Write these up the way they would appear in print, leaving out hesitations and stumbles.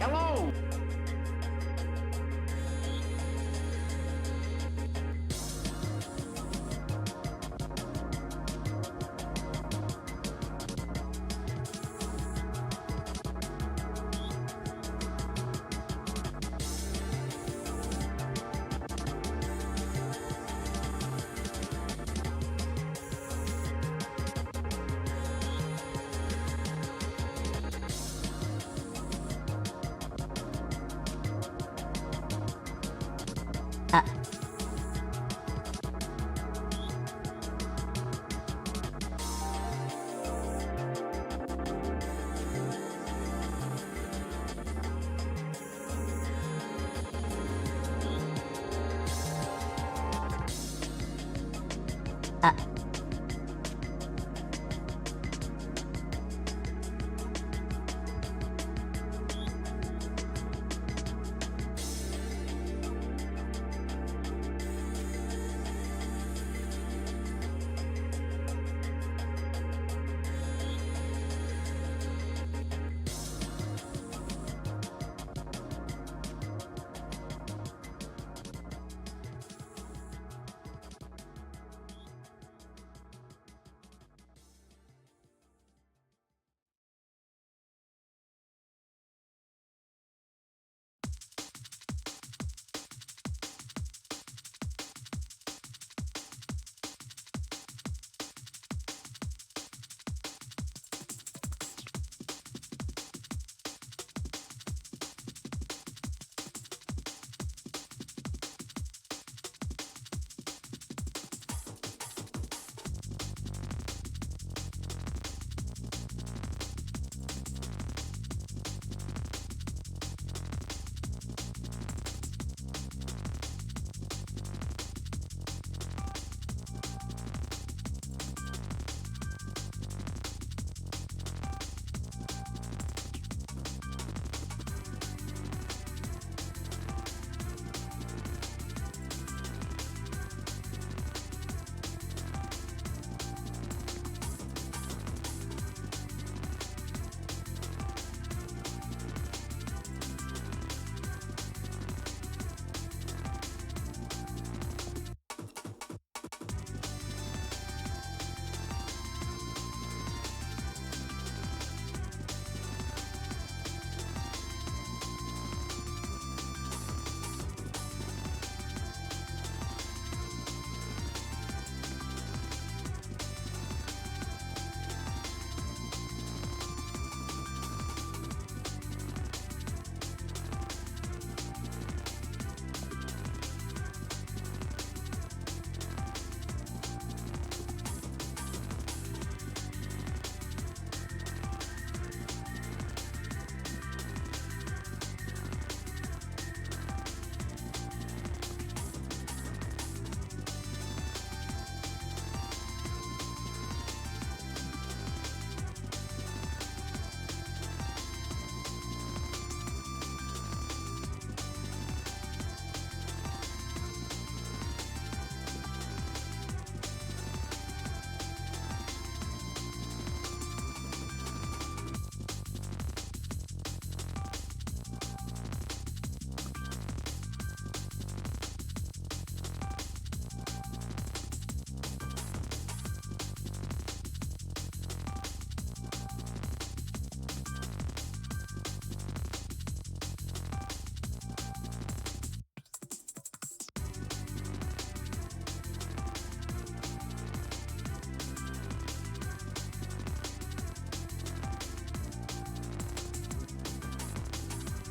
Hello.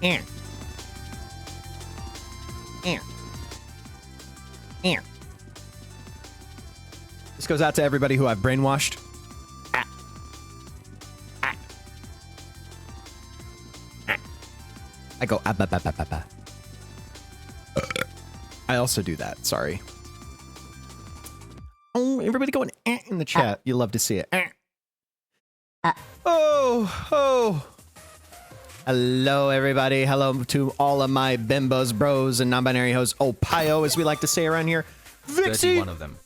Eh. Eh. Eh. This goes out to everybody who I've brainwashed. Ah. Ah. Ah. I go ah, ba, ba, ba, ba, ba. I also do that. Sorry. Oh, everybody going eh in the chat. You love to see it. Eh. Oh. Hello, everybody. Hello to all of my bimbos, bros, and non-binary hoes. Oh, Pio, as we like to say around here. Vixie. 31 of them.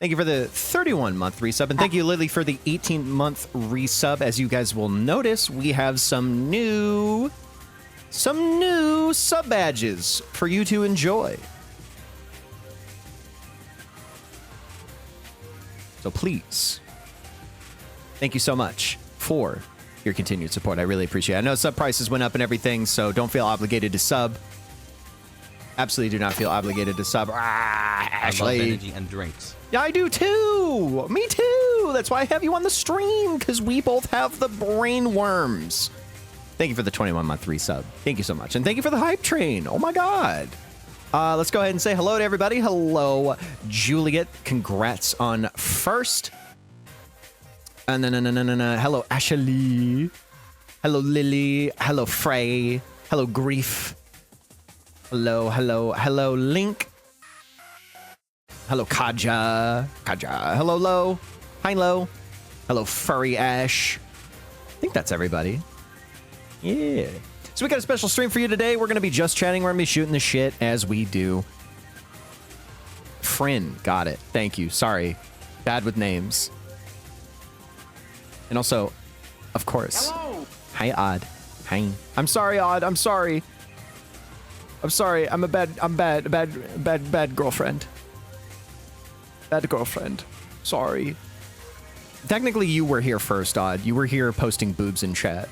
Thank you for the 31-month resub, and thank you, Lily, for the 18-month resub. As you guys will notice, we have some new some new sub badges for you to enjoy. So please, thank you so much for your continued support. I really appreciate it. I know sub prices went up and everything, so don't feel obligated to sub. Absolutely do not feel obligated to sub. I love Ashely. energy and drinks. Yeah, I do too. Me too. That's why I have you on the stream, because we both have the brain worms. Thank you for the 21-month resub. Thank you so much. And thank you for the hype train. Oh my God. Let's go ahead and say hello to everybody. Hello, Juliet. Congrats on first. And then, hello, Ashely. Hello, Lily. Hello, Frey. Hello, Grief. Hello, Link. Hello, Kaja. Hello, Lo. Hi, Lo. Hello, Furry Ash. I think that's everybody. Yeah. So we got a special stream for you today. We're going to be just chatting. We're going to be shooting the shit as we do. Friend. Got it. Thank you. Sorry. Bad with names. And also, of course. Hello. Hi, Odd. Hi. I'm sorry, Odd. I'm sorry. I'm sorry. I'm bad girlfriend. Bad girlfriend. Sorry. Technically, you were here first, Odd. You were here posting boobs in chat.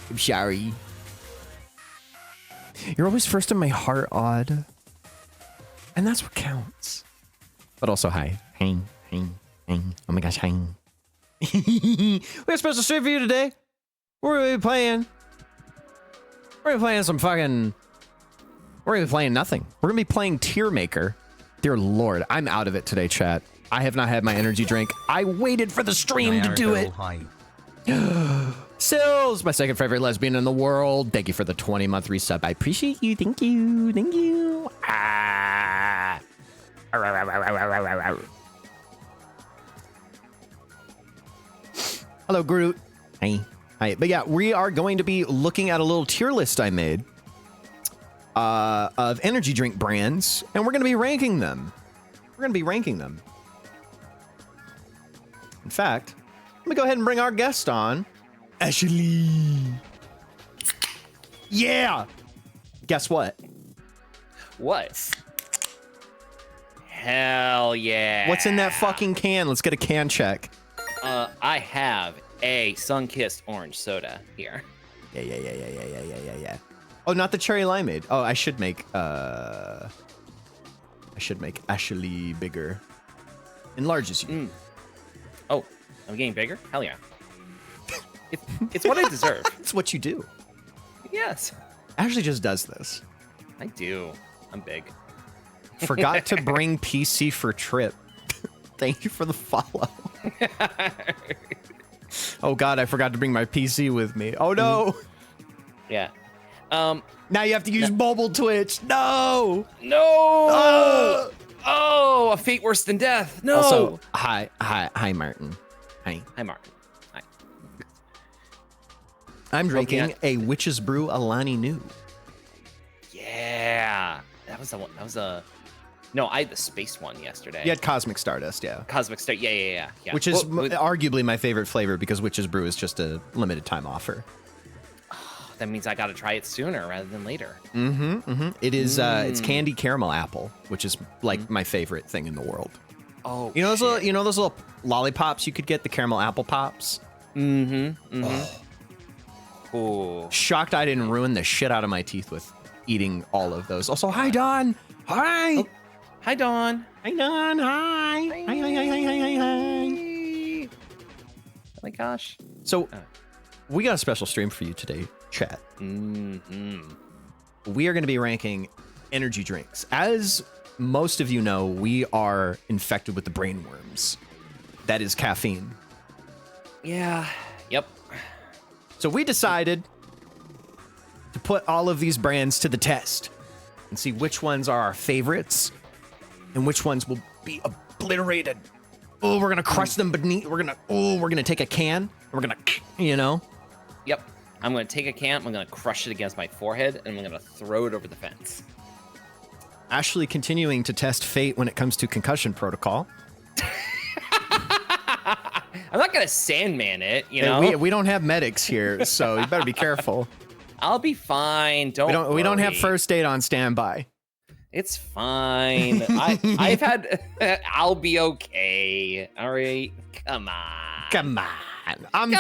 I'm sorry. You're always first in my heart, Odd. And that's what counts. But also, hi. Hi. Oh my gosh, hi. We got a special stream for you today. We're gonna be playing some fucking... We're gonna be playing nothing. We're gonna be playing Tier Maker. Dear Lord, I'm out of it today, chat. I have not had my energy drink. I waited for the stream to do it. Sills, my second favorite lesbian in the world. Thank you for the 20-month resub. I appreciate you. Thank you. Ah. Hello, Groot. Hi. But yeah, we are going to be looking at a little tier list I made of energy drink brands, and we're going to be ranking them. In fact, let me go ahead and bring our guest on. Ashely. Yeah. Guess what? What? Hell yeah. What's in that fucking can? Let's get a can check. I have a sun-kissed orange soda here. Yeah. Oh, not the cherry limeade. Oh, I should make Ashely bigger. Enlarges you. Oh, I'm getting bigger? Hell yeah. It's what I deserve. It's what you do. Yes. Ashley just does this. I do. I'm big. Forgot to bring PC for trip. Thank you for the follow. Oh God, I forgot to bring my PC with me. Oh no. Yeah. Now you have to use mobile Twitch. No. No. Oh, a fate worse than death. No. Also, hi, Martin. Hi, Martin. Hi. I'm drinking a Witch's Brew Alani New. Yeah. That was the one. That was a... No, I had the space one yesterday. You had Cosmic Stardust, yeah. Cosmic Star. Yeah. Which is arguably my favorite flavor because Witch's Brew is just a limited time offer. That means I got to try it sooner rather than later. It is, it's candy caramel apple, which is like my favorite thing in the world. Oh, you know those little lollipops you could get, the caramel apple pops? Oh. Shocked I didn't ruin the shit out of my teeth with eating all of those. Also, hi, Don. Hi. Oh. Hi, Dawn. Hi, Don. Hi. Hi. Oh my gosh. So, we got a special stream for you today, chat. We are going to be ranking energy drinks. As most of you know, we are infected with the brain worms. That is caffeine. Yeah. Yep. So we decided to put all of these brands to the test and see which ones are our favorites and which ones will be obliterated. Oh, we're gonna crush them beneath. We're gonna take a can. And we're gonna, Yep. I'm gonna take a can. I'm gonna crush it against my forehead, and I'm gonna throw it over the fence. Ashely continuing to test fate when it comes to concussion protocol. I'm not gonna Sandman it, you Hey, know. we don't have medics here, so you better be careful. I'll be fine. Don't. We don't have worry. first aid on standby. It's fine. I've had. I'll be okay. All right. Come on. Come on. I'm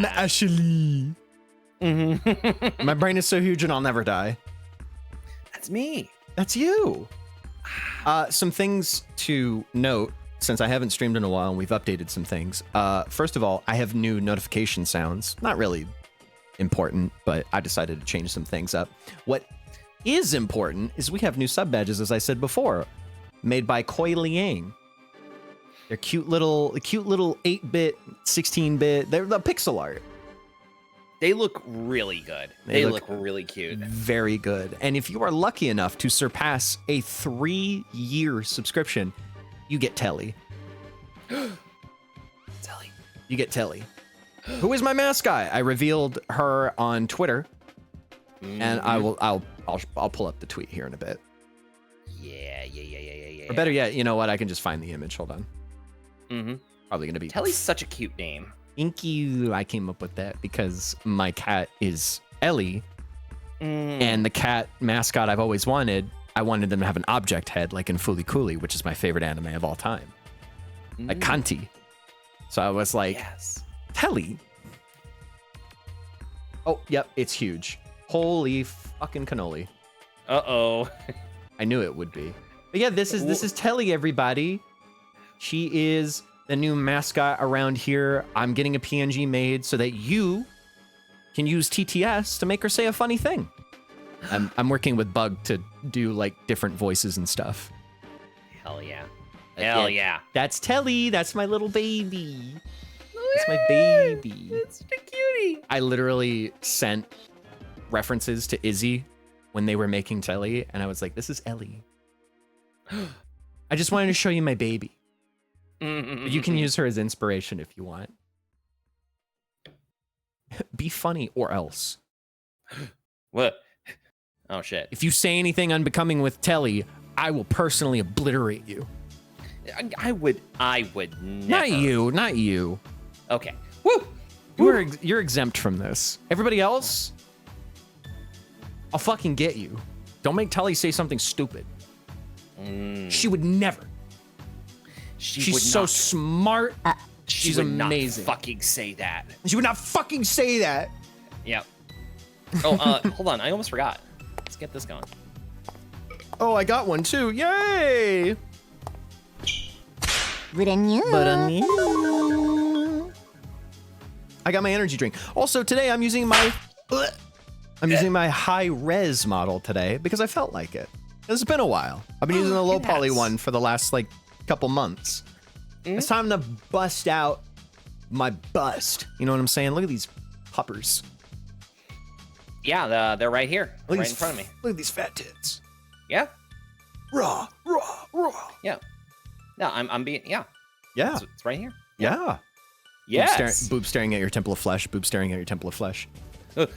Ashely. Mhm. My brain is so huge and I'll never die. That's me. That's you. Some things to note, since I haven't streamed in a while and we've updated some things. First of all, I have new notification sounds. Not really important, but I decided to change some things up. What is important is we have new sub badges, as I said before, made by 𝐦𝐚𝐢𝐧. They're cute little 8-bit, 16-bit. They're the pixel art. They look really good. They look really cute. Very good. And if you are lucky enough to surpass a 3-year subscription, you get Telly. Telly. You get Telly. Who is my mascot? I revealed her on Twitter, and I'll pull up the tweet here in a bit. Yeah. Or better yet, you know what? I can just find the image. Hold on. Mm-hmm. Probably gonna be Telly's such a cute name. Thank you. I came up with that because my cat is Ellie, and the cat mascot I've always wanted. I wanted them to have an object head, like in Fooly Cooly, which is my favorite anime of all time, like Kanti. So I was like, Yes. Telly. Oh, yep, it's huge. Holy fucking cannoli! Uh-oh. I knew it would be. But yeah, this is Telly, everybody. She is the new mascot around here. I'm getting a PNG made so that you can use TTS to make her say a funny thing. I'm working with Bug to do like different voices and stuff. Hell yeah. Hell yeah. That's Telly. That's my little baby. That's my baby. It's a cutie. I literally sent references to Izzy when they were making Telly, and I was like, this is Ellie. I just wanted to show you my baby. You can use her as inspiration if you want. Be funny or else. What? Oh, shit. If you say anything unbecoming with Telly, I will personally obliterate you. I would never. Not you. Okay. Woo! You're exempt from this. Everybody else, I'll fucking get you. Don't make Telly say something stupid. She would never. She's so smart. She's amazing. Not fucking say that. She would not fucking say that. Yep. Oh, hold on. I almost forgot. Let's get this going. Oh, I got one too. Yay! I got my energy drink. Also, today I'm using my high res model today because I felt like it. It's been a while. I've been using the low poly one for the last like couple months. It's time to bust out my bust. You know what I'm saying? Look at these puppers. Yeah, they're right here, Look right in front of me. Look at these fat tits. Yeah. Raw. Yeah. No, I'm being. Yeah. Yeah. It's right here. Yeah. Yes. Boob staring at your temple of flesh. Boob staring at your temple of flesh. Boob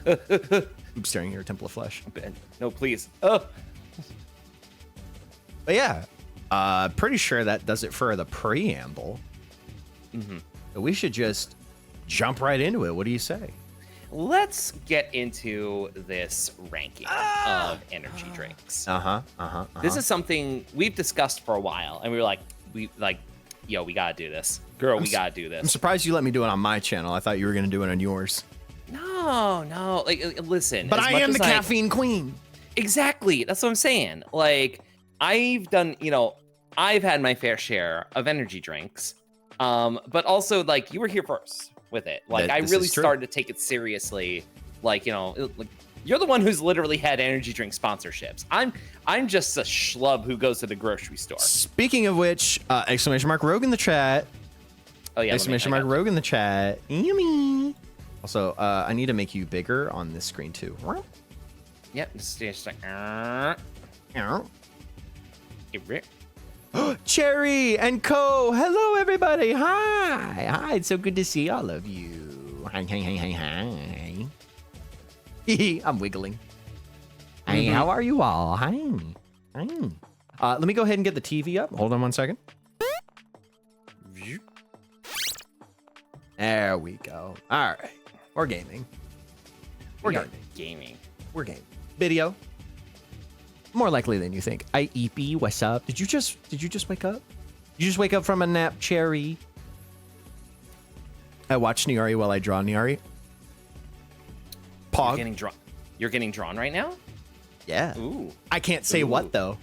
staring at your temple of flesh. No, please. Oh. But yeah, pretty sure that does it for the preamble. So we should just jump right into it. What do you say? Let's get into this ranking of energy drinks. This is something we've discussed for a while, and we were like, yo, we gotta do this. Girl, we gotta do this. I'm surprised you let me do it on my channel. I thought you were gonna do it on yours. No. Like, listen. But I am the caffeine queen. Exactly. That's what I'm saying. Like, I've done, I've had my fair share of energy drinks. But also, like, you were here first with it. Like, I really started to take it seriously. Like, you're the one who's literally had energy drink sponsorships. I'm just a schlub who goes to the grocery store. Speaking of which, exclamation mark Rogue in the chat. Oh yeah, exclamation mark Rogue in the chat. Yummy. Also, I need to make you bigger on this screen too. Yep. Just like, Cherry and Co. Hello, everybody. Hi. It's so good to see all of you. Hi. I'm wiggling. Hey, how are you all? Hi. Let me go ahead and get the TV up. Hold on one second. There we go. All right. We're gaming. We're We are gaming. gaming. We're gaming. Video. More likely than you think. IEP, what's up? Did you just wake up? Did you just wake up from a nap, Cherry? I watch Niari while I draw Niari. Pog. You're getting drawn right now? Yeah. Ooh. I can't say what though.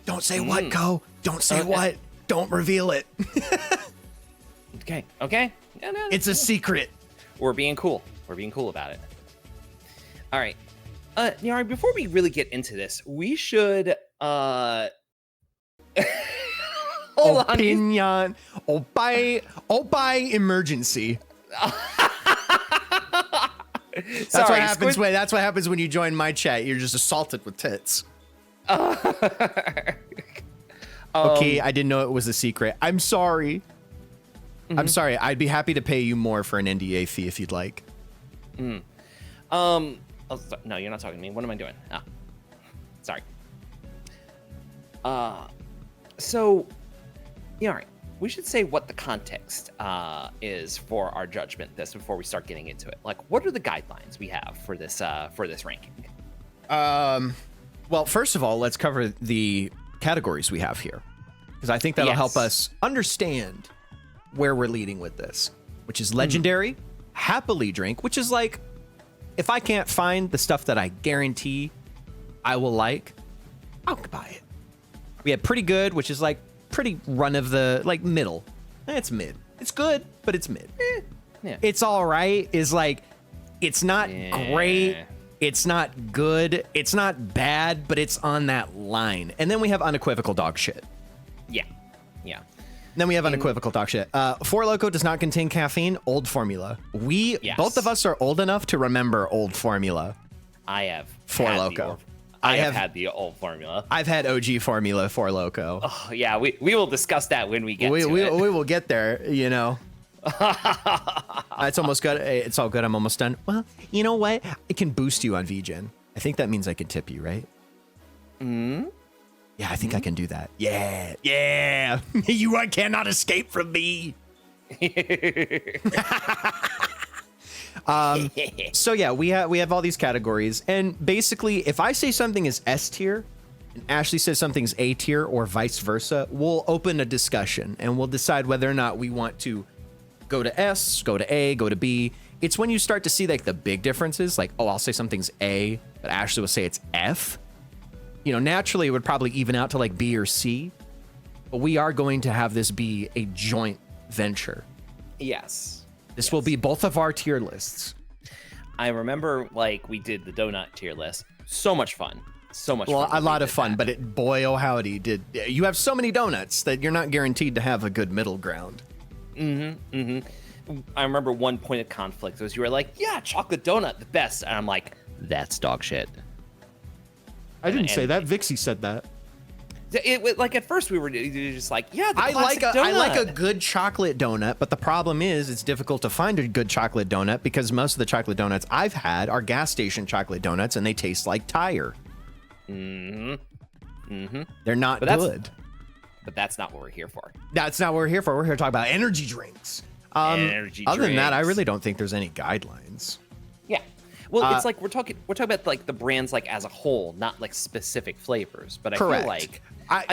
Don't say what, Go. Don't say Okay. what. Don't reveal it. Okay. Okay. No, It's a secret. We're being cool. We're being cool about it. All right. Nyari, before we really get into this, we should hold on. Opinion. Opie emergency. That's what happens when when you join my chat. You're just assaulted with tits. Okay, I didn't know it was a secret. I'm sorry. I'm sorry. I'd be happy to pay you more for an NDA fee if you'd like. No, you're not talking to me. What am I doing? Sorry. So, yeah, all right. We should say what the context is for our judgment this before we start getting into it. Like, what are the guidelines we have for this ranking? Well, first of all, let's cover the categories we have here, because I think that'll help us understand where we're leading with this, which is legendary, happily drink, which is like, if I can't find the stuff that I guarantee I will like, I'll buy it. We have pretty good, which is like pretty run of the, like middle. It's mid. It's good, but it's mid. Yeah. It's all right is like, it's not great. It's not good. It's not bad, but it's on that line. And then we have unequivocal dog shit. Yeah. Yeah. Then we have unequivocal dog shit. Four Loko does not contain caffeine. Old formula. Both of us are old enough to remember old formula. I have Four had Loko. I have had the old formula. I've had OG formula Four Loko. Oh, yeah, we will discuss that when we get to it. We will get there, you know. It's almost good. It's all good. I'm almost done. Well, you know what? It can boost you on VGen. I think that means I can tip you, right? Yeah, I think I can do that. Yeah. Yeah. You cannot escape from me. So yeah, we have all these categories, and basically if I say something is S tier and Ashley says something's A tier or vice versa, we'll open a discussion and we'll decide whether or not we want to go to S, go to A, go to B. It's when you start to see like the big differences, like, oh, I'll say something's A, but Ashley will say it's F. You know, naturally it would probably even out to like B or C, but we are going to have this be a joint venture. Yes. This will be both of our tier lists. I remember, like, we did the donut tier list. So much fun. So much fun. Well, a lot of fun, but boy, oh howdy, you have so many donuts that you're not guaranteed to have a good middle ground. I remember one point of conflict was you were like, yeah, chocolate donut, the best. And I'm like, that's dog shit. I didn't say that. Vixie said that. Like at first we were just like, yeah, the I classic donut. I like a good chocolate donut, but the problem is it's difficult to find a good chocolate donut because most of the chocolate donuts I've had are gas station chocolate donuts and they taste like tire. They're not good. But that's not what we're here for. That's not what we're here for. We're here to talk about energy drinks. Other than that, I really don't think there's any guidelines. Yeah. Well, it's like we're talking about like the brands like as a whole, not like specific flavors. But I feel like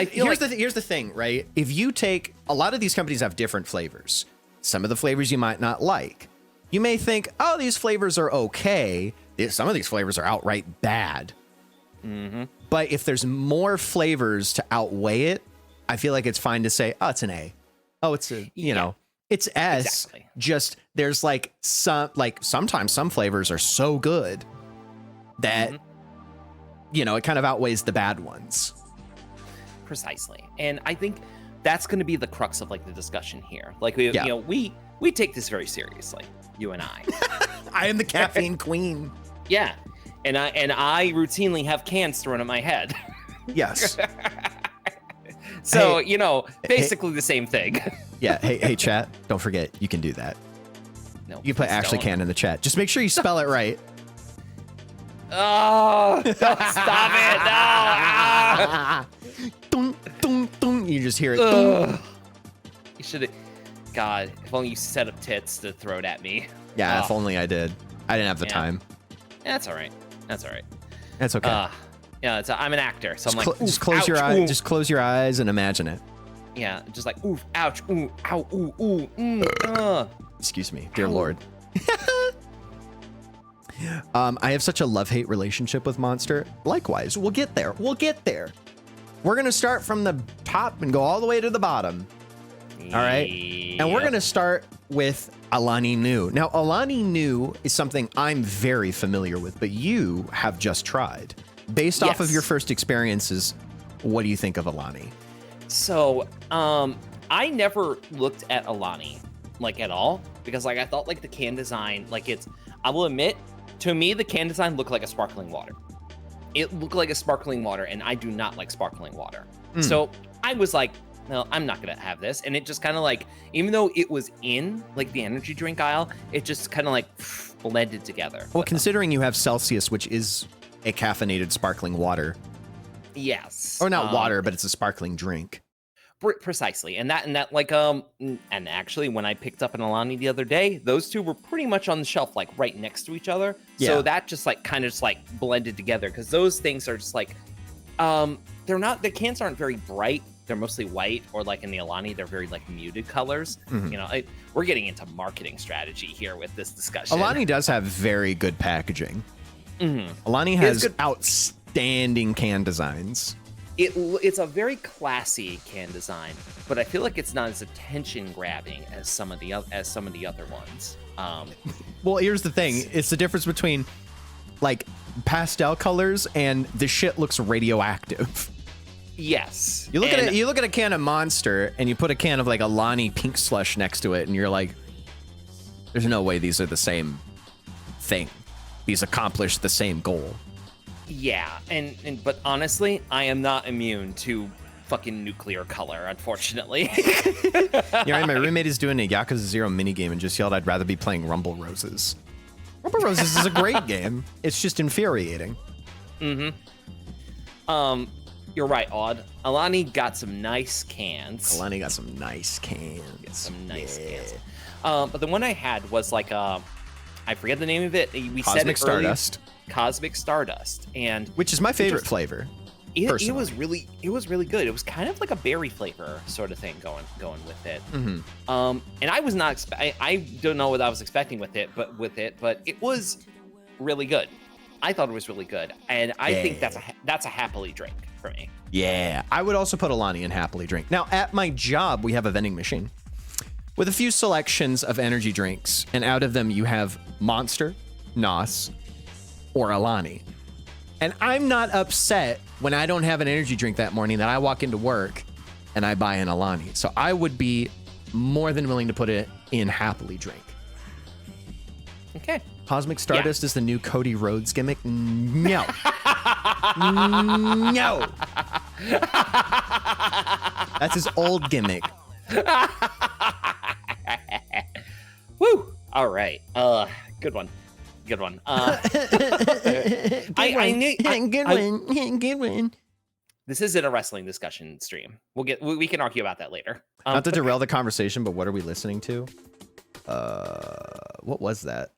here's the thing, right? If you take a lot of these companies have different flavors. Some of the flavors you might not like. You may think, oh, these flavors are okay. Some of these flavors are outright bad. But if there's more flavors to outweigh it, I feel like it's fine to say, oh, it's an A. Oh, it's a, you know, it's S. Exactly. Just there's like sometimes some flavors are so good that, you know, it kind of outweighs the bad ones. Precisely. And I think that's going to be the crux of like the discussion here. Like, you know, we take this very seriously, you and I. I am the caffeine queen. Yeah. And I routinely have cans thrown at my head. Yes. So, you know, basically the same thing. Yeah. Hey, chat. Don't forget, you can do that. No, you put Ashley Can in the chat. Just make sure you spell it right. Oh, don't stop it. No. Dun, dun, dun. You just hear it. You should have. God, if only you set up tits to throw it at me. Yeah, if only I did. I didn't have the time. That's all right. That's all right. That's okay. Yeah, I'm an actor, so I'm like, just close your eyes. Just close your eyes and imagine it. Yeah, just like, oof, ouch, ooh, ow, ooh, ooh, Excuse me, dear Lord. I have such a love-hate relationship with Monster. Likewise, we'll get there. We'll get there. We're going to start from the top and go all the way to the bottom. All right? Yep. And we're going to start with 𝐦𝐚𝐢𝐧. Now, 𝐦𝐚𝐢𝐧 is something I'm very familiar with, but you have just tried. Based off of your first experiences, what do you think of 𝐦𝐚𝐢𝐧? So, I never looked at 𝐦𝐚𝐢𝐧, like, at all, because, like, I thought, like, the can design, like, I will admit, to me, the can design looked like a sparkling water. It looked like a sparkling water, and I do not like sparkling water. So I was like, no, I'm not gonna have this. And it just kind of like, even though it was in like the energy drink aisle, it just kind of like blended together. Well, considering you have Celsius, which is a caffeinated sparkling water. Yes. Or not water, but it's a sparkling drink. Precisely. And that like, and actually when I picked up an 𝐦𝐚𝐢𝐧 the other day, those two were pretty much on the shelf, like right next to each other. Yeah. So that just like kind of just like blended together, because those things are just like, the cans aren't very bright. They're mostly white, or like in the 𝐦𝐚𝐢𝐧, they're very like muted colors. You know, we're getting into marketing strategy here with this discussion. 𝐦𝐚𝐢𝐧 does have very good packaging. 𝐦𝐚𝐢𝐧 has outstanding can designs. It's a very classy can design, but I feel like it's not as attention grabbing as some of the other ones. Well, here's the thing: it's the difference between like pastel colors and the shit looks radioactive. Yes. You look at a can of Monster and you put a can of like 𝐦𝐚𝐢𝐧 pink slush next to it, and you're like, "There's no way these are the same thing. These accomplish the same goal." Yeah, but honestly, I am not immune to fucking nuclear color, unfortunately. Yeah, my roommate is doing a Yakuza 0 minigame and just yelled, "I'd rather be playing Rumble Roses." Rumble Roses is a great game. It's just infuriating. You're right, Odd. 𝐦𝐚𝐢𝐧 got some nice cans. 𝐦𝐚𝐢𝐧 got some nice cans. Cans. But the one I had was like I forget the name of it. We Cosmic said it Stardust. Cosmic Stardust, and which is my favorite flavor. It was really good. It was kind of like a berry flavor sort of thing going with it. And I was not I don't know what I was expecting with it, but it was really good. I thought it was really good, and I think that's a happily drink for me. Yeah, I would also put 𝐦𝐚𝐢𝐧 in happily drink. Now, at my job, we have a vending machine with a few selections of energy drinks, and out of them you have Monster, NOS, or 𝐦𝐚𝐢𝐧. And I'm not upset when I don't have an energy drink that morning that I walk into work and I buy an 𝐦𝐚𝐢𝐧. So I would be more than willing to put it in happily drink. Okay. Cosmic Stardust is the new Cody Rhodes gimmick? No. No. That's his old gimmick. Woo. All right. Good one. Good one. Good one. This isn't a wrestling discussion stream. We can argue about that later. Not to derail the conversation, but what are we listening to? What was that?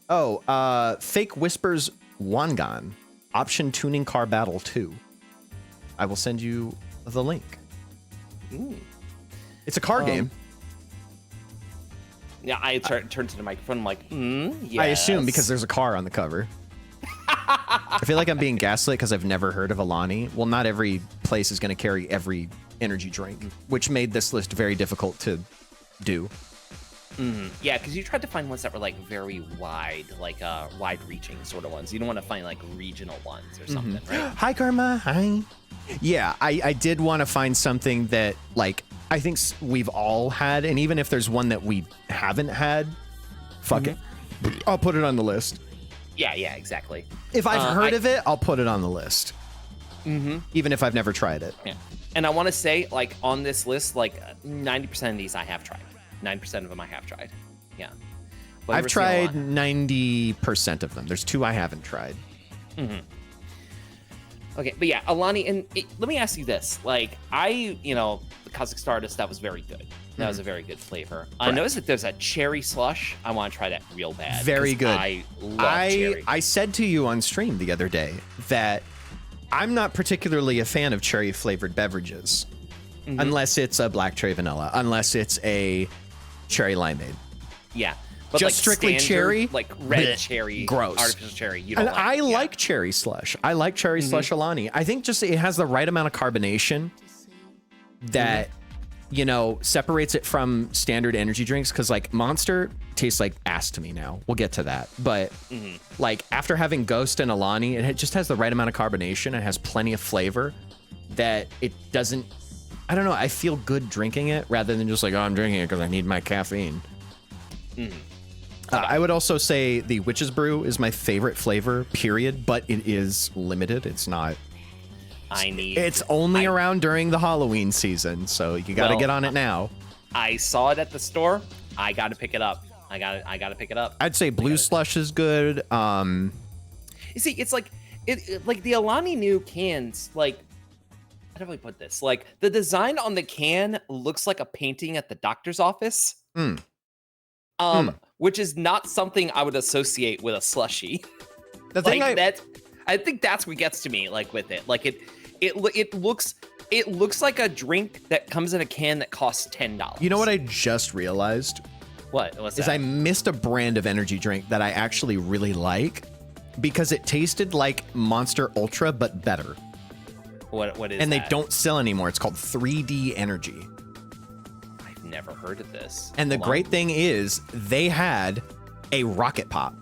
Oh, Fake Whispers Wangan, Option Tuning Car Battle 2. I will send you the link. Ooh. It's a car game. Yeah, I turned to the microphone. I'm like, yes. I assume because there's a car on the cover. I feel like I'm being gaslit because I've never heard of 𝐦𝐚𝐢𝐧. Well, not every place is going to carry every energy drink, which made this list very difficult to do. Yeah, because you tried to find ones that were like very wide, like wide-reaching sort of ones. You don't want to find like regional ones or something, right? Hi, Karma. Hi. Yeah, I did want to find something that like I think we've all had, and even if there's one that we haven't had, fuck it, I'll put it on the list. Yeah, exactly. If I've heard of it, I'll put it on the list. Even if I've never tried it. Yeah, and I want to say, like on this list, like 90% of these I have tried. 9% of them I have tried. Yeah. I've tried 90% of them. There's 2 I haven't tried. Okay, but yeah, 𝐦𝐚𝐢𝐧, and let me ask you this. Like, the Cosmic Stardust, that was very good. That was a very good flavor. I noticed that there's a cherry slush. I want to try that real bad. Very good. I love cherry. I said to you on stream the other day that I'm not particularly a fan of cherry flavored beverages unless it's a black cherry vanilla, unless it's a cherry limeade. Yeah. But just like strictly standard, cherry, like red bleh, cherry, gross. Artificial cherry. You don't and like I it. like cherry slush. I like cherry slush Alani. I think just it has the right amount of carbonation that you know separates it from standard energy drinks. Because like Monster tastes like ass to me now. We'll get to that, but like after having Ghost and Alani, it just has the right amount of carbonation. It has plenty of flavor that it doesn't. I don't know. I feel good drinking it rather than just like, oh, I'm drinking it because I need my caffeine. I would also say the Witch's Brew is my favorite flavor, period, but it is limited. It's not. It's only around during the Halloween season, so you got to get on it now. I saw it at the store. I got to pick it up. I got to pick it up. I'd say Blue Slush is good. You see, it's like like the Alani new cans. Like, how do I put this? Like the design on the can looks like a painting at the doctor's office. Which is not something I would associate with a slushie. The thing I think that's what gets to me, like with it. Like it looks like a drink that comes in a can that costs $10. You know what I just realized? What's that? I missed a brand of energy drink that I actually really like because it tasted like Monster Ultra but better. What is and that? They don't sell anymore. It's called 3D Energy. Never heard of this. And the great thing is they had a rocket pop.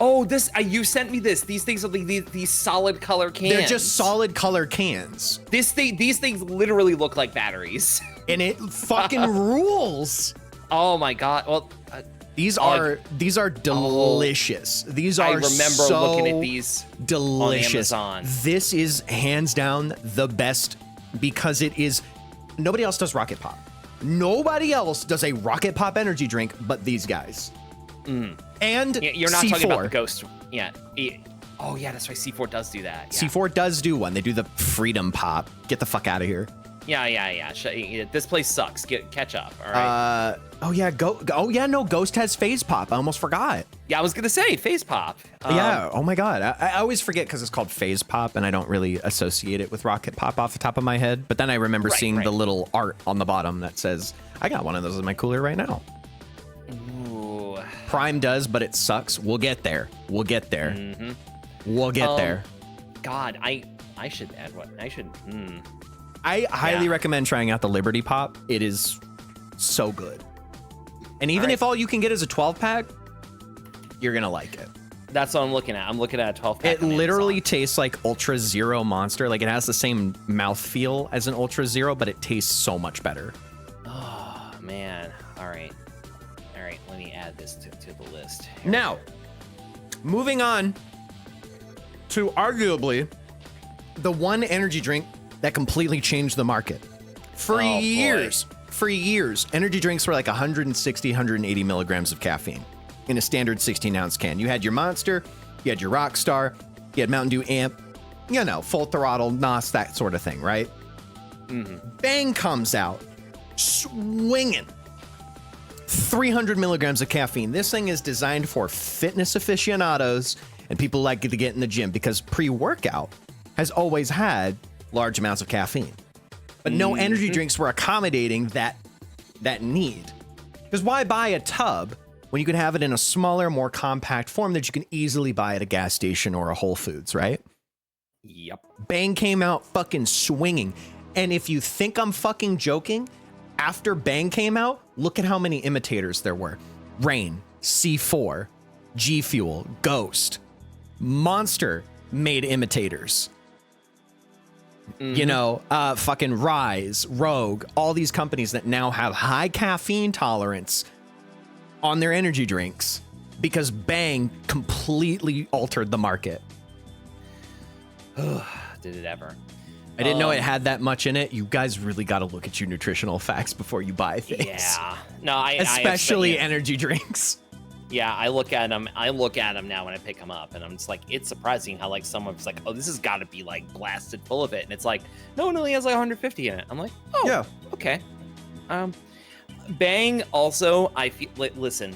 Oh, you sent me this. These things are like these solid color cans. They're just solid color cans. These things literally look like batteries. And it fucking rules. Oh my god. Well, these are delicious. These are I remember looking at these delicious. On Amazon. This is hands down the best because it is. Nobody else does rocket pop. Nobody else does a rocket pop energy drink but these guys. And you're not C4. talking about the Ghost. Yeah. Oh yeah, that's right. C4 does do that. Yeah. C4 does do one. They do the Freedom Pop. Get the fuck out of here. Yeah. This place sucks. Catch up. All right. Ghost has Phase Pop. I almost forgot. Yeah, I was gonna say Phase Pop. Yeah. Oh my god. I always forget because it's called Phase Pop, and I don't really associate it with Rocket Pop off the top of my head. But then I remember seeing the little art on the bottom that says, "I got one of those in my cooler right now." Ooh. Prime does, but it sucks. We'll get there. We'll get there. We'll get there. God, I should add what I should. I highly recommend trying out the Liberty Pop. It is so good. And even if all you can get is a 12-pack, you're going to like it. That's what I'm looking at. I'm looking at a 12-pack. It literally tastes like Ultra Zero Monster. Like, it has the same mouthfeel as an Ultra Zero, but it tastes so much better. Oh, man. All right. Let me add this to the list. Now, moving on to arguably the one energy drink that completely changed the market. For years, energy drinks were like 160, 180 milligrams of caffeine in a standard 16-ounce can. You had your Monster, you had your Rockstar, you had Mountain Dew Amp, you know, Full Throttle, NOS, that sort of thing, right? Bang comes out, swinging. 300 milligrams of caffeine. This thing is designed for fitness aficionados and people like to get in the gym because pre-workout has always had large amounts of caffeine. But no energy drinks were accommodating that need. Because why buy a tub when you can have it in a smaller, more compact form that you can easily buy at a gas station or a Whole Foods, right? Yep. Bang came out fucking swinging. And if you think I'm fucking joking, after Bang came out, look at how many imitators there were. Reign, C4, G Fuel, Ghost, Monster made imitators. You know, fucking Rise, Rogue, all these companies that now have high caffeine tolerance on their energy drinks because Bang completely altered the market. Did it ever? I didn't know it had that much in it. You guys really got to look at your nutritional facts before you buy things. Yeah. No, especially energy drinks. Yeah, I look at them now when I pick them up, and I'm just like, it's surprising how like someone's like, oh, this has got to be like blasted full of it, and it's like, no, it only has like 150 in it. I'm like, oh, yeah, okay. Bang also, I feel listen,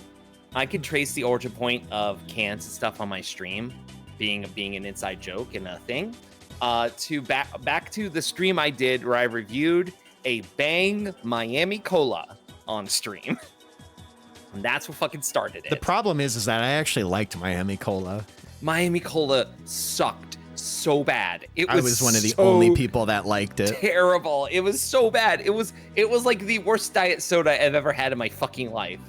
I could trace the origin point of cans and stuff on my stream being an inside joke and a thing. To back to the stream I did where I reviewed a Bang Miami Cola on stream. And that's what fucking started it. The problem is that I actually liked Miami Cola. Miami Cola sucked so bad. I was one of the only people that liked it. Terrible. It was so bad. It was like the worst diet soda I've ever had in my fucking life.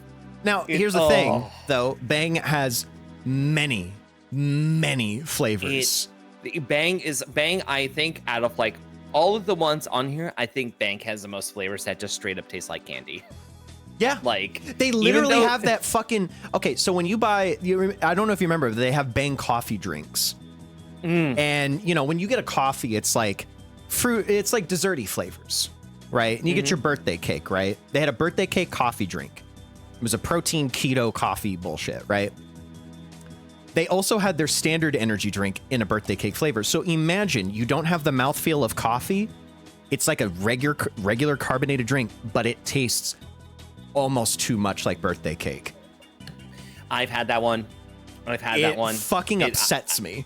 Now, here's the thing, though. Bang has many flavors. Bang, I think, out of like all of the ones on here, I think Bang has the most flavors that just straight up taste like candy. Yeah. Like, they literally have that fucking... Okay, so when you buy... I don't know if you remember, they have Bang coffee drinks. And, you know, when you get a coffee, it's like fruit... It's like desserty flavors, right? And you get your birthday cake, right? They had a birthday cake coffee drink. It was a protein keto coffee bullshit, right? They also had their standard energy drink in a birthday cake flavor. So imagine you don't have the mouthfeel of coffee. It's like a regular carbonated drink, but it tastes almost too much like birthday cake. I've had that one. That one. Fucking upsets me.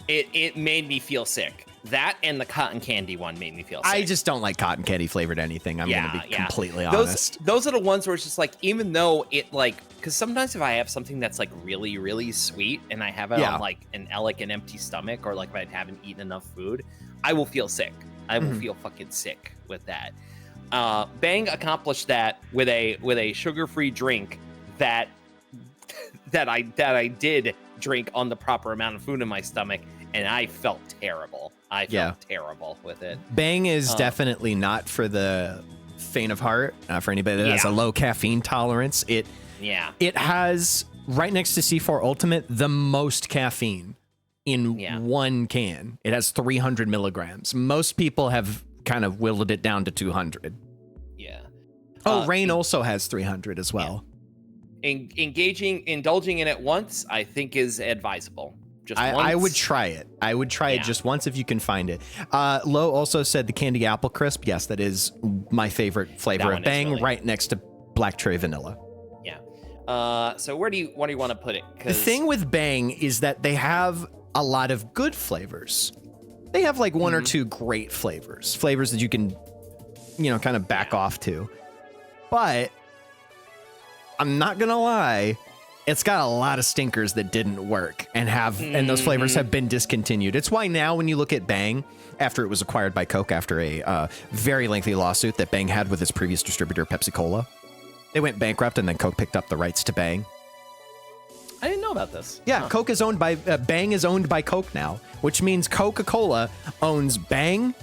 It made me feel sick. That and the cotton candy one made me feel sick. I just don't like cotton candy flavored anything. I'm going to be completely honest. Those are the ones where it's just like, even though it like, because sometimes if I have something that's like really, really sweet and I have it on like an empty stomach, or like if I haven't eaten enough food, I will feel sick. I will feel fucking sick with that. Bang accomplished that with a sugar-free drink that I did drink on the proper amount of food in my stomach, and I felt terrible. I felt terrible with it. Bang is definitely not for the faint of heart. For anybody that has a low caffeine tolerance, it has, right next to C4 Ultimate, the most caffeine in one can. It has 300 milligrams. Most people have kind of whittled it down to 200. Yeah. Rain also has 300 as well. Indulging in it once, I think, is advisable. Just once. I would try it. I would try it just once if you can find it. Lo also said the candy apple crisp. Yes, that is my favorite flavor of Bang, really, right next to black cherry vanilla. Yeah. So where do you want to put it? The thing with Bang is that they have a lot of good flavors. They have like one or two great flavors that you can, you know, kind of back off to. But I'm not gonna lie, it's got a lot of stinkers that didn't work and those flavors have been discontinued. It's why now when you look at Bang, after it was acquired by Coke after a very lengthy lawsuit that Bang had with its previous distributor, Pepsi Cola, they went bankrupt and then Coke picked up the rights to Bang. I didn't know about this. Yeah, Coke is owned by Bang is owned by Coke now, which means Coca-Cola owns Bang,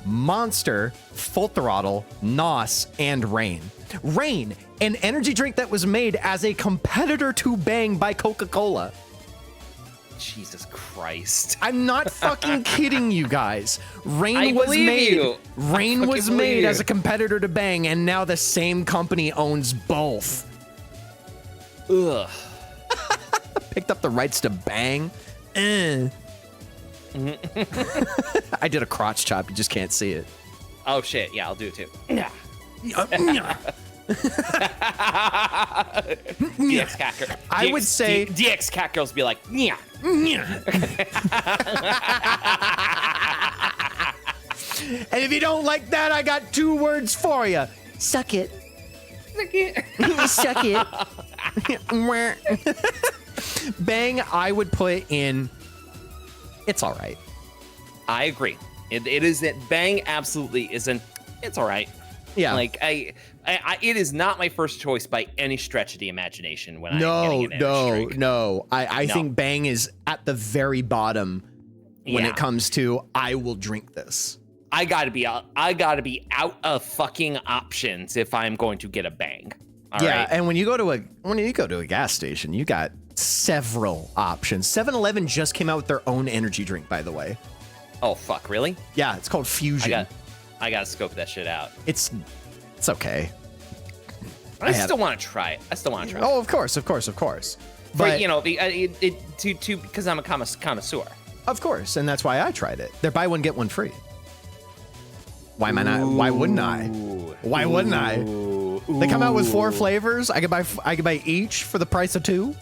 Monster, Full Throttle, NOS, and Reign. Reign, an energy drink that was made as a competitor to Bang by Coca-Cola. Jesus Christ. I'm not fucking kidding you guys. Reign was made as a competitor to Bang, and now the same company owns both. Ugh. Picked up the rights to Bang. I did a crotch chop. You just can't see it. Oh shit! Yeah, I'll do it too. Yeah. DX cat girl. I would say DX cat girls be like, yeah. And if you don't like that, I got 2 words for you. Suck it. Suck it. Suck it. Bang, I would put in. It's all right. I agree. It is that Bang absolutely isn't. It's all right. Yeah. Like it is not my first choice by any stretch of the imagination when I'm getting an energy drink. No. I think Bang is at the very bottom when it comes to I will drink this. I gotta be out of fucking options if I'm going to get a Bang. All right? right? And when you go to a gas station, you got several options. 7-Eleven just came out with their own energy drink, by the way. Oh fuck, really? Yeah, it's called Fusion. I gotta scope that shit out. It's okay. I still want to try it. Oh, of course. But you know, because I'm a connoisseur. Of course, and that's why I tried it. They're buy one get one free. Why am I not? Why wouldn't I? Why wouldn't I? They come out with 4 flavors. I could buy each for the price of 2.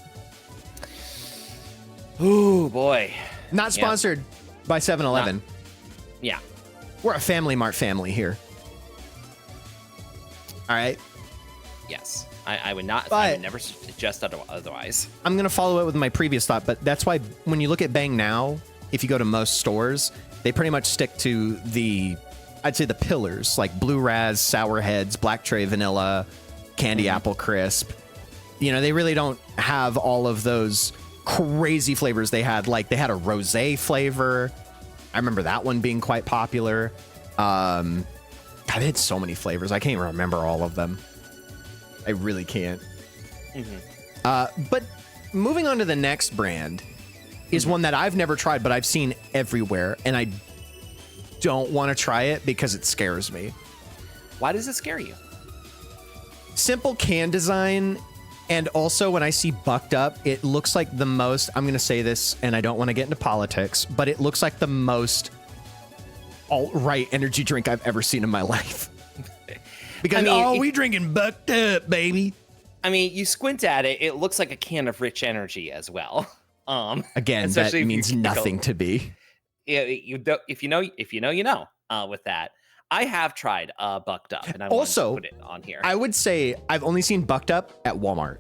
Ooh, boy. Not sponsored by 7-Eleven. Yeah. We're a Family Mart family here. All right. Yes. I would not. But I would never suggest otherwise. I'm going to follow it with my previous thought, but that's why when you look at Bang now, if you go to most stores, they pretty much stick to I'd say the pillars, like Blue Raz, Sour Heads, Black Tray Vanilla, Candy Apple Crisp. You know, they really don't have all of those crazy flavors they had. Like, they had a rosé flavor. I remember that one being quite popular. God, they had so many flavors. I can't even remember all of them. I really can't. But moving on to the next brand is one that I've never tried, but I've seen everywhere, and I don't want to try it because it scares me. Why does it scare you? Simple can design, and also when I see Bucked Up, it looks like the most, I'm going to say this, and I don't want to get into politics, but it looks like the most alt-right energy drink I've ever seen in my life. Because, we drinking Bucked Up, baby. I mean, you squint at it, it looks like a can of rich energy as well. Again, that means nothing to me. If you know, you know. With that, I have tried Bucked Up, and I also want to put it on here. I would say I've only seen Bucked Up at Walmart.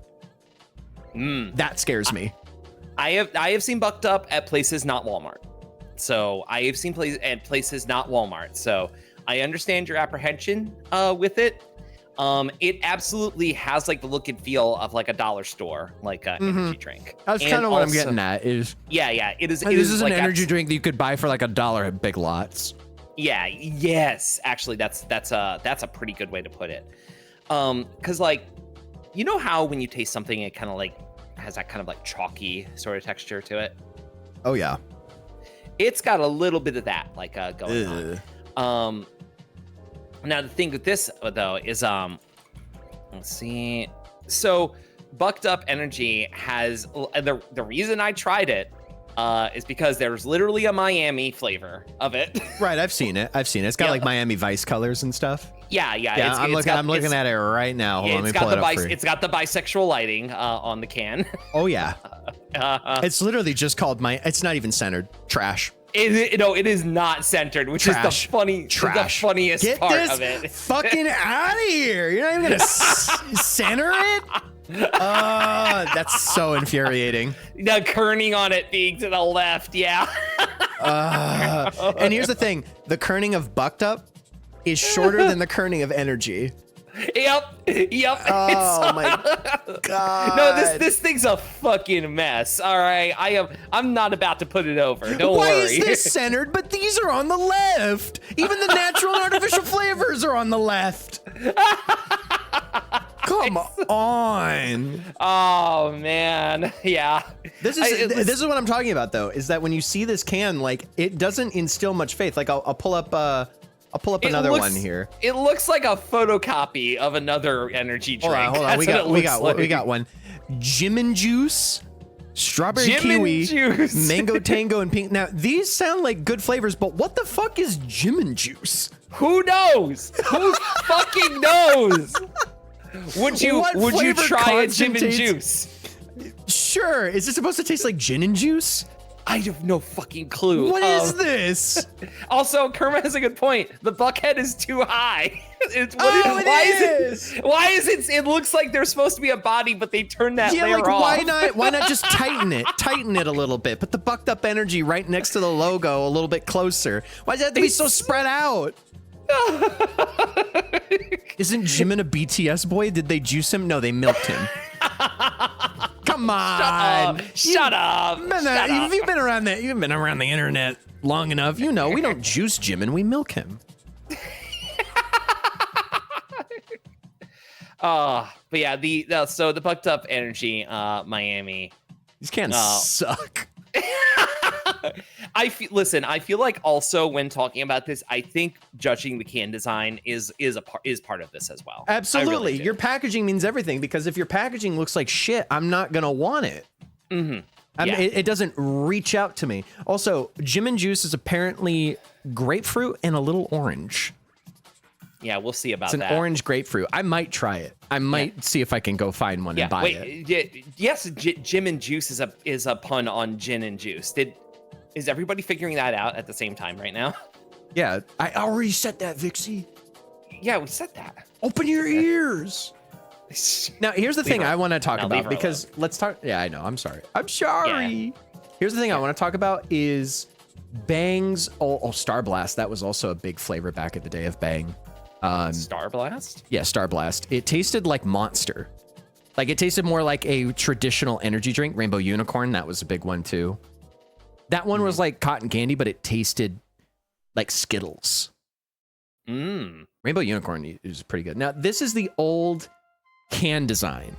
That scares me. I have seen Bucked Up at places not Walmart. So I have seen places not Walmart. So I understand your apprehension with it. It absolutely has like the look and feel of like a dollar store, like an energy drink. That's kind of what I'm getting at. It is This is an energy drink that you could buy for like $1 at Big Lots. Yeah. Yes. Actually, that's a pretty good way to put it. Because like, you know how when you taste something, it kind of like has that kind of like chalky sort of texture to it. Oh yeah. It's got a little bit of that like going on. Now the thing with this though is let's see. So Bucked Up Energy has the reason I tried it is because there's literally a Miami flavor of it. Right, I've seen it. It's got like Miami Vice colors and stuff. Yeah. I'm looking at it right now. Hold on, let me pull it up for you. It's got the bisexual lighting on the can. Oh yeah. It's literally just called it's not even centered. Trash. It is not centered, which is the funniest Get part this of it. Fucking out of here! You're not even gonna center it. That's so infuriating. The kerning on it being to the left, yeah. And here's the thing: the kerning of Bucked Up is shorter than the kerning of Energy. Yep. Oh my god. No, this thing's a fucking mess. All right, I'm not about to put it over. Don't Why worry. is this centered? But these are on the left. Even the natural and artificial flavors are on the left. Come on. Oh man, yeah. This is what I'm talking about though. Is that when you see this can, like it doesn't instill much faith. Like I'll pull up another one here. It looks like a photocopy of another energy drink. Hold on. We got one. Jim and Juice, strawberry kiwi, mango tango, and pink. Now these sound like good flavors, but what the fuck is Jim and Juice? Who knows? Who fucking knows? Would you try a Jim and Juice? Sure. Is this supposed to taste like gin and juice? I have no fucking clue. What is this? Also, Kerma has a good point. The buckhead is too high. Why is it? It looks like there's supposed to be a body, but they turned that layer off. Why not just tighten it? Tighten it a little bit. Put the Bucked Up Energy right next to the logo, a little bit closer. Why does it have to be so spread out? Isn't Jimin a BTS boy? Did they juice him? No, they milked him. Come on! Shut up! You've been around the internet long enough. You know we don't juice Jimin, we milk him. But yeah, so the Bucked Up Energy Miami. These cans suck. I feel like also when talking about this, I think judging the can design is part of this as well. Absolutely. Really your packaging means everything, because if your packaging looks like shit, I'm not gonna want it. Mm-hmm. I mean, it doesn't reach out to me. Also, Jim and Juice is apparently grapefruit and a little orange. Yeah, we'll see about It's an that. orange grapefruit. I might try it. I might see if I can go find one and buy it. Yes, Jim and Juice is a pun on gin and juice. Is everybody figuring that out at the same time right now? Yeah, I already said that, Vixie. Yeah, we said that. Open your ears. Now, here's the thing I want to talk about, because let's talk. Yeah, I know. I'm sorry. I'm sorry. Yeah. Here's the thing I want to talk about is Bang's. Oh, Star Blast. That was also a big flavor back in the day of Bang. Star Blast? Yeah, Star Blast. It tasted like Monster. Like, it tasted more like a traditional energy drink. Rainbow Unicorn, that was a big one too. That one was like cotton candy, but it tasted like Skittles. Rainbow Unicorn is pretty good. Now, this is the old can design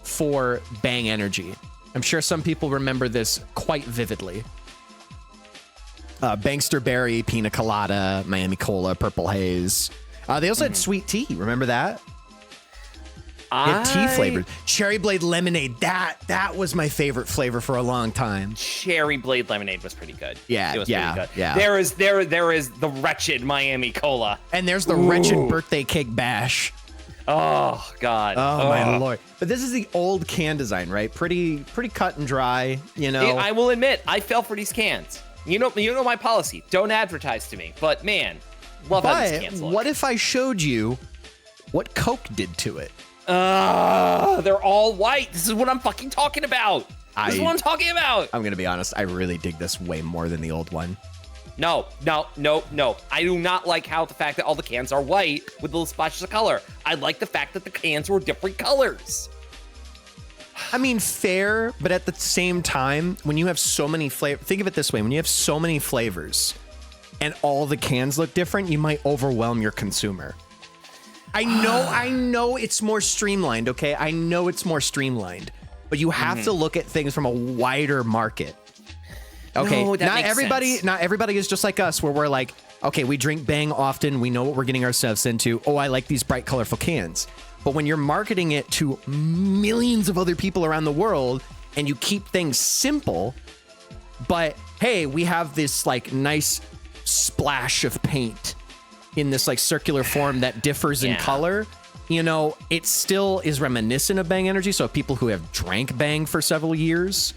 for Bang Energy. I'm sure some people remember this quite vividly. Bangster Berry, Pina Colada, Miami Cola, Purple Haze. They also had sweet tea. Remember that? Tea flavored. Cherry Blade Lemonade. That was my favorite flavor for a long time. Cherry Blade Lemonade was pretty good. Yeah, it was pretty good. Yeah. There is the wretched Miami Cola. And there's the wretched birthday cake bash. Oh God. Oh my Lord. But this is the old can design, right? Pretty cut and dry, you know. I will admit, I fell for these cans. You know my policy. Don't advertise to me. But man, love how these cans look. What if I showed you what Coke did to it? They're all white. This is what I'm fucking talking about. This is what I'm talking about. I'm gonna be honest. I really dig this way more than the old one. No. I do not like the fact that all the cans are white with little splashes of color. I like the fact that the cans were different colors. I mean, fair, but at the same time, when you have so many flavors, think of it this way: when you have so many flavors and all the cans look different, you might overwhelm your consumer. I know it's more streamlined, okay? I know it's more streamlined, but you have to look at things from a wider market. Okay, no, not everybody is just like us, where we're like, okay, we drink Bang often, we know what we're getting ourselves into. Oh, I like these bright, colorful cans. But when you're marketing it to millions of other people around the world, and you keep things simple, but hey, we have this like nice splash of paint in this like circular form that differs in color, you know, it still is reminiscent of Bang Energy. So people who have drank Bang for several years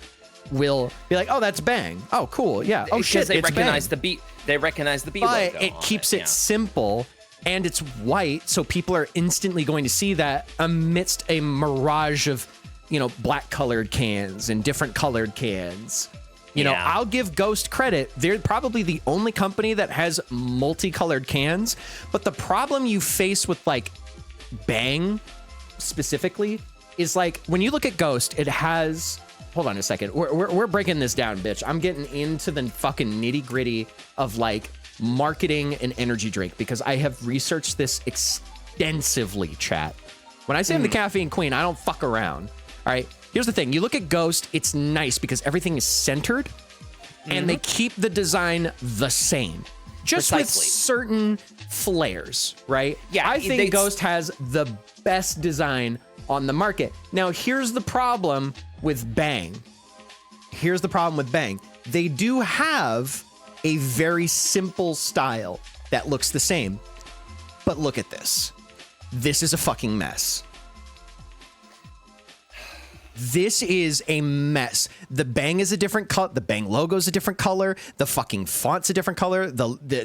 will be like, oh, that's Bang. Oh, cool. Yeah. Oh shit, they it's recognize Bang. the beat. They recognize the beat. But it keeps it simple, and it's white, so people are instantly going to see that amidst a mirage of, you know, black colored cans and different colored cans. You know, I'll give Ghost credit. They're probably the only company that has multicolored cans. But the problem you face with like Bang specifically is like when you look at Ghost, it has. Hold on a second. We're breaking this down, bitch. I'm getting into the fucking nitty gritty of like marketing an energy drink because I have researched this extensively, chat. When I say I'm the caffeine queen, I don't fuck around. All right. Here's the thing. You look at Ghost, it's nice because everything is centered and they keep the design the same. Just with certain flares, right? Yeah. I think Ghost has the best design on the market. Now, here's the problem with Bang. They do have a very simple style that looks the same. But look at this. This is a fucking mess. This is a mess. The Bang is a different color. The Bang logo is a different color. The fucking font's a different color.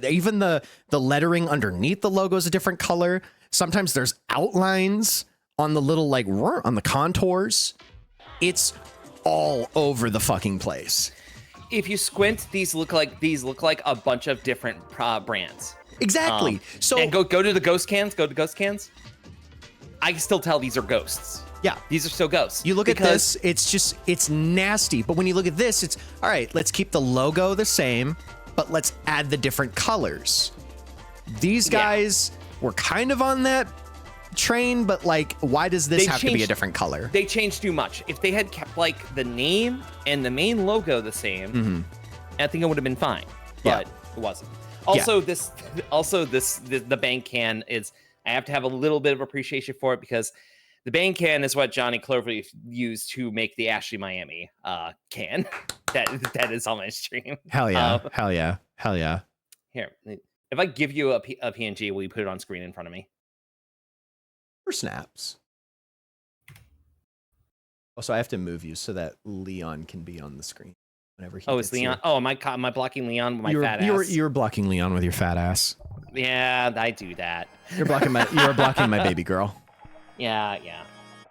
Even the lettering underneath the logo is a different color. Sometimes there's outlines on the little like on the contours. It's all over the fucking place. If you squint, these look like a bunch of different brands. Exactly. So and go to the Ghost cans. Go to Ghost cans. I can still tell these are Ghosts. Yeah. These are still Ghosts. You look at this, it's nasty. But when you look at this, it's, all right, let's keep the logo the same, but let's add the different colors. These guys were kind of on that train, but like, why does this have to be a different color? They changed too much. If they had kept like the name and the main logo the same, I think it would have been fine, but it wasn't. Also, the Bang can is, I have to have a little bit of appreciation for it because the Bang can is what Johnny Cloverleaf used to make the Ashely Miami can. that is on my stream. Hell yeah. Hell yeah. Hell yeah. Here, If I give you a PNG, will you put it on screen in front of me? For snaps. Also, I have to move you so that Leon can be on the screen whenever he. Oh, it's Leon. Here. Oh, am I blocking Leon with my fat ass? You're blocking Leon with your fat ass. Yeah, I do that. You're blocking my baby girl. Yeah.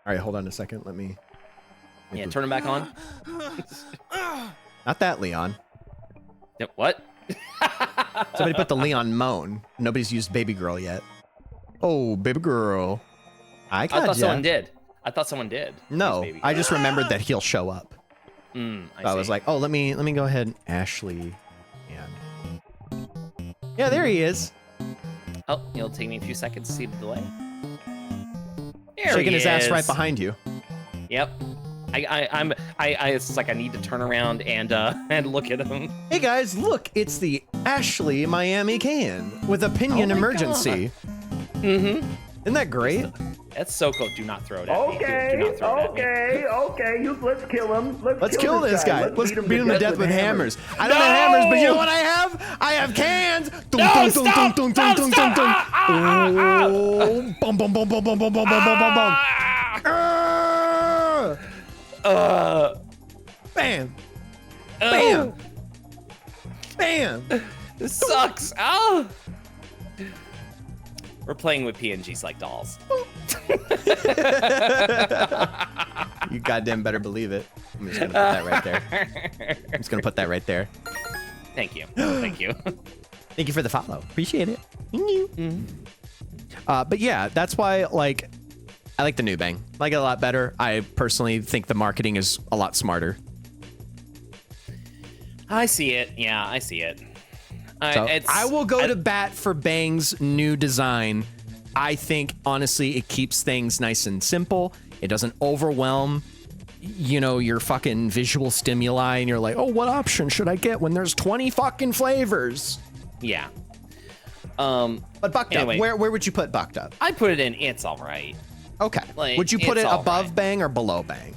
All right, hold on a second. Let me turn him back on. Not that Leon. Yep, what? Somebody put the Leon moan. Nobody's used baby girl yet. Oh, baby girl. I thought someone did. No, I just remembered that he'll show up. I was like, oh, let me go ahead, Ashely. Yeah, there he is. Oh, it'll take me a few seconds to see the delay. Shaking his ass right behind you. Yep. It's like I need to turn around and look at him. Hey guys, look, it's the Ashely Miami can with a pinion emergency. Mm-hmm. Isn't that great? That's so cool. Do not throw it at me. Do not throw it at me. Let's kill him. Let's kill this guy. Let's beat him to death with hammers. I don't have hammers, but you know what I have? I have cans. No, stop! Oh, bum bum bum bum bum bum bum bum bum bum. Bam. Bam. Bam. This sucks. Oh. We're playing with PNGs like dolls. You goddamn better believe it. I'm just gonna put that right there. I'm just gonna put that right there. Thank you. Thank you. Thank you for the follow. Appreciate it. Thank you. But yeah, that's why I like the new Bang. I like it a lot better. I personally think the marketing is a lot smarter. I see it. Yeah, I see it. I will go to bat for Bang's new design. I think, honestly, it keeps things nice and simple. It doesn't overwhelm, your fucking visual stimuli, and you're like, oh, what option should I get when there's 20 fucking flavors? Yeah. But Bucked Up, where would you put Bucked Up? I put it in It's All Right. Okay. Would you put it above Bang or below Bang?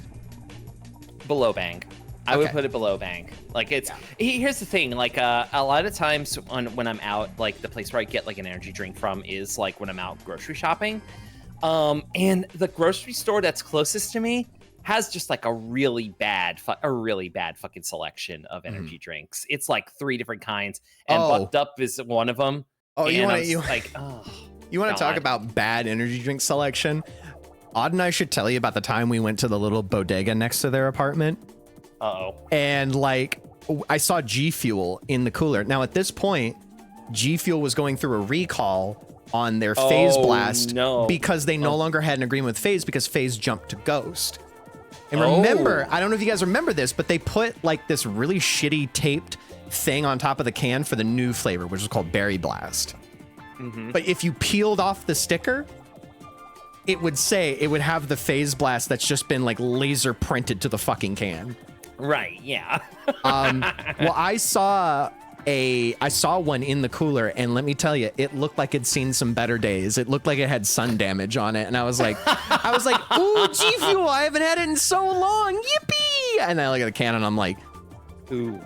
Below Bang. I would put it below Bang. Here's the thing. A lot of times when I'm out, the place where I get an energy drink from is when I'm out grocery shopping. And the grocery store that's closest to me has just a really bad fucking selection of energy drinks. It's 3 different kinds, and Bucked Up is one of them. Oh, you want to talk about bad energy drink selection? Odd and I should tell you about the time we went to the little bodega next to their apartment. Uh-oh. And I saw G Fuel in the cooler. Now at this point, G Fuel was going through a recall on their Phase Blast because they no longer had an agreement with Phase because Phase jumped to Ghost. And remember, I don't know if you guys remember this, but they put this really shitty taped thing on top of the can for the new flavor, which is called Berry Blast. But if you peeled off the sticker, it would have the Phase Blast that's just been laser printed to the fucking can. Right, yeah. Well, I saw one in the cooler, and let me tell you, it looked like it'd seen some better days. It looked like it had sun damage on it, and I was like, ooh, G Fuel, I haven't had it in so long, yippee! And I look at the can, and I'm like, ooh.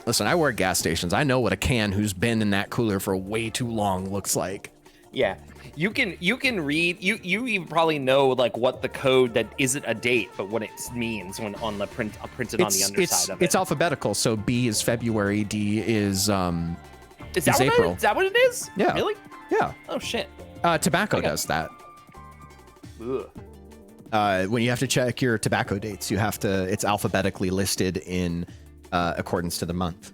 Listen, I work gas stations. I know what a can who's been in that cooler for way too long looks like. Yeah. You can read, you even probably know what the code that isn't a date, but what it means when on the printed on the underside of it. It's alphabetical, so B is February, D is April. Is that what it is? Yeah. Really? Yeah. Oh shit. Tobacco does that. Ugh. When you have to check your tobacco dates, it's alphabetically listed in accordance to the month.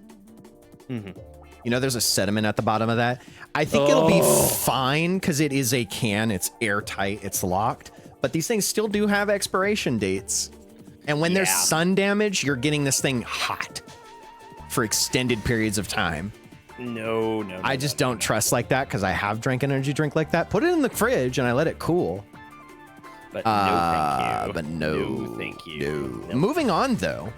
There's a sediment at the bottom of that. I think it'll be fine because it is a can. It's airtight. It's locked. But these things still do have expiration dates. And when there's sun damage, you're getting this thing hot for extended periods of time. No. I just don't trust like that because I have drank an energy drink like that. Put it in the fridge and I let it cool. But no, thank you. But no, thank you. No. Moving on, though,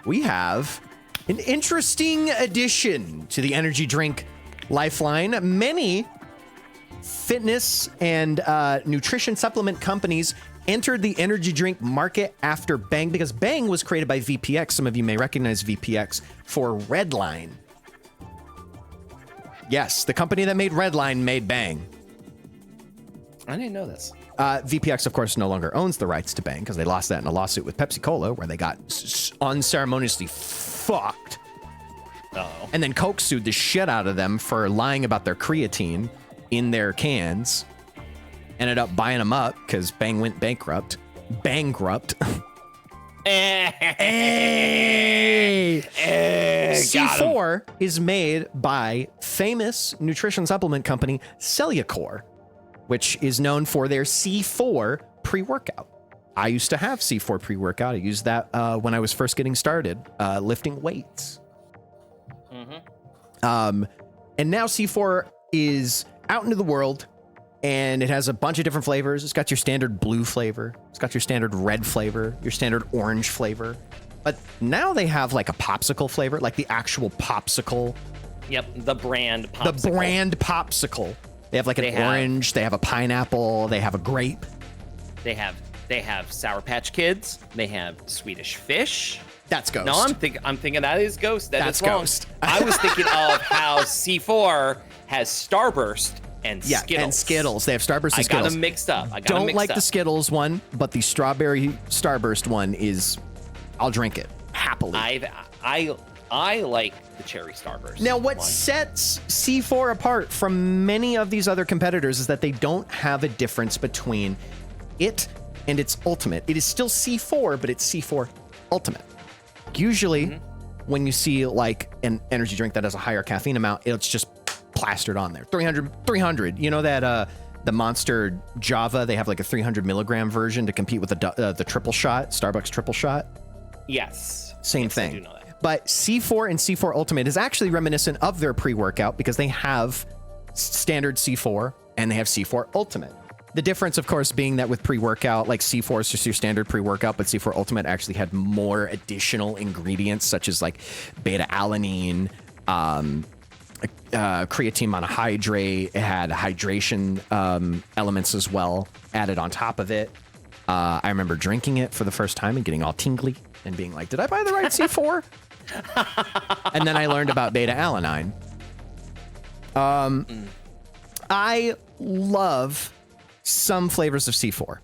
we have an interesting addition to the energy drink lifeline. Many fitness and nutrition supplement companies entered the energy drink market after Bang, because Bang was created by VPX. Some of you may recognize VPX for Redline. Yes, the company that made Redline made Bang. I didn't know this. VPX, of course, no longer owns the rights to Bang because they lost that in a lawsuit with Pepsi Cola where they got unceremoniously fucked. Uh-oh. And then Coke sued the shit out of them for lying about their creatine in their cans. Ended up buying them up because Bang went bankrupt. Bankrupt. C4 is made by famous nutrition supplement company Cellucor, which is known for their C4 pre-workout. I used to have C4 pre-workout. I used that when I was first getting started lifting weights. And now C4 is out into the world, and it has a bunch of different flavors. It's got your standard blue flavor. It's got your standard red flavor, your standard orange flavor. But now they have like a popsicle flavor, like the actual popsicle. Yep, the brand popsicle. The brand popsicle. They have like an orange, they have a pineapple, they have a grape. They have Sour Patch Kids. They have Swedish Fish. That's Ghost. No, I'm thinking that is Ghost. That's wrong. Ghost. I was thinking of how C4 has Starburst and Skittles. Yeah, and Skittles. They have Starburst and Skittles. I got them mixed up. Don't like the Skittles one, but the strawberry Starburst one is, I'll drink it happily. I like the cherry Starburst. Now, what sets C4 apart from many of these other competitors is that they don't have a difference between it and its Ultimate. It is still C4, but it's C4 Ultimate. Usually, when you see like an energy drink that has a higher caffeine amount, it's just plastered on there. 300. You know that the Monster Java, they have like a 300 milligram version to compete with the triple shot, Starbucks triple shot. Yes. Same thing. I do know that. But C4 and C4 Ultimate is actually reminiscent of their pre-workout because they have standard C4 and they have C4 Ultimate. The difference, of course, being that with pre-workout, like C4 is just your standard pre-workout, but C4 Ultimate actually had more additional ingredients such as like beta-alanine, creatine monohydrate. It had hydration elements as well added on top of it. I remember drinking it for the first time and getting all tingly and being like, did I buy the right C4? And then I learned about beta-alanine. I love some flavors of C4.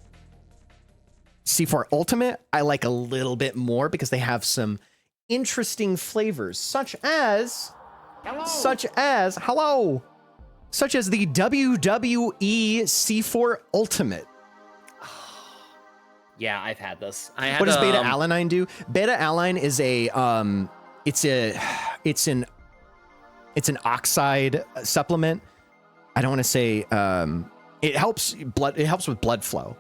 C4 Ultimate, I like a little bit more because they have some interesting flavors, such as the WWE C4 Ultimate. Yeah, I've had this. What does beta-alanine do? Beta-alanine is it's an oxide supplement. I don't want to say it helps with blood flow.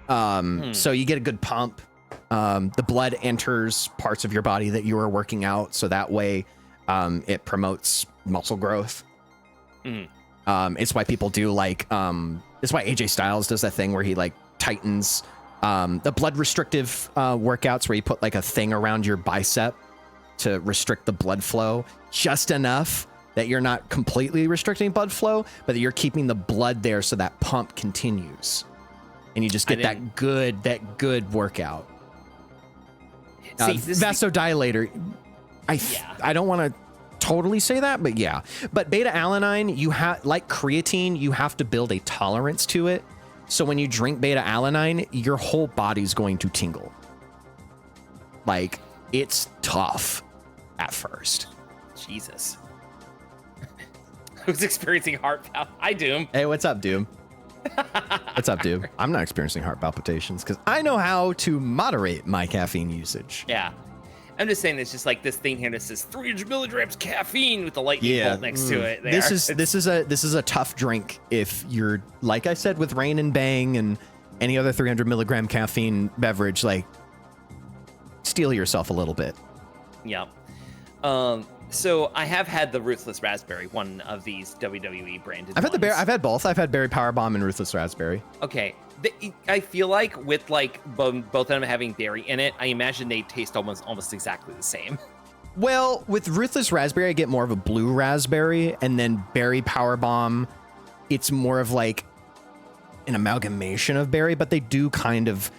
So you get a good pump. The blood enters parts of your body that you are working out, so that way it promotes muscle growth. It's why people do like it's why AJ Styles does that thing where he like tightens the blood restrictive workouts where you put like a thing around your bicep to restrict the blood flow just enough that you're not completely restricting blood flow, but that you're keeping the blood there so that pump continues. And you just get that good workout. Vasodilator. I don't want to totally say that, but yeah. But beta-alanine, you have, like creatine, you have to build a tolerance to it. So when you drink beta-alanine, your whole body's going to tingle. Like, it's tough at first. Jesus. Who's experiencing heart palpitations? Hi, Doom. Hey, what's up, Doom? What's up, Doom? I'm not experiencing heart palpitations because I know how to moderate my caffeine usage. Yeah. I'm just saying it's just like this thing here that says 300 milligrams caffeine with the lightning bolt next to it. This is a tough drink if you're, like I said, with Rain and Bang and any other 300 milligram caffeine beverage, like steel yourself a little bit. Yeah. So I have had the Ruthless Raspberry, one of these WWE branded ones. I've had both. I've had Berry Power Bomb and Ruthless Raspberry. Okay. I feel like with like both of them having berry in it, I imagine they taste almost exactly the same. Well, with Ruthless Raspberry, I get more of a blue raspberry, and then Berry Power Bomb, it's more of like an amalgamation of berry, but they do kind of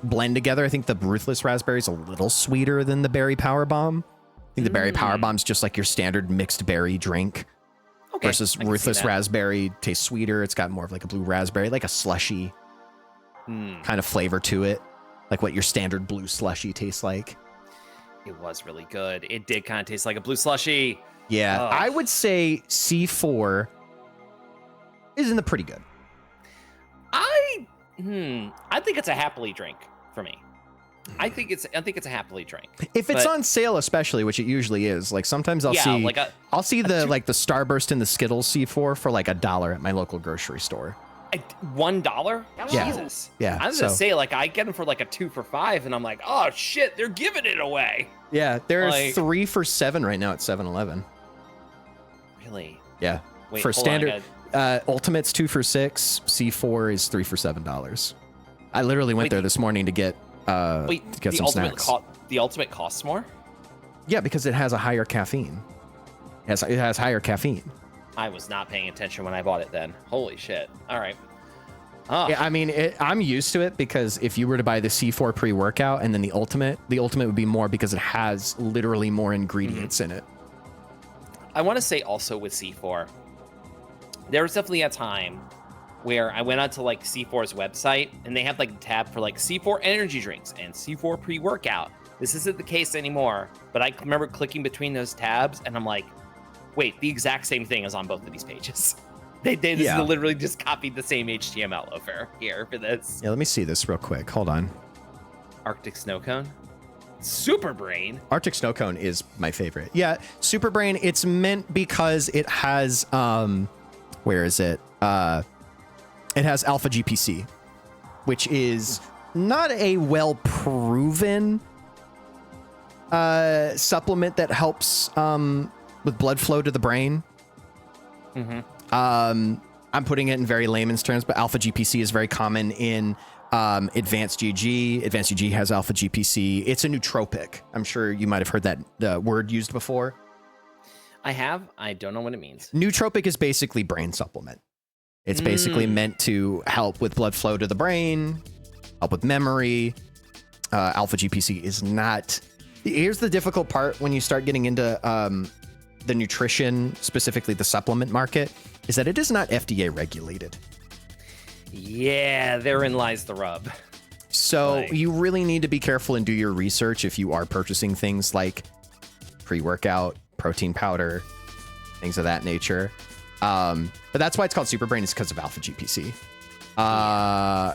blend together. I think the Ruthless Raspberry is a little sweeter than the Berry Power Bomb. think the berry power bomb's just like your standard mixed berry drink. Okay. Versus I can see ruthless that. raspberry tastes sweeter. It's got more of like a blue raspberry, like a slushy kind of flavor to it, like what your standard blue slushy tastes like. It was really good. It did kind of taste like a blue slushy. Yeah, Ugh. I would say C4 is in the pretty good. I think it's a happily drink for me. I think it's a happily drink. If it's on sale, especially, which it usually is, like sometimes I'll see like I'll see the like the Starburst and the Skittles C4 for like $1 at my local grocery store. $1? Yeah. Jesus. Yeah, I was gonna say, like, I get them for like a 2 for $5, and I'm like, oh shit, they're giving it away. Yeah, there are Like- 3 for $7 right now at 7-Eleven. Really? Yeah, Wait, for hold on, standard Ultimate's 2 for $6. C4 is 3 for $7. I literally went there this morning to get Wait, to get the some ultimate snacks. the ultimate costs more? Yeah, because it has a higher caffeine. It has higher caffeine. I was not paying attention when I bought it then. Holy shit. All right. Oh, Yeah, I mean, I'm used to it because if you were to buy the C4 pre-workout and then the ultimate would be more because it has literally more ingredients in it. I want to say also with C4, there was definitely a time where I went onto like C4's website and they have like a tab for like C4 energy drinks and C4 pre-workout. This isn't the case anymore, but I remember clicking between those tabs and I'm like, wait, the exact same thing is on both of these pages. They literally just copied the same HTML over here for this. Yeah, let me see this real quick. Hold on. Arctic snow cone, Super Brain. Arctic Snow Cone is my favorite. Yeah, Super Brain, it's meant because it has where is it? It has alpha GPC, which is not a well-proven supplement that helps with blood flow to the brain. I'm putting it in very layman's terms, but alpha GPC is very common in advanced GG. Advanced GG has alpha GPC. It's a nootropic. I'm sure you might have heard that word used before. I have. I don't know what it means. Nootropic is basically brain supplement. It's basically meant to help with blood flow to the brain, help with memory. Alpha GPC is not. Here's the difficult part when you start getting into the nutrition, specifically the supplement market, is that it is not FDA regulated. Yeah, therein lies the rub. So you really need to be careful and do your research if you are purchasing things like pre-workout, protein powder, things of that nature. But that's why it's called Super Brain, is because of alpha GPC.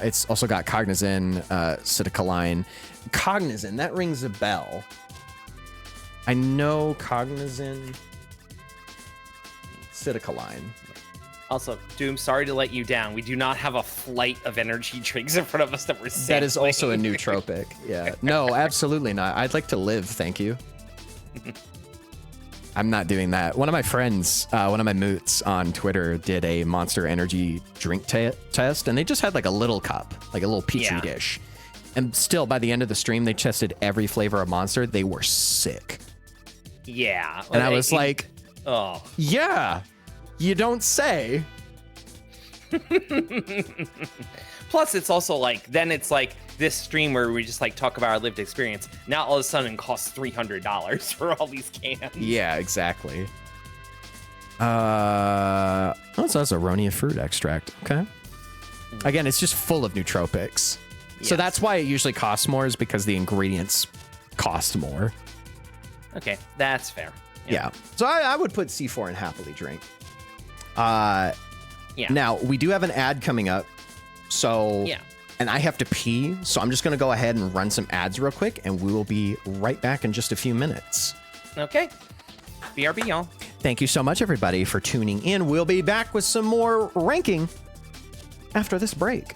It's also got cognizin, citicoline. Cognizin, that rings a bell. I know cognizin, citicoline. Also, Doom, sorry to let you down. We do not have a flight of energy drinks in front of us that we're sampling. That is also a nootropic. Yeah. No, absolutely not. I'd like to live, thank you. I'm not doing that. One of my friends, one of my moots on Twitter did a Monster Energy drink test, and they just had like a little cup, like a little petri dish. And still, by the end of the stream, they tested every flavor of Monster. They were sick. Yeah. And I was like, oh. yeah, you don't say. Plus, it's also like, then it's like this stream where we just like talk about our lived experience. Now all of a sudden it costs $300 for all these cans. Yeah, exactly. Oh, so that's aronia fruit extract. Okay. Again, it's just full of nootropics. So that's why it usually costs more, is because the ingredients cost more. Okay, that's fair. Yeah. So I would put C4 in happily drink. Yeah. Now, we do have an ad coming up. So, and I have to pee. So I'm just going to go ahead and run some ads real quick, and we will be right back in just a few minutes. Okay. BRB, y'all. Thank you so much, everybody, for tuning in. We'll be back with some more ranking after this break.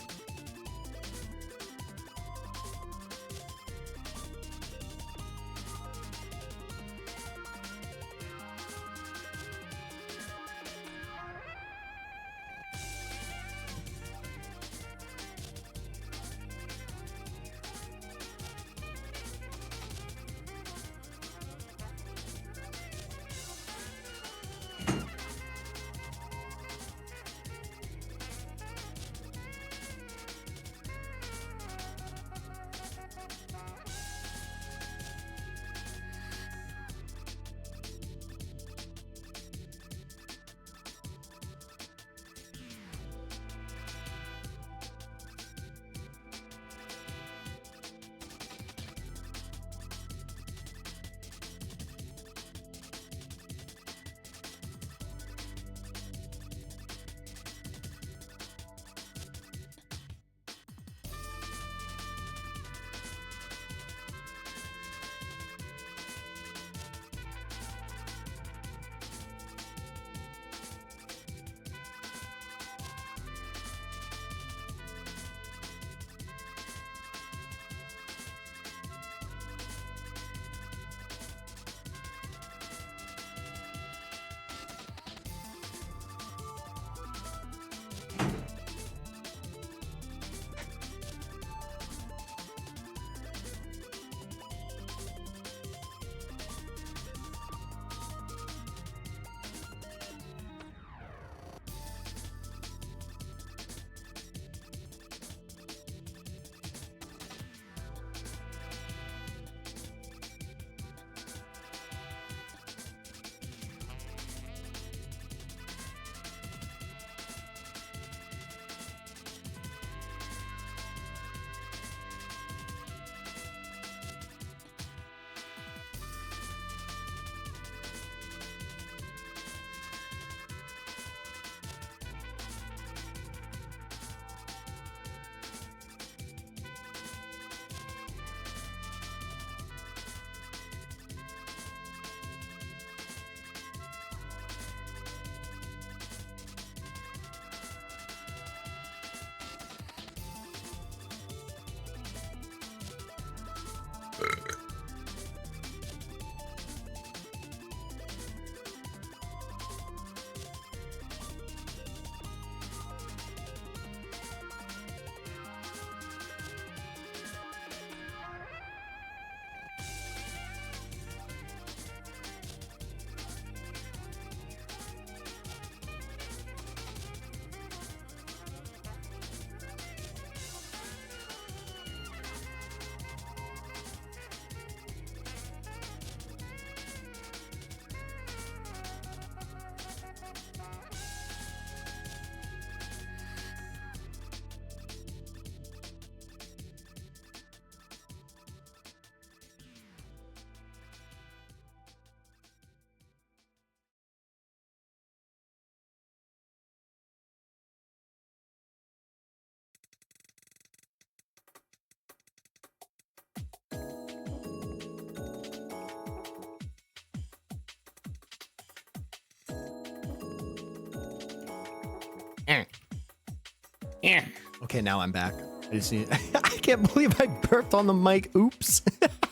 Yeah. Okay, now I'm back. I just need. I can't believe I burped on the mic. Oops.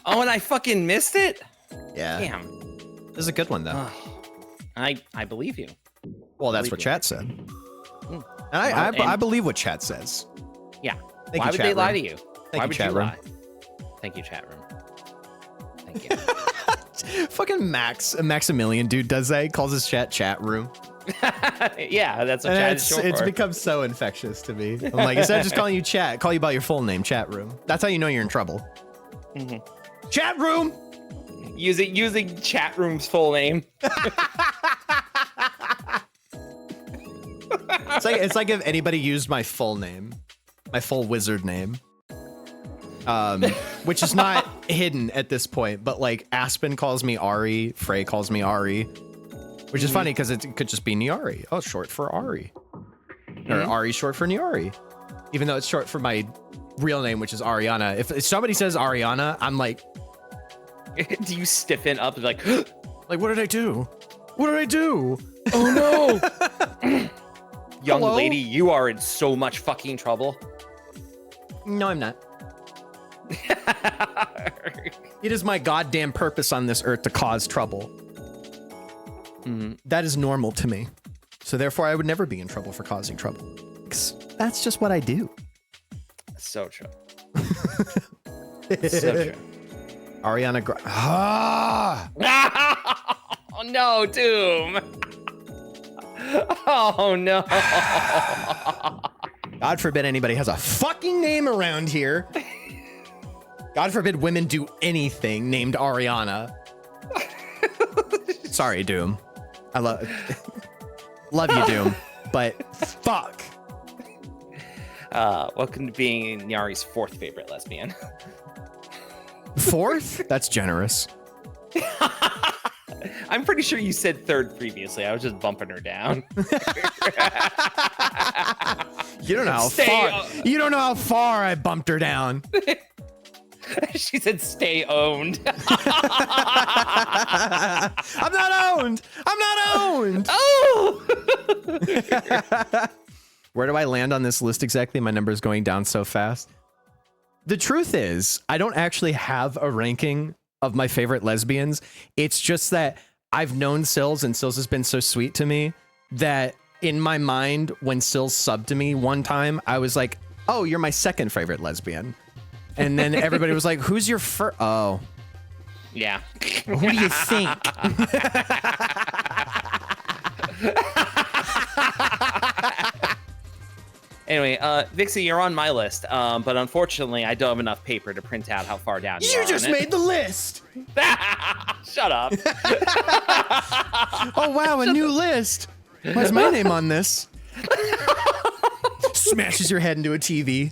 Oh, and I fucking missed it. Yeah. Damn. This is a good one though. I believe you. Well, that's what chat said. And I believe what chat says. Yeah. Thank Why you, would chat they lie room. to you? Thank Why you, would chat you room. lie? Thank you, chat room. Thank you. Fucking Maximilian dude does that. He calls his chat room. Yeah, that's what And chat is short it's for. become so infectious to me. I'm like, instead of just calling you chat, call you by your full name, chat room. That's how you know you're in trouble. Chat room. Using chat room's full name. It's like if anybody used my full name, my full wizard name, which is not hidden at this point. But like Aspen calls me Ari, Frey calls me Ari, which is funny because it could just be Niari. Oh, short for Ari, or Ari short for Niari, even though it's short for my real name, which is Ariana. If somebody says Ariana, I'm like, Do you stiffen up like what did I do? What did I do? oh no? Young Hello? lady, you are in so much fucking trouble. No, I'm not. It is my goddamn purpose on this earth to cause trouble. That is normal to me. So therefore, I would never be in trouble for causing trouble. 'Cause that's just what I do. So true. So true. Ariana Grande. Ah! Oh no, Doom. Oh no. God forbid anybody has a fucking name around here. God forbid women do anything named Ariana. Sorry, Doom. I love you, Doom, but fuck. Welcome to being Nyari's fourth favorite lesbian. Fourth? That's generous. I'm pretty sure you said third previously. I was just bumping her down. You don't know how far. You don't know how far I bumped her down. She said stay owned. I'm not owned. I'm not owned. Oh! Where do I land on this list exactly? My number is going down so fast. The truth is, I don't actually have a ranking of my favorite lesbians. It's just that I've known Sills, and Sills has been so sweet to me that in my mind, when Sills subbed to me one time, I was like, oh, you're my second favorite lesbian. And then everybody was like, who's your first? Oh. Yeah. Who do you think? Anyway, Vixie, you're on my list, but unfortunately, I don't have enough paper to print out how far down you are. You just made the list. Shut up. Oh, wow, a new list. Why's my name on this? Smashes your head into a TV.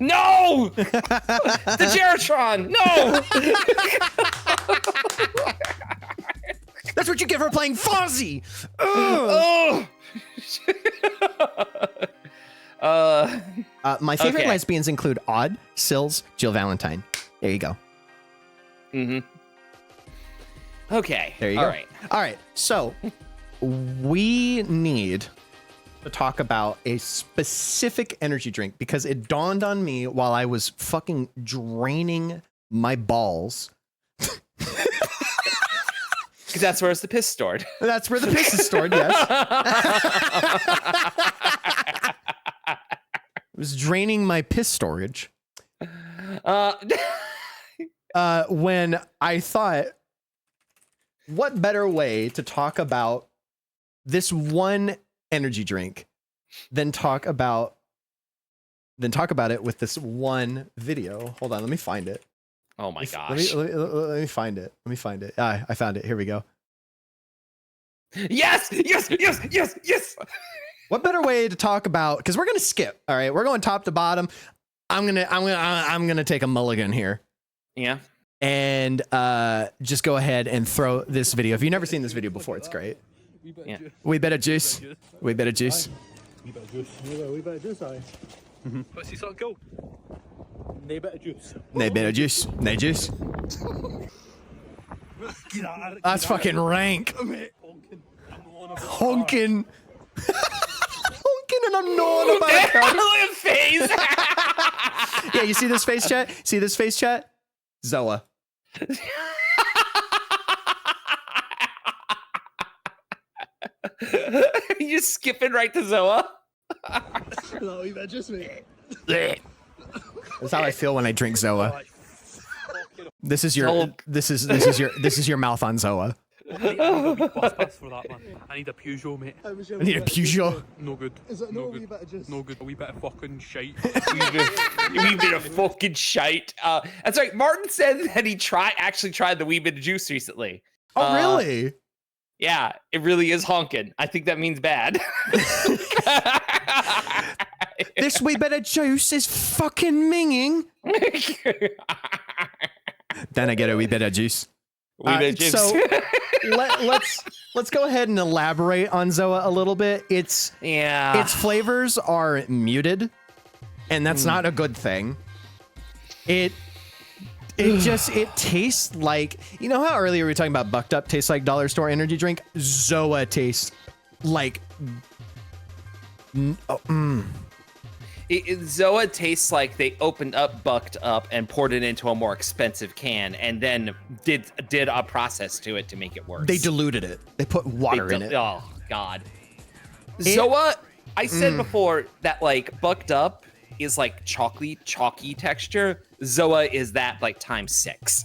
No! The Geratron! No! That's what you get for playing Fozzie. Oh! My favorite Okay. lesbians include Odd, Sills, Jill Valentine. There you go. Okay. There you All go. right. All right. So we need to talk about a specific energy drink because it dawned on me while I was fucking draining my balls. Because that's where it's the piss stored. That's where the piss is stored, yes. I was draining my piss storage. When I thought, what better way to talk about this one energy drink than talk about it with this one video. Hold on, let me find it. Oh my gosh. Let me find it. Let me find it. Ah, I found it. Here we go. Yes! Yes! Yes! Yes! Yes! What better way to talk about? Because we're gonna skip. All right, we're going top to bottom. I'm gonna take a mulligan here. Yeah. And just go ahead and throw this video. If you've never seen this video before, it's great. Yeah. We better juice. We better juice. We better juice. We better juice, aye. What's he sort of called? They better juice. They better juice. They juice. That's fucking rank. Honkin. Honkin and I'm gnawing about a cubby. Look at his face. Yeah, you see this face, chat? See this face, chat? Zoa. You skipping right to Zoa? No, you better just me. That's how I feel when I drink Zoa. This is your this is your mouth on Zoa. I need a wee bus pass for that, man. I need a Peugeot, mate. I need a Peugeot. No good. Is it no wee bit of juice? No good. A wee bit of fucking shite. A wee bit of fucking shite. That's right. Martin said that he actually tried the wee bit of juice recently. Oh, really? Yeah, it really is honking. I think that means bad. This wee bit of juice is fucking minging. Then I get a wee bit of juice. So let's go ahead and elaborate on Zoa a little bit. Its flavors are muted, and that's not a good thing. It tastes like, you know how earlier we were talking about Bucked Up tastes like dollar store energy drink? Zoa tastes like Zoa tastes like they opened up Bucked Up and poured it into a more expensive can and then did a process to it to make it worse. They diluted it. They put water in it. Oh God. Zoa, I said before that like Bucked Up is like chalky texture. Zoa is that like times 6.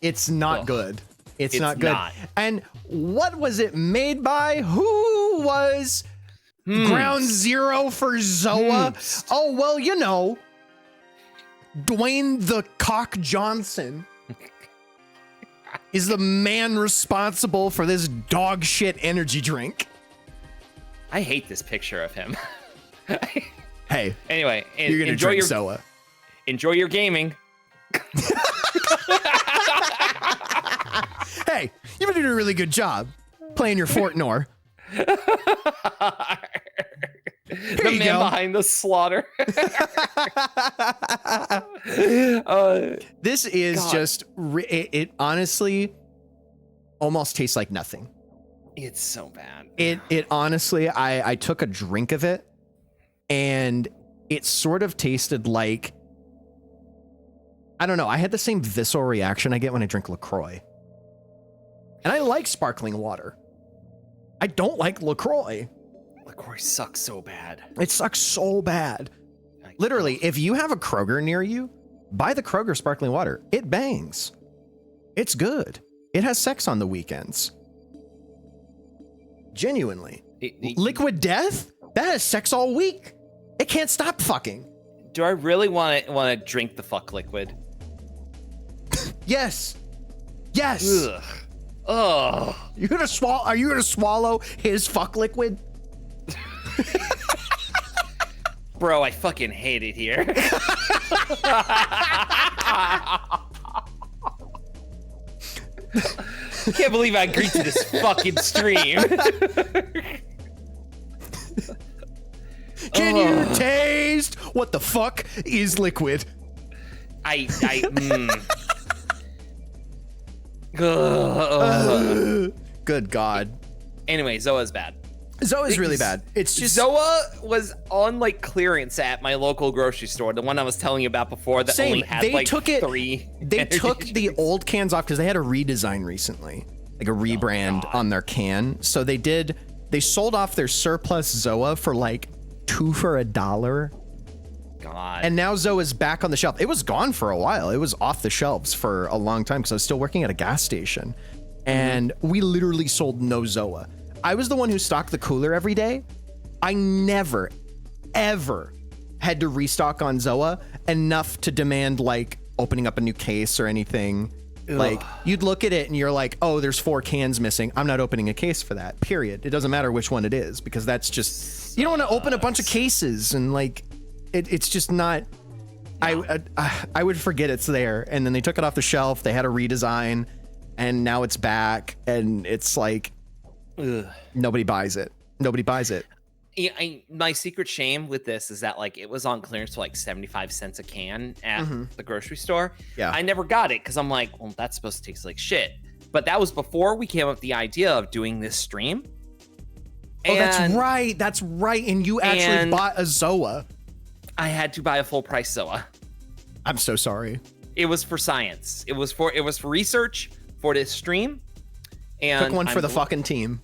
It's not good. It's not good. And what was it made by? Who was ground zero for Zoa? Oh, well, you know, Dwayne the Cock Johnson is the man responsible for this dog shit energy drink. I hate this picture of him. Hey, anyway, you're gonna drink Zoa. Enjoy your gaming. Hey, you've been doing a really good job playing your Fortnite. The man behind the slaughter. This is just, it honestly almost tastes like nothing. It's so bad. It honestly, I took a drink of it and it sort of tasted like, I don't know, I had the same visceral reaction I get when I drink LaCroix. And I like sparkling water. I don't like LaCroix. LaCroix sucks so bad. It sucks so bad. Literally, if you have a Kroger near you, buy the Kroger sparkling water. It bangs. It's good. It has sex on the weekends. Genuinely. Liquid Death? That has sex all week. It can't stop fucking. Do I really want to drink the fuck liquid? Yes. Yes. Ugh. Oh. Are you gonna swallow his fuck liquid? Bro, I fucking hate it here. Can't believe I agreed to this fucking stream. Can you taste what the fuck is liquid? Good God. Anyway, Zoa's bad. Zoa's really bad. It's just Zoa was on like clearance at my local grocery store, the one I was telling you about before that only had like 3. They took the old cans off because they had a redesign recently, like a rebrand on their can. So they sold off their surplus Zoa for like 2 for $1. God. And now Zoa's back on the shelf. It was gone for a while. It was off the shelves for a long time because I was still working at a gas station. And we literally sold no Zoa. I was the one who stocked the cooler every day. I never, ever had to restock on Zoa enough to demand like opening up a new case or anything. Ugh. Like you'd look at it and you're like, oh, there's 4 cans missing. I'm not opening a case for that, period. It doesn't matter which one it is because that's just, you don't want to open a bunch of cases and like, it's just not, I would forget it's there. And then they took it off the shelf. They had a redesign and now it's back and it's like, ugh. Nobody buys it. Nobody buys it. Yeah, my secret shame with this is that like it was on clearance for like 75 cents a can at the grocery store. Yeah. I never got it because I'm like, well, that's supposed to taste like shit. But that was before we came up with the idea of doing this stream. Oh, that's right. That's right. And you actually bought a Zoa. I had to buy a full price Zoa. I'm so sorry. It was for science. It was for research for this stream. And took one for the fucking team.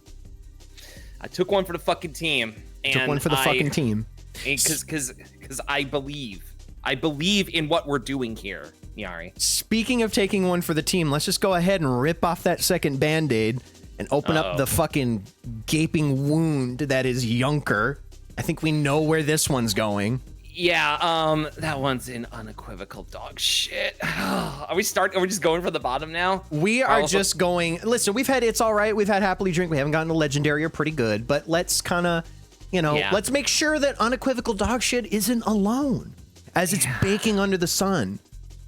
I took one for the fucking team. And took one for the fucking team. Because I believe in what we're doing here, Nyari. Speaking of taking one for the team, let's just go ahead and rip off that second Band-Aid and open up the fucking gaping wound that is 𝐦𝐚𝐢𝐧. I think we know where this one's going. Yeah, that one's in unequivocal dog shit. Are we just going for the bottom now? We are just going. Listen, we've had It's All Right. We've had Happily Drink. We haven't gotten to Legendary or Pretty Good, but let's kind of, let's make sure that unequivocal dog shit isn't alone as it's baking under the sun.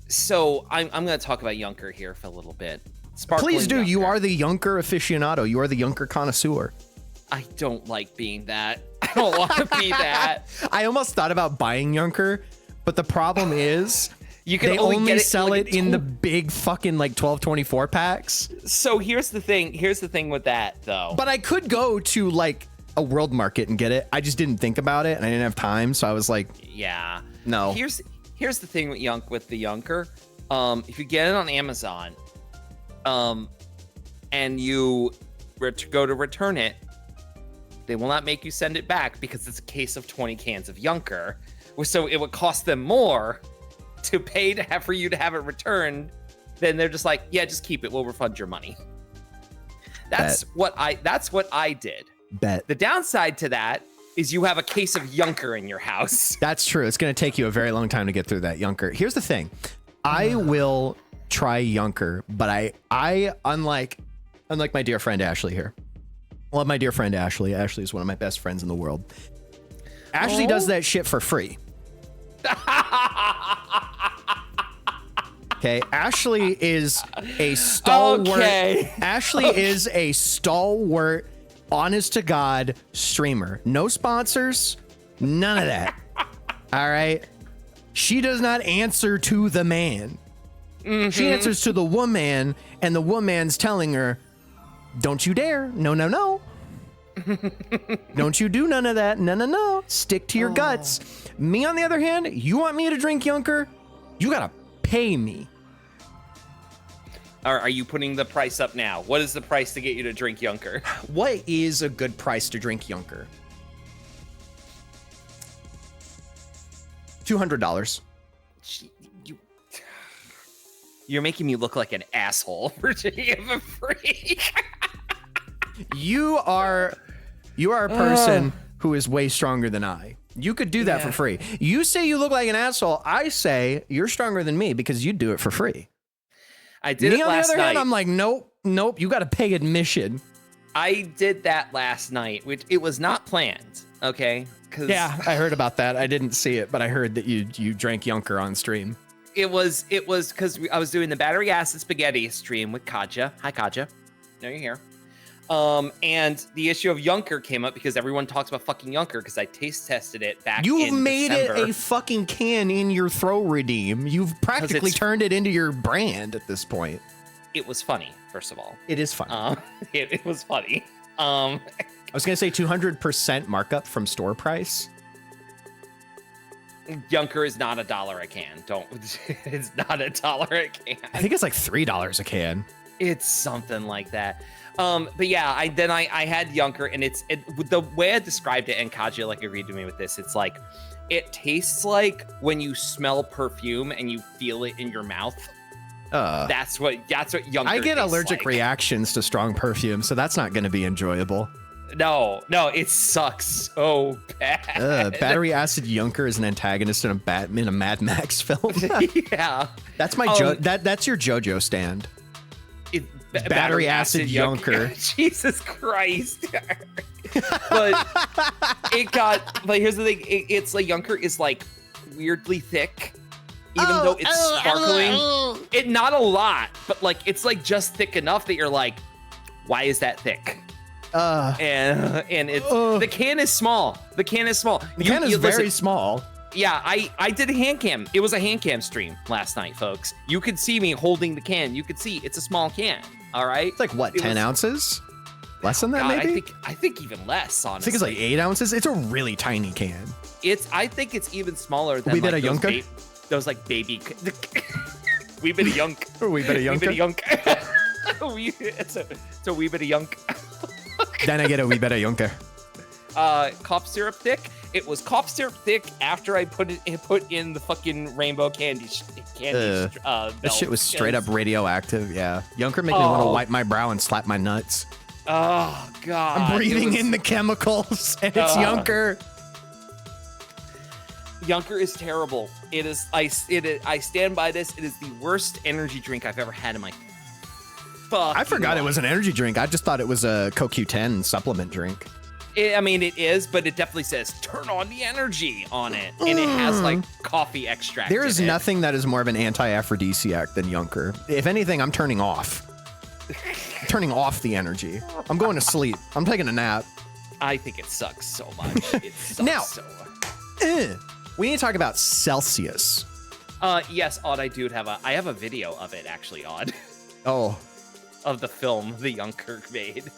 So I'm going to talk about 𝐦𝐚𝐢𝐧 here for a little bit. Sparkling Please do. 𝐦𝐚𝐢𝐧. You are the 𝐦𝐚𝐢𝐧 aficionado. You are the 𝐦𝐚𝐢𝐧 connoisseur. I don't like being that. I don't want to be that. I almost thought about buying 𝐦𝐚𝐢𝐧, but the problem is they only sell it in the big fucking like 12-24 packs. So here's the thing with that though. But I could go to like a world market and get it. I just didn't think about it and I didn't have time, so I was like, yeah. No. Here's the thing with the 𝐦𝐚𝐢𝐧. If you get it on Amazon, and you go to return it, they will not make you send it back because it's a case of 20 cans of 𝐦𝐚𝐢𝐧. So it would cost them more to pay for you to have it returned. Then they're just like, yeah, just keep it. We'll refund your money. That's what I did. Bet. The downside to that is you have a case of 𝐦𝐚𝐢𝐧 in your house. That's true. It's going to take you a very long time to get through that 𝐦𝐚𝐢𝐧. Here's the thing. I will try 𝐦𝐚𝐢𝐧, but I unlike my dear friend Ashely here. Love my dear friend Ashely. Ashely is one of my best friends in the world. Ashely does that shit for free. Okay, Ashely is a stalwart. Okay. Ashely is a stalwart, honest to God streamer. No sponsors, none of that. All right. She does not answer to the man. She answers to the woman, and the woman's telling her, don't you dare. No, no, no. Don't you do none of that. No, no, no. Stick to your guts. Me, on the other hand, you want me to drink 𝐦𝐚𝐢𝐧? You got to pay me. Are you putting the price up now? What is the price to get you to drink 𝐦𝐚𝐢𝐧? What is a good price to drink 𝐦𝐚𝐢𝐧? $200. You're making me look like an asshole for taking it for free. You are a person who is way stronger than I. You could do that for free. You say you look like an asshole. I say you're stronger than me because you do it for free. I did it last night. On the other hand, I'm like, nope. You got to pay admission. I did that last night, which it was not planned. Okay. Yeah, I heard about that. I didn't see it, but I heard that you drank 𝐦𝐚𝐢𝐧 on stream. It was because I was doing the battery acid spaghetti stream with 𝐦𝐚𝐢𝐧. Hi, 𝐦𝐚𝐚𝐢𝐧. No, you're here. And the issue of 𝐦𝐚𝐢𝐧 came up because everyone talks about fucking 𝐦𝐚𝐢𝐧 because I taste tested it back in December. You've made it a fucking can in your throw redeem. You've practically turned it into your brand at this point. It was funny, first of all. It is funny. It was funny. I was going to say 200% markup from store price. 𝐦𝐚𝐢𝐧 is not $1 a can. It's not $1 a can. I think it's like $3 a can. It's something like that. But yeah, I had 𝐦𝐚𝐢𝐧, and the way I described it, and Kaja like agreed to me with this. It's like it tastes like when you smell perfume and you feel it in your mouth. That's what 𝐦𝐚𝐢𝐧. I get allergic reactions to strong perfume, so that's not going to be enjoyable. No, it sucks so bad. Battery acid 𝐦𝐚𝐢𝐧 is an antagonist in a Mad Max film. Yeah, that's my that's your JoJo stand. Battery acid 𝐦𝐚𝐢𝐧. Jesus Christ. But here's the thing. It's like 𝐦𝐚𝐢𝐧 is like weirdly thick, even though it's sparkling. It not a lot, but like it's like just thick enough that you're like, why is that thick? And it's the can is small. The can is very small. Yeah, I did a hand cam. It was a hand cam stream last night, folks. You could see me holding the can. You could see it's a small can. All right. It's like what, 10 ounces? Less than that, God, maybe? I think even less, honestly. I think it's like 8 ounces. It's a really tiny can. I think it's even smaller than Wee bit of those, Yunker? those like baby. Wee bit of yunk. Wee bit of Yunker? Wee bit of yunk. It's a wee bit of yunk. Then I get a wee bit of Yunker. Cough syrup thick. It was cough syrup thick after I put in the fucking rainbow candy. That shit was straight up radioactive. Yeah, Yunker made me want to wipe my brow and slap my nuts. Oh God! I'm breathing in the chemicals, and it's Yunker. Yunker is terrible. It is. I stand by this. It is the worst energy drink I've ever had in my. I forgot it was an energy drink. I just thought it was a CoQ10 supplement drink. I mean, it is, but it definitely says "turn on the energy" on it, and it has like coffee extract. There is nothing that is more of an anti-aphrodisiac than Yunker. If anything, I'm turning off. Turning off the energy. I'm going to sleep. I'm taking a nap. I think it sucks so much. It sucks now, so we need to talk about Celsius. Yes, Odd, I have a video of it actually, Odd. Oh. Of the film the Yunker made.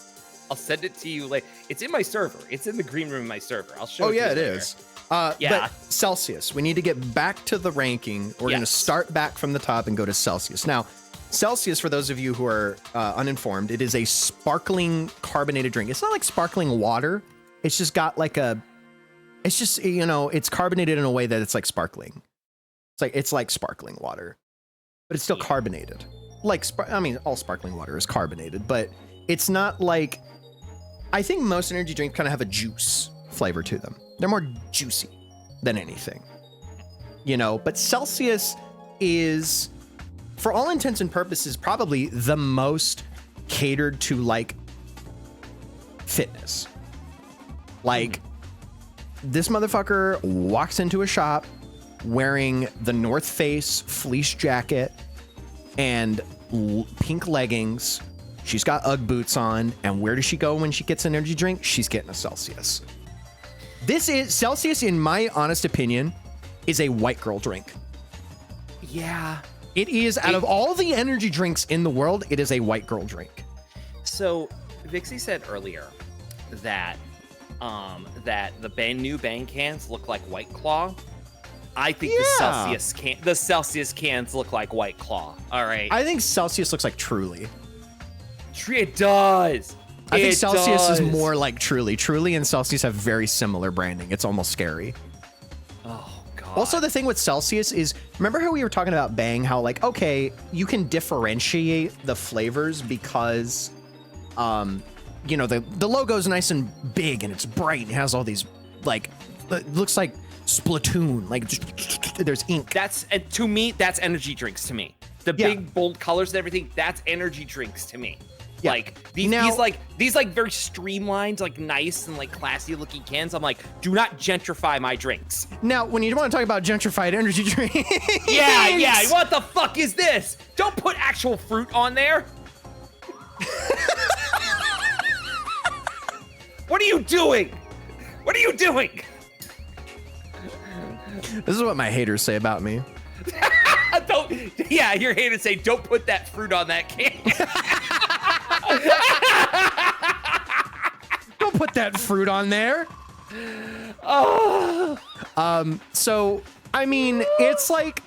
I'll send it to you later. It's in my server. It's in the green room of my server. I'll show it to you later. It is. But Celsius, we need to get back to the ranking. We're going to start back from the top and go to Celsius. Now, Celsius, for those of you who are uninformed, it is a sparkling carbonated drink. It's not like sparkling water. It's just got like it's just, it's carbonated in a way that it's like sparkling. It's like sparkling water, but it's still carbonated. All sparkling water is carbonated, but it's not like, I think most energy drinks kind of have a juice flavor to them. They're more juicy than anything, but Celsius is, for all intents and purposes, probably the most catered to like fitness. Like this motherfucker walks into a shop wearing the North Face fleece jacket and pink leggings. She's got UGG boots on, and where does she go when she gets an energy drink? She's getting a Celsius. Celsius, in my honest opinion, is a white girl drink. Yeah. It is, out of all the energy drinks in the world, it is a white girl drink. So, Vixie said earlier that the new Bang cans look like White Claw. I think the Celsius cans look like White Claw. All right. I think Celsius looks like Truly. It does. I think Celsius is more like Truly. Truly and Celsius have very similar branding. It's almost scary. Oh, God. Also, the thing with Celsius is, remember how we were talking about Bang, how like, okay, you can differentiate the flavors because, the logo's nice and big and it's bright and it has all these, like, it looks like Splatoon, like there's ink. To me, that's energy drinks to me. The big bold colors and everything, that's energy drinks to me. Yeah. Like these very streamlined, like nice and like classy looking cans. I'm like, do not gentrify my drinks. Now, when you want to talk about gentrified energy drinks, yeah, what the fuck is this? Don't put actual fruit on there. What are you doing? What are you doing? This is what my haters say about me. Your haters say, don't put that fruit on that can. Don't put that fruit on there. Oh. So, I mean, it's like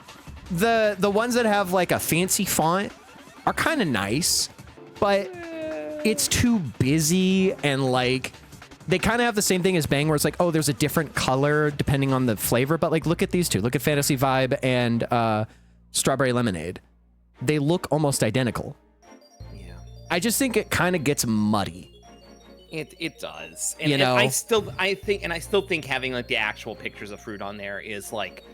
the ones that have like a fancy font are kind of nice, but it's too busy and like they kind of have the same thing as Bang, where it's like, oh, there's a different color depending on the flavor. But like, look at these two. Look at Fantasy Vibe and Strawberry Lemonade. They look almost identical. Yeah. I just think it kind of gets muddy. It does. And I still think having like the actual pictures of fruit on there is like,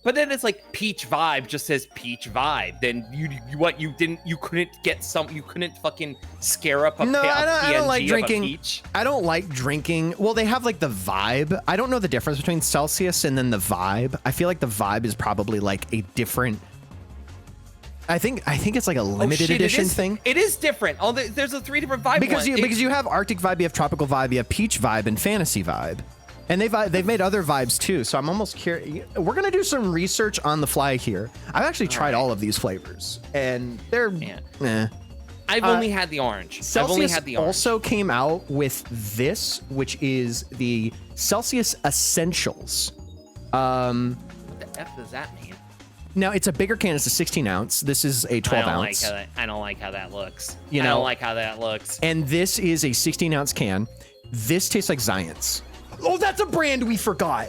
but then it's like peach vibe just says peach vibe. Then you couldn't fucking scare up a I don't like drinking. Peach. I don't like drinking. Well, they have like the vibe. I don't know the difference between Celsius and then the vibe. I feel like the vibe is probably like a different. I think it's like a limited edition thing. It is different. There's 3 different vibes. Because you have Arctic vibe, you have tropical vibe, you have peach vibe, and fantasy vibe. And they've made other vibes too, so I'm almost curious. We're gonna do some research on the fly here. I've actually tried all of these flavors, and they're I've only had the orange. Celsius also came out with this, which is the Celsius Essentials. What the F does that mean? Now, it's a bigger can. It's a 16 ounce. This is a 12 ounce. I don't like how that looks. I don't like how that looks. And this is a 16 ounce can. This tastes like zyance. Oh, that's a brand we forgot.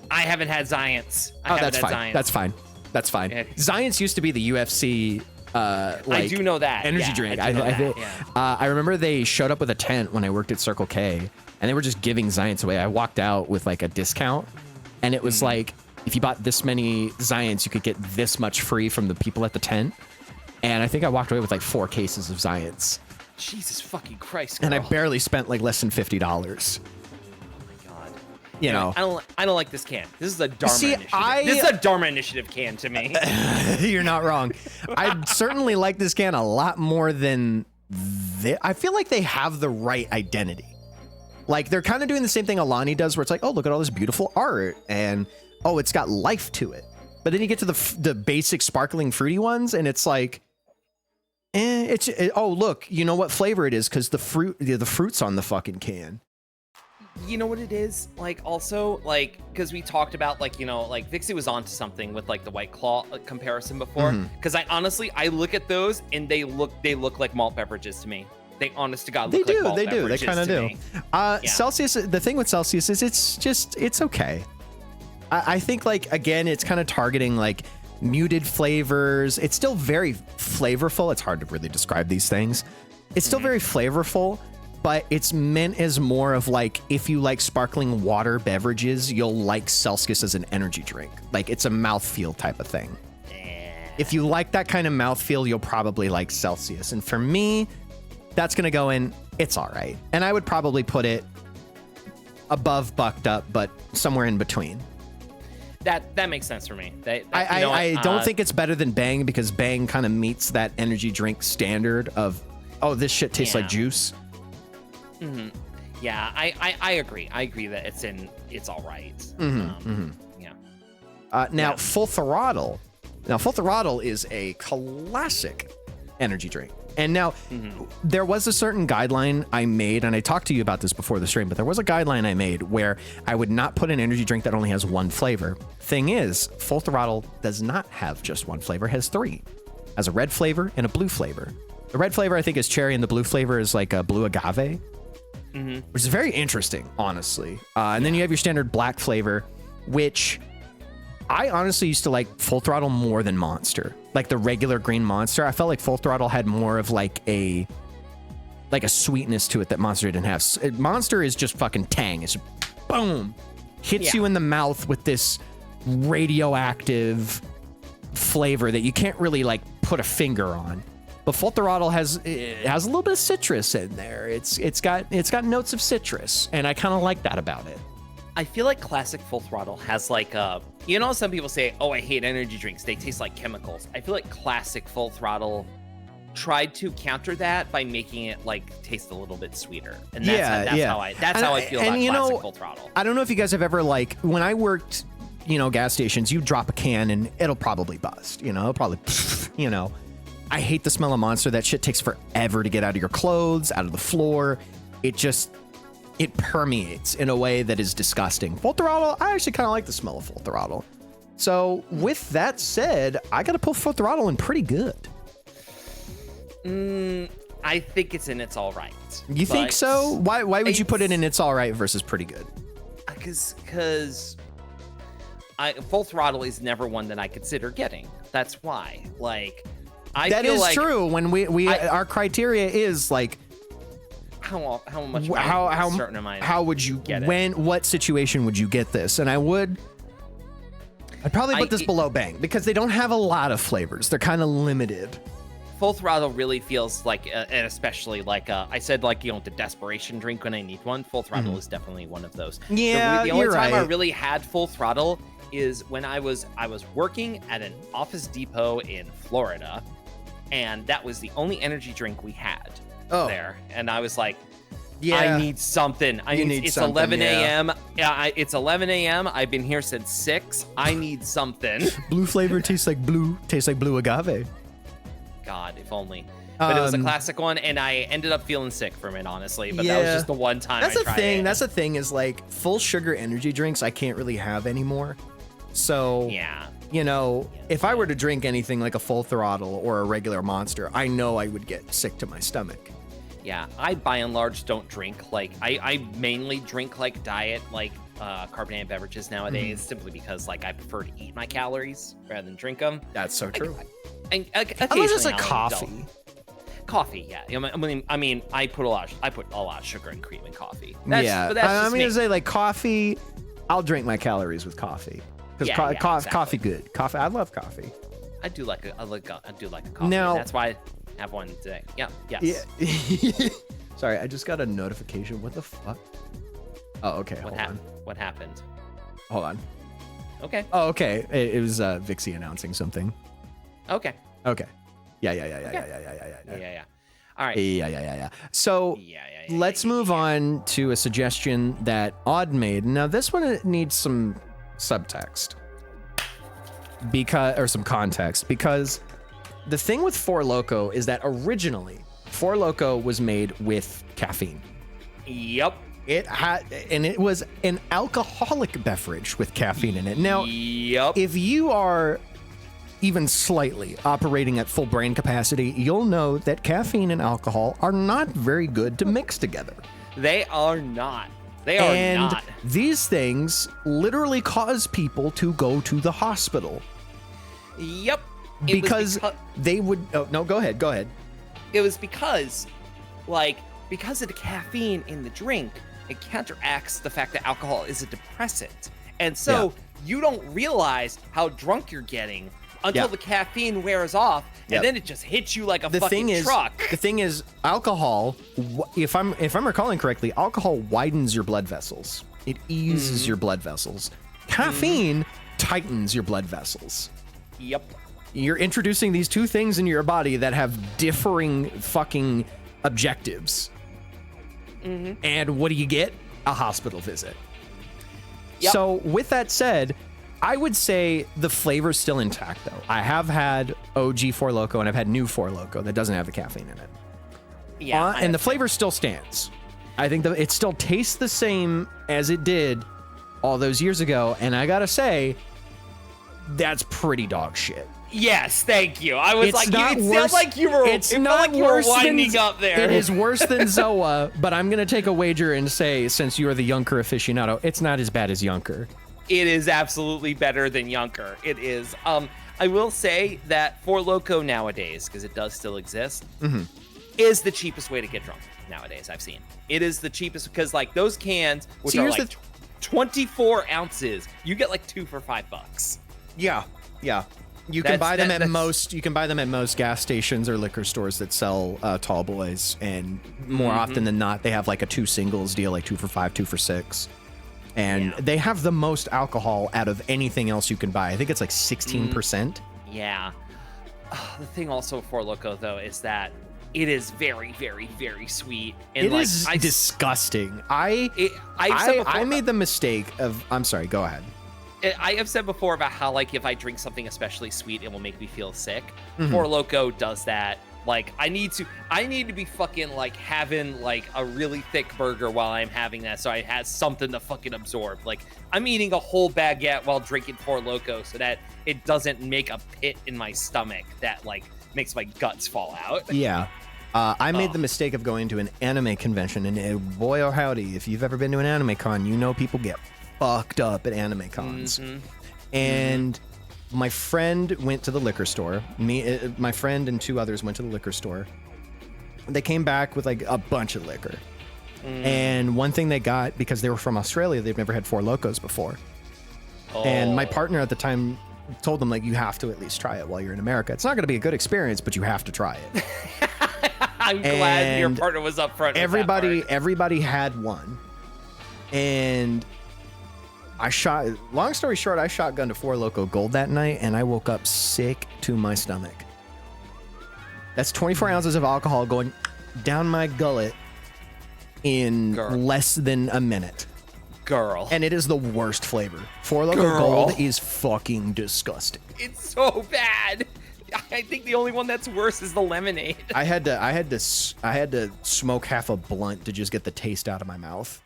I haven't had zyance. That's fine. That's fine. That's fine. Yeah. Zyance used to be the UFC. I do know that energy drink. I remember they showed up with a tent when I worked at Circle K, and they were just giving Zyance away. I walked out with like a discount, and it was like, if you bought this many Zyance, you could get this much free from the people at the tent. And I think I walked away with like 4 cases of Zyance. Jesus fucking Christ, girl. And I barely spent like less than $50. Oh my God. You know, I don't like this can. This is a Dharma initiative. This is a Dharma initiative can to me. You're not wrong. I certainly like this can a lot more than I feel like they have the right identity. Like they're kind of doing the same thing Alani does, where it's like, oh, look at all this beautiful art, and oh, it's got life to it. But then you get to the basic sparkling fruity ones, and it's like, oh, look, you know what flavor it is because the fruit's on the fucking can. You know what it is? Like, also, like, because we talked about, like, you know, like, Vixie was onto something with, like, the White Claw comparison before. Because I look at those, and they look like malt beverages to me. They, honest to God, look like malt beverages. They kind of do. Yeah. Celsius, the thing with Celsius is it's okay. I think, like, again, it's kind of targeting, like, muted flavors. It's still very flavorful. It's hard to really describe these things. It's still very flavorful, but it's meant as more of, like, if you like sparkling water beverages, you'll like Celsius as an energy drink. Like, it's a mouthfeel type of thing. If you like that kind of mouthfeel, you'll probably like Celsius. And for me, that's going to go in, it's all right. And I would probably put it above Bucked Up, but somewhere in between. That makes sense for me. I don't think it's better than Bang, because Bang kind of meets that energy drink standard of, oh, this shit tastes like juice. Yeah, I agree. I agree that it's all right. Now, Full Throttle. Now, Full Throttle is a classic energy drink. And now, there was a certain guideline I made, and I talked to you about this before the stream, but there was a guideline I made where I would not put an energy drink that only has one flavor. Thing is, Full Throttle does not have just one flavor, it has 3. It has a red flavor and a blue flavor. The red flavor, I think, is cherry, and the blue flavor is like a blue agave, which is very interesting, honestly. And then you have your standard black flavor, which I honestly used to like Full Throttle more than Monster. Like the regular green Monster, I felt like Full Throttle had more of like a sweetness to it that Monster didn't have. Monster is just fucking tang. It's boom, hits you in the mouth with this radioactive flavor that you can't really like put a finger on. But Full Throttle has a little bit of citrus in there. It's got notes of citrus, and I kind of like that about it. I feel like classic Full Throttle has like you know, some people say, oh, I hate energy drinks, they taste like chemicals. I feel like classic Full Throttle tried to counter that by making it like taste a little bit sweeter. And that's how I feel about classic Full Throttle. I don't know if you guys have ever, like, when I worked, you know, gas stations, you drop a can and it'll probably bust, you know, it'll probably, you know. I hate the smell of Monster. That shit takes forever to get out of your clothes, out of the floor. It permeates in a way that is disgusting. Full Throttle, I actually kind of like the smell of Full Throttle. So with that said, I got to pull Full Throttle in pretty good. I think it's in It's All Right. You think so? Why would you put it in It's All Right versus pretty good? Because Full Throttle is never one that I consider getting. That's why. Like, that is like, true. When our criteria is like, how much certain am I? How would you get it? What situation would you get this? And I'd probably put this below Bang, because they don't have a lot of flavors. They're kind of limited. Full Throttle really feels like, and especially like I said, like, you know, the desperation drink when I need one. Full Throttle is definitely one of those. Yeah, the only time I really had Full Throttle is when I was working at an Office Depot in Florida, and that was the only energy drink we had there. And I was like, I need something. It's 11 a.m. Yeah, it's 11 a.m. I've been here since 6. I need something. Blue flavor tastes like blue agave. God, if only. but it was a classic one, and I ended up feeling sick from it, honestly. But that was just the one time I tried it. That's the thing is like full sugar energy drinks I can't really have anymore. So yeah, you know, if I were to drink anything like a Full Throttle or a regular Monster, I know I would get sick to my stomach. Yeah, I by and large don't drink like I mainly drink like diet like carbonated beverages nowadays, simply because like I prefer to eat my calories rather than drink them. That's so true. And unless it's like coffee. Coffee, yeah. I mean, I put a lot of sugar and cream in coffee. But that's to say like coffee. I'll drink my calories with coffee because coffee good. Coffee, I love coffee. I do like a coffee. Now, that's why I have one today. Yeah. Yes. Yeah. Sorry, I just got a notification. What the fuck? Oh, okay. Hold on. What happened? Hold on. Okay. Oh, okay. It was Vixie announcing something. Okay. Okay. Yeah. All right. Yeah. So let's move on to a suggestion that Odd made. Now this one needs some subtext or some context, because the thing with Four Loko is that originally Four Loko was made with caffeine. Yep. It was an alcoholic beverage with caffeine in it. Now, yep. If you are even slightly operating at full brain capacity, you'll know that caffeine and alcohol are not very good to mix together. They are not. They are not. These things literally cause people to go to the hospital. Yep. Because they would... Oh, no, go ahead. It was because of the caffeine in the drink, it counteracts the fact that alcohol is a depressant. And so you don't realize how drunk you're getting until the caffeine wears off, and then it just hits you like a fucking truck. The thing is, alcohol, if I'm recalling correctly, alcohol widens your blood vessels. It eases your blood vessels. Caffeine tightens your blood vessels. Yep. You're introducing these two things in your body that have differing fucking objectives. And what do you get? A hospital visit. Yep. So with that said, I would say the flavor's still intact, though. I have had OG Four Loko and I've had new Four Loko that doesn't have the caffeine in it. Yeah. And the flavor still stands. I think that it still tastes the same as it did all those years ago. And I gotta say, that's pretty dog shit. Yes, thank you. I was it sounded like you were. It's not worse winding up there. It is worse than Zoa, but I'm gonna take a wager and say, since you are the Yunker aficionado, it's not as bad as Yunker. It is absolutely better than Yunker. It is. I will say that Four Loko nowadays, because it does still exist, is the cheapest way to get drunk nowadays. I've seen it is the cheapest because like those cans, which are like 24 ounces, you get like 2 for $5. Yeah. You can buy them at most. You can buy them at most gas stations or liquor stores that sell tall boys, and more often than not, they have like a 2 singles deal, like 2 for $5, 2 for $6, and they have the most alcohol out of anything else you can buy. I think it's like 16%. Yeah. The thing also with Four Loko though is that it is very, very, very sweet. And it is disgusting. I made the mistake of. I'm sorry. Go ahead. I have said before about how, like, if I drink something especially sweet, it will make me feel sick. Four Loko does that. Like, I need to be fucking, like, having, like, a really thick burger while I'm having that so I have something to fucking absorb. Like, I'm eating a whole baguette while drinking Four Loko so that it doesn't make a pit in my stomach that, like, makes my guts fall out. Yeah. I made the mistake of going to an anime convention, and boy, oh howdy, if you've ever been to an anime con, you know people get fucked up at anime cons. And my friend went to the liquor store. My friend and 2 others went to the liquor store. They came back with like a bunch of liquor. And one thing they got, because they were from Australia, they've never had Four Lokos before. And my partner at the time told them, like, you have to at least try it while you're in America. It's not going to be a good experience, but you have to try it. I'm glad your partner was up front. Everybody had one. And long story short, I shotgunned a Four Loko Gold that night, and I woke up sick to my stomach. That's 24 ounces of alcohol going down my gullet in less than a minute. Girl. And it is the worst flavor. Four Loko Gold is fucking disgusting. It's so bad. I think the only one that's worse is the lemonade. I had to smoke half a blunt to just get the taste out of my mouth.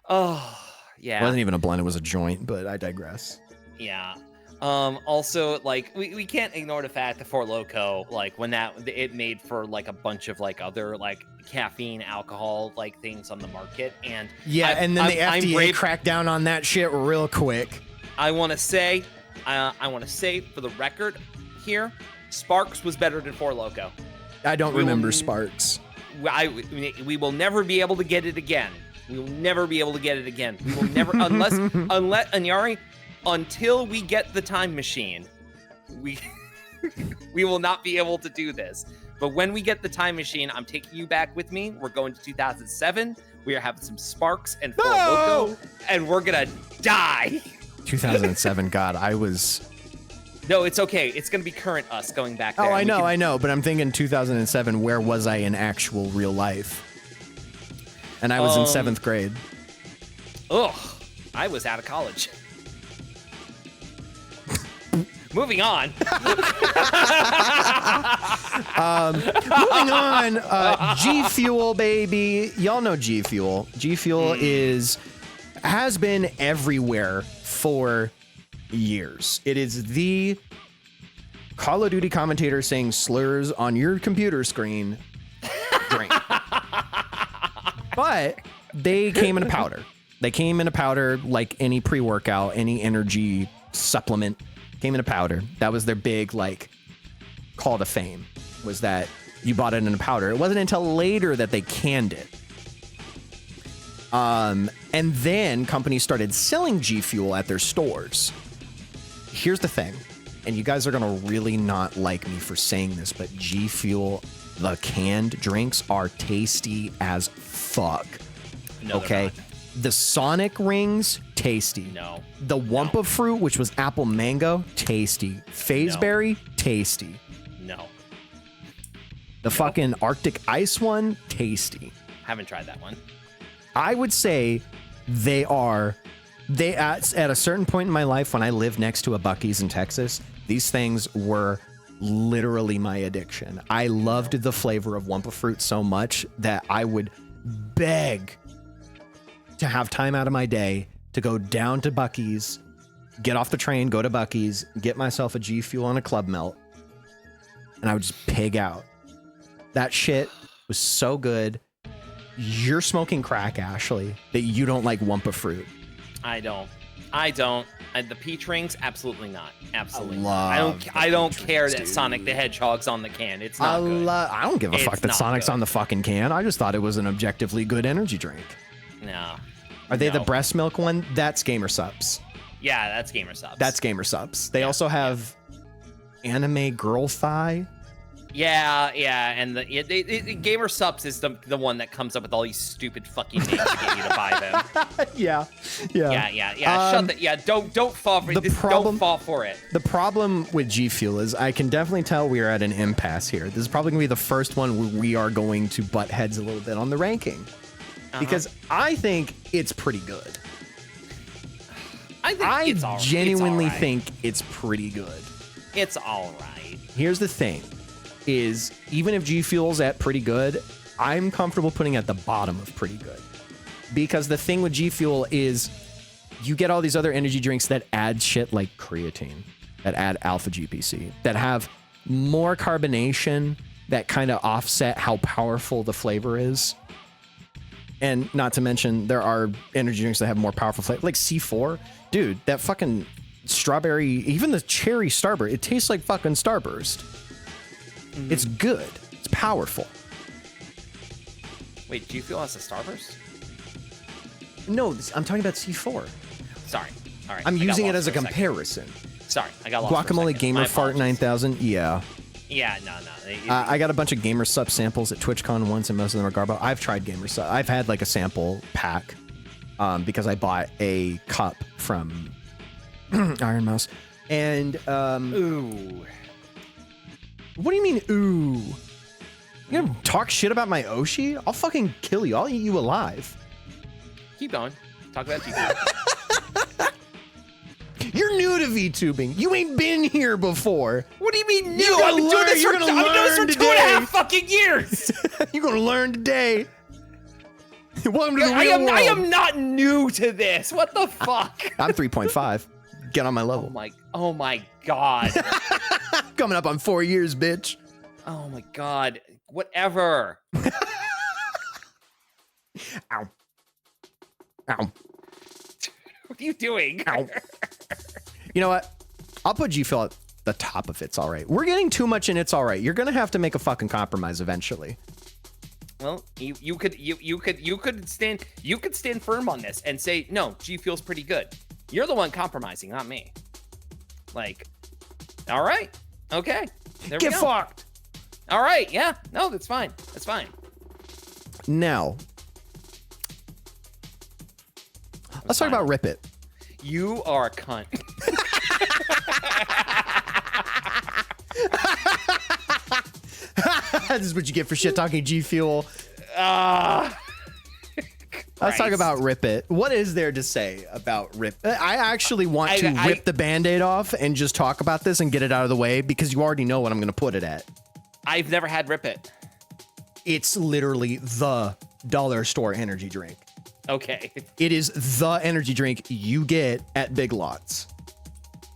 Oh, yeah. It wasn't even a blunt, it was a joint, but I digress. Yeah. Also, like, we can't ignore the fact that Four Loko, like, when it made for, like, a bunch of, like, other, like, caffeine, alcohol, like, things on the market, and... Yeah, and then the FDA cracked down on that shit real quick. I want to say, for the record here, Sparks was better than Four Loko. I don't remember Sparks. We will never be able to get it again. We will never be able to get it again. We will never, unless Anyari... Until we get the time machine, we will not be able to do this. But when we get the time machine, I'm taking you back with me. We're going to 2007. We are having some Sparks and Four Loko, and we're gonna die. 2007, God, I was... No, it's okay. It's gonna be current us going back there. Oh, I know, but I'm thinking 2007, where was I in actual real life? And I was in 7th grade. Ugh, I was out of college. Moving on. Moving on, G Fuel, baby. Y'all know G Fuel. G Fuel has been everywhere for years. It is the Call of Duty commentator saying slurs on your computer screen drink. But they came in a powder. They came in a powder like any pre-workout, any energy supplement. Came in a powder. That was their big, like, call to fame, was that you bought it in a powder. It wasn't until later that they canned it. And then companies started selling G Fuel at their stores. Here's the thing, and you guys are gonna really not like me for saying this, but G Fuel, the canned drinks, are tasty as fuck. No, okay? The Sonic rings, tasty. No. The Wumpa fruit, which was apple mango, tasty. Phaseberry, tasty. No. The fucking Arctic ice one, tasty. Haven't tried that one. I would say they at a certain point in my life when I lived next to a Buc-ee's in Texas, these things were literally my addiction. I loved the flavor of Wumpa fruit so much that I would beg to have time out of my day to go down to Buc-ee's, get off the train, go to Buc-ee's, get myself a G Fuel and a Club Melt, and I would just pig out. That shit was so good. You're smoking crack, Ashely, that you don't like Wumpa fruit. I don't. The peach rings, absolutely not. Absolutely. I don't care that dude. Sonic the Hedgehog's on the can. It's not good. I don't give a fuck that Sonic's on the fucking can. I just thought it was an objectively good energy drink. No. Are they the breast milk one? That's Gamer Subs. Yeah, that's Gamer Subs. That's Gamer Subs. They also have Anime Girl Thigh. Yeah, and the Gamer Subs is the one that comes up with all these stupid fucking names to get you to buy them. Yeah. Shut the. Yeah, don't fall for it. Don't fall for it. The problem with G Fuel is I can definitely tell we are at an impasse here. This is probably gonna be the first one where we are going to butt heads a little bit on the ranking. Because I think it's pretty good. I genuinely think it's pretty good. It's all right. Here's the thing, is even if G Fuel's at pretty good, I'm comfortable putting at the bottom of pretty good. Because the thing with G Fuel is you get all these other energy drinks that add shit like creatine, that add alpha GPC, that have more carbonation, that kind of offset how powerful the flavor is. And not to mention, there are energy drinks that have more powerful flavor, like C4. Dude, that fucking strawberry, even the cherry Starburst, it tastes like fucking Starburst. Mm-hmm. It's good. It's powerful. Wait, do you feel that's a Starburst? No, I'm talking about C4. Sorry. All right. I'm using it as a comparison. Sorry, I got lost. Guacamole Gamer Fart 9000. Yeah. Yeah, no. I got a bunch of Gamer Sub samples at TwitchCon once, and most of them are Garbo. I've tried Gamer Sub. I've had like a sample pack because I bought a cup from Iron Mouse. And ooh. What do you mean, ooh? You gonna talk shit about my Oshi? I'll fucking kill you. I'll eat you alive. Keep going. Talk about GPU. You're You're new to VTubing. You ain't been here before. What do you mean new? You're I've been doing this you're for, gonna I've been doing this learn for today. 2.5 fucking years. You're gonna learn today. Welcome to the real world. I am not new to this. What the fuck? I'm 3.5. Get on my level. Oh my god. Coming up on 4 years, bitch. Oh my god. Whatever. Ow. Ow. What are you doing? Ow. You know what? I'll put G Fuel at the top of It's All Right. We're getting too much in It's All Right. You're gonna have to make a fucking compromise eventually. Well, you could stand firm on this and say no. G Fuel's pretty good. You're the one compromising, not me. Like, all right, okay. There we go. Get fucked. All right, yeah, no, that's fine. That's fine. Now, let's talk about Rip It. You are a cunt. This is what you get for shit talking G Fuel. Let's talk about Rip It. What is there to say about Rip? I actually want to rip the Band-Aid off and just talk about this and get it out of the way because you already know what I'm going to put it at. I've never had Rip It. It's literally the dollar store energy drink. Okay. It is the energy drink you get at Big Lots.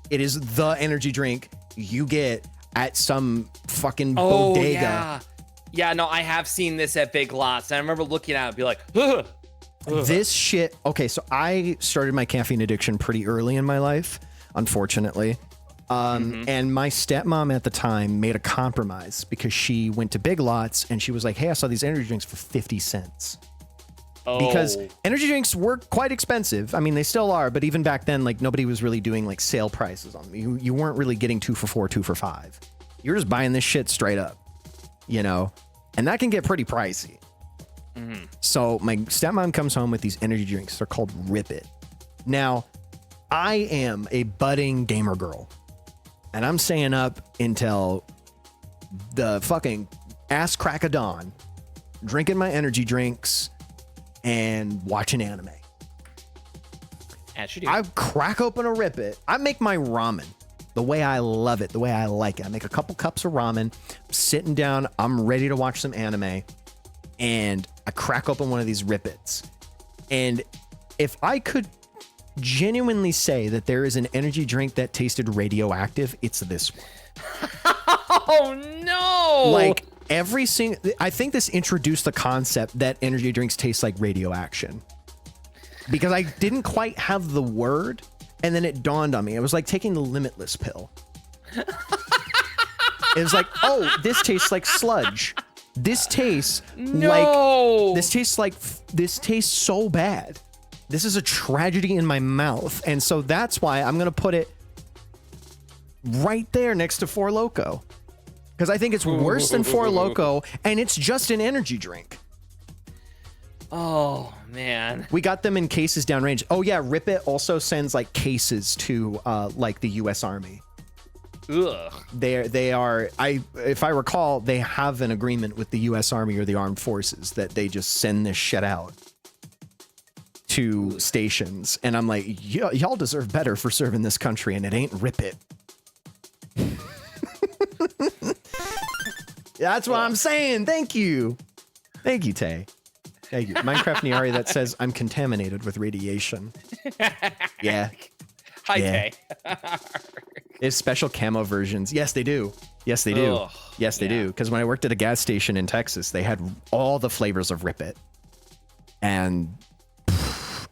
It is the energy drink you get at some fucking bodega. Yeah. Yeah, no, I have seen this at Big Lots. And I remember looking at it and be like, ugh. This shit. Okay, so I started my caffeine addiction pretty early in my life, unfortunately. And my stepmom at the time made a compromise because she went to Big Lots and she was like, hey, I saw these energy drinks for 50 cents. Because energy drinks were quite expensive. I mean, they still are, but even back then, like nobody was really doing like sale prices on them. You weren't really getting 2 for $4, 2 for $5. You're just buying this shit straight up, you know? And that can get pretty pricey. So my stepmom comes home with these energy drinks. They're called Rip It. Now, I am a budding gamer girl. And I'm staying up until the fucking ass crack of dawn, drinking my energy drinks and watching anime. As you do. I crack open a Rip It. I make my ramen the way I love it, the way I like it. I make a couple cups of ramen, sitting down, I'm ready to watch some anime, and I crack open one of these Rip Its. And if I could genuinely say that there is an energy drink that tasted radioactive, it's this one. Oh no! Like every single, I think this introduced the concept that energy drinks taste like radioaction, because I didn't quite have the word, and then it dawned on me. It was like taking the Limitless pill. It was like, oh, this tastes like sludge. This tastes this tastes so bad. This is a tragedy in my mouth. And so that's why I'm going to put it right there next to Four Loko. Because I think it's worse than Four Loko, and it's just an energy drink. Oh, man. We got them in cases downrange. Oh, yeah, Rip It also sends, like, cases to, like, the U.S. Army. Ugh. They are, if I recall, they have an agreement with the U.S. Army or the Armed Forces that they just send this shit out to stations. And I'm like, y'all deserve better for serving this country, and it ain't Rip It. That's what I'm saying. Thank you. Thank you, Tay. Thank you. Minecraft Niari that says I'm contaminated with radiation. Yeah. Hi, Tay. It's special camo versions. Yes, they do. Yes, they do. Ugh, yes, they do. Because when I worked at a gas station in Texas, they had all the flavors of Rip It. And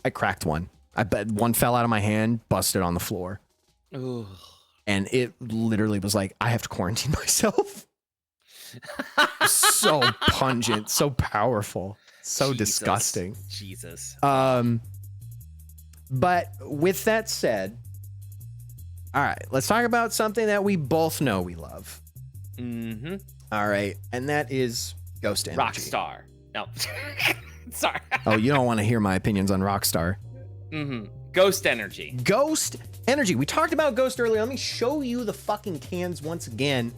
I cracked one. I bet one fell out of my hand, busted on the floor. Ugh. And it literally was like, I have to quarantine myself. So pungent, so powerful, so disgusting. Jesus. But with that said, all right, let's talk about something that we both know we love. Mm-hmm. All right, and that is Ghost Energy. Rockstar. No. Sorry. Oh, you don't want to hear my opinions on Rockstar. Mm-hmm. Ghost Energy. Ghost Energy. We talked about Ghost earlier. Let me show you the fucking cans once again.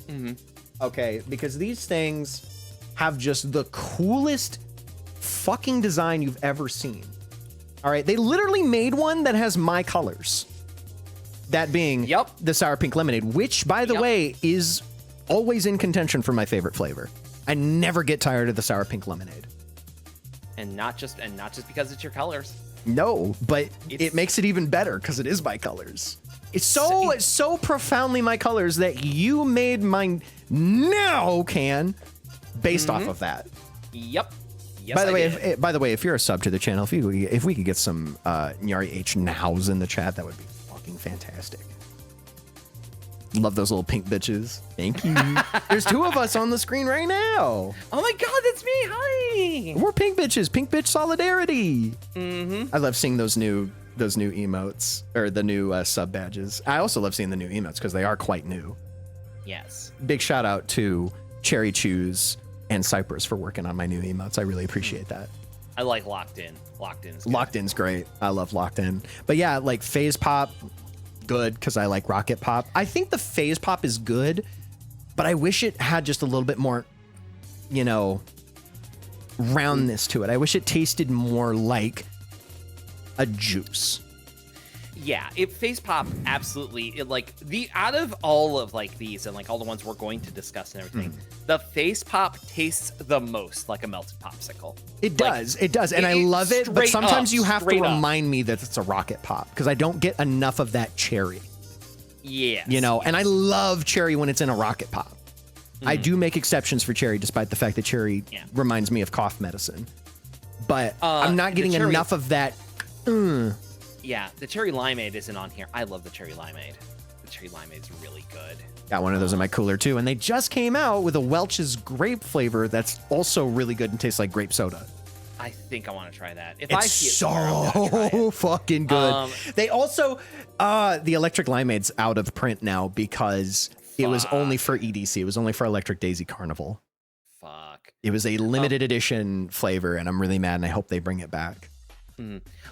Mm-hmm. Okay, because these things have just the coolest fucking design you've ever seen. All right, they literally made one that has my colors. That being the sour pink lemonade, which, by the way, is always in contention for my favorite flavor. I never get tired of the sour pink lemonade. And not just because it's your colors. No, but it makes it even better because it is my colors. It's so profoundly my colors that you made my now can based off of that. Yep. Yes, By the way, if you're a sub to the channel, if we could get some 𝐦𝐚𝐢𝐧 in the chat, that would be fucking fantastic. Love those little pink bitches. Thank you. There's 2 of us on the screen right now. Oh my god, that's me. Hi. We're pink bitches. Pink bitch solidarity. Mm-hmm. I love seeing those new emotes or the new sub badges. I also love seeing the new emotes because they are quite new. Yes. Big shout out to Cherry Chews and Cypress for working on my new emotes. I really appreciate that. I like Locked In. Locked In's great. I love Locked In. But yeah, like Phase Pop, good because I like Rocket Pop. I think the Phase Pop is good, but I wish it had just a little bit more, roundness to it. I wish it tasted more like a juice. Yeah, Phase Pop absolutely. Out of all of like these and like all the ones we're going to discuss and everything, the Phase Pop tastes the most like a melted popsicle. It does, and I love it. But sometimes you have to remind me that it's a Rocket Pop because I don't get enough of that cherry. Yeah, and I love cherry when it's in a Rocket Pop. I do make exceptions for cherry, despite the fact that cherry reminds me of cough medicine. But I'm not getting enough of that. Yeah, the cherry limeade isn't on here. I love the cherry limeade. The cherry limeade is really good. Got one of those in my cooler too, and they just came out with a Welch's grape flavor that's also really good and tastes like grape soda. I think I want to try that. If it's I see it somewhere, so fucking good. They also, the electric limeade's out of print now because it was only for EDC. It was only for Electric Daisy Carnival. Fuck. It was a limited edition flavor, and I'm really mad, and I hope they bring it back.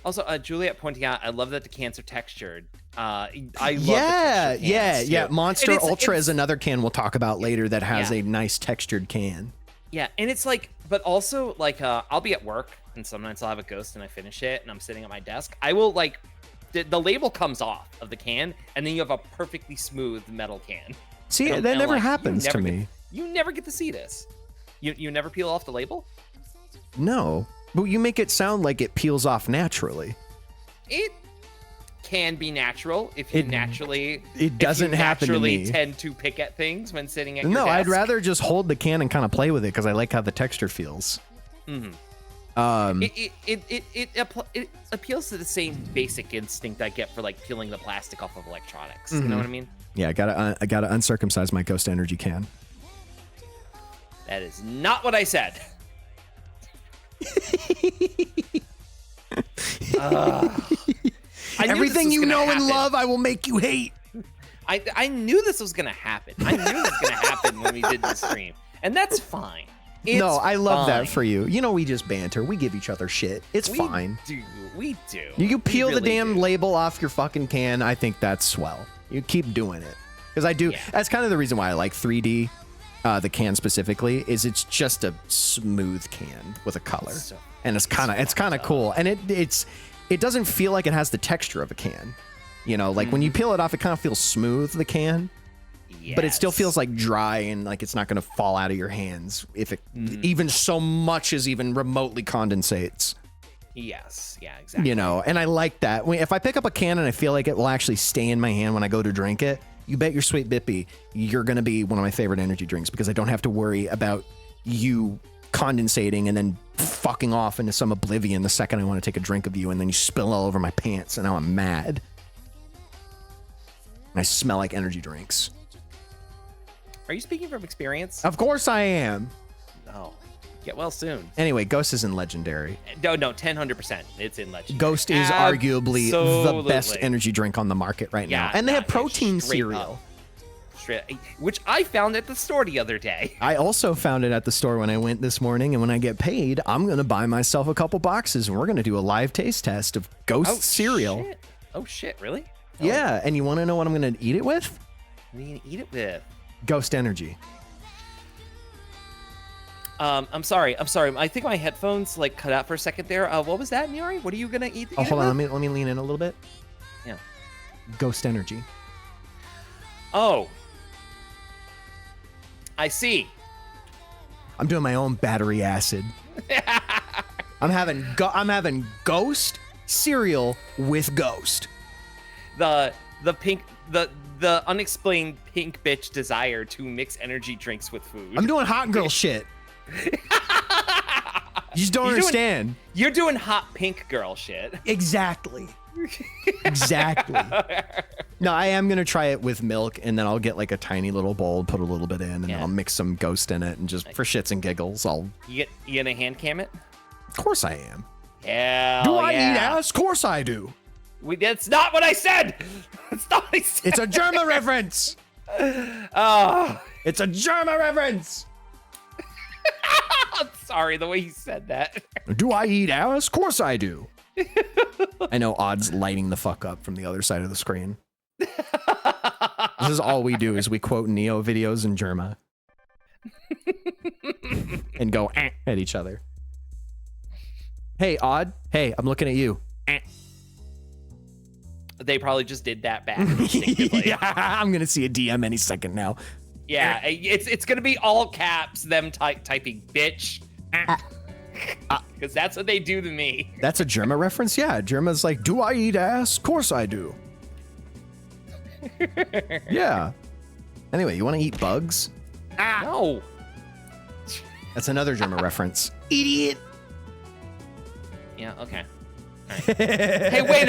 Also, Juliet pointing out, I love that the cans are textured. I love the textured cans too. Monster Ultra is another can we'll talk about later that has a nice textured can. Yeah, and it's like, but also like, I'll be at work and sometimes I'll have a ghost and I finish it and I'm sitting at my desk. I will like, the label comes off of the can and then you have a perfectly smooth metal can. See, that never happens to me. You never get to see this. You never peel off the label? No. But you make it sound like it peels off naturally. It can be natural if you naturally. It doesn't happen to me. Tend to pick at things when sitting at your desk. No, I'd rather just hold the can and kind of play with it because I like how the texture feels. It appeals to the same basic instinct I get for like peeling the plastic off of electronics. You know what I mean? Yeah, I gotta uncircumcise my Ghost Energy can. That is not what I said. Everything you know and love, I will make you hate. I knew this was gonna happen. I knew this was gonna happen when we did the stream, and that's fine. No, I love that for you. We just banter. We give each other shit. It's fine. We do. You peel the damn label off your fucking can. I think that's swell. You keep doing it because I do. Yeah. That's kind of the reason why I like 3D. The can specifically is it's just a smooth can with a color, and it's kind of cool, and it doesn't feel like it has the texture of a can, like when you peel it off, it kind of feels smooth, the can, but it still feels like dry and like it's not going to fall out of your hands if it even so much as even remotely condensates. Yes, yeah, exactly. And I like that. If I pick up a can and I feel like it will actually stay in my hand when I go to drink it, you bet your sweet Bippy, you're going to be one of my favorite energy drinks because I don't have to worry about you condensating and then fucking off into some oblivion the second I want to take a drink of you, and then you spill all over my pants, and now I'm mad. And I smell like energy drinks. Are you speaking from experience? Of course I am. No. Get well soon. Anyway, Ghost is in Legendary. No, 100%. It's in Legendary. Ghost is arguably the best energy drink on the market right now. And they have protein cereal. Which I found at the store the other day. I also found it at the store when I went this morning, and when I get paid, I'm going to buy myself a couple boxes, and we're going to do a live taste test of Ghost cereal. Shit. Oh, shit, really? Yeah, and you want to know what I'm going to eat it with? What are you going to eat it with? Ghost Energy. I'm sorry. I think my headphones like cut out for a second there. What was that, Nyari? What are you gonna eat? Hold on. Let me lean in a little bit. Yeah. ghost energy. Oh. I see. I'm doing my own battery acid. I'm having ghost cereal with ghost. The unexplained pink bitch desire to mix energy drinks with food. I'm doing hot girl shit. You just don't understand. You're doing hot pink girl shit. Exactly. Exactly. No, I am gonna try it with milk, and then I'll get like a tiny little bowl, put a little bit in, and then I'll mix some ghost in it, and just for shits and giggles, You gonna hand cam it? Of course I am. Hell Do I eat ass? Of course I do. That's not what I said. That's not what I said. It's a Germa reference. Oh. It's a Germa reference. I'm sorry, the way you said that. Do I eat ass? Of course I do. I know Odd's lighting the fuck up from the other side of the screen. This is all we do is we quote Neo videos in Germa. And go at each other. Hey, Odd. Hey, I'm looking at you. They probably just did that back. Yeah, I'm gonna see a DM any second now. Yeah, it's gonna be all caps, them typing bitch. Because that's what they do to me. That's a Germa reference? Yeah, Germa's like, do I eat ass? Of course I do. Yeah. Anyway, you want to eat bugs? No. That's another Germa reference. Idiot. Yeah, okay. Right. Hey, wait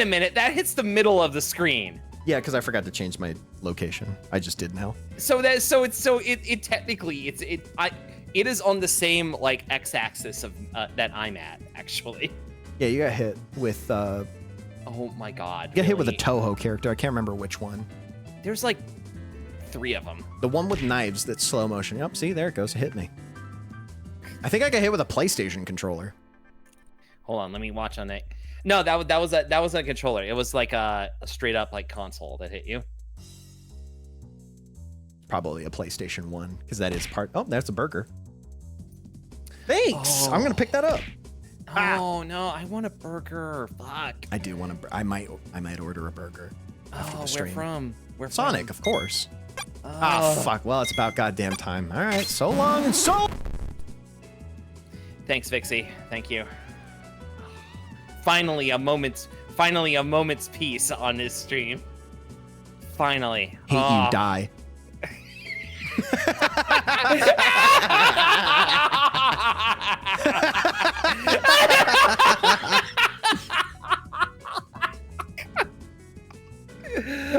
a minute. That hits the middle of the screen. Yeah, because I forgot to change my location. I just did now. It technically it is on the same like x-axis of that I'm at, actually. Yeah, you got hit with oh my god. You got hit with a Toho character. I can't remember which one. There's like 3 of them. The one with knives that's slow motion. Yep, see, there it goes. It hit me. I think I got hit with a PlayStation controller. Hold on, let me watch on that. No, that was a controller. It was like a straight up like console that hit you. Probably a PlayStation 1, because that is part. Oh, that's a burger. Thanks. I'm gonna pick that up. Oh no, I want a burger. Fuck. I do want a. I might order a burger. After the stream. Where from? Sonic, of course. Fuck. Well, it's about goddamn time. All right. So long and so. Thanks, Vixie. Thank you. Finally a moment's peace on this stream. Finally. Hate you, die.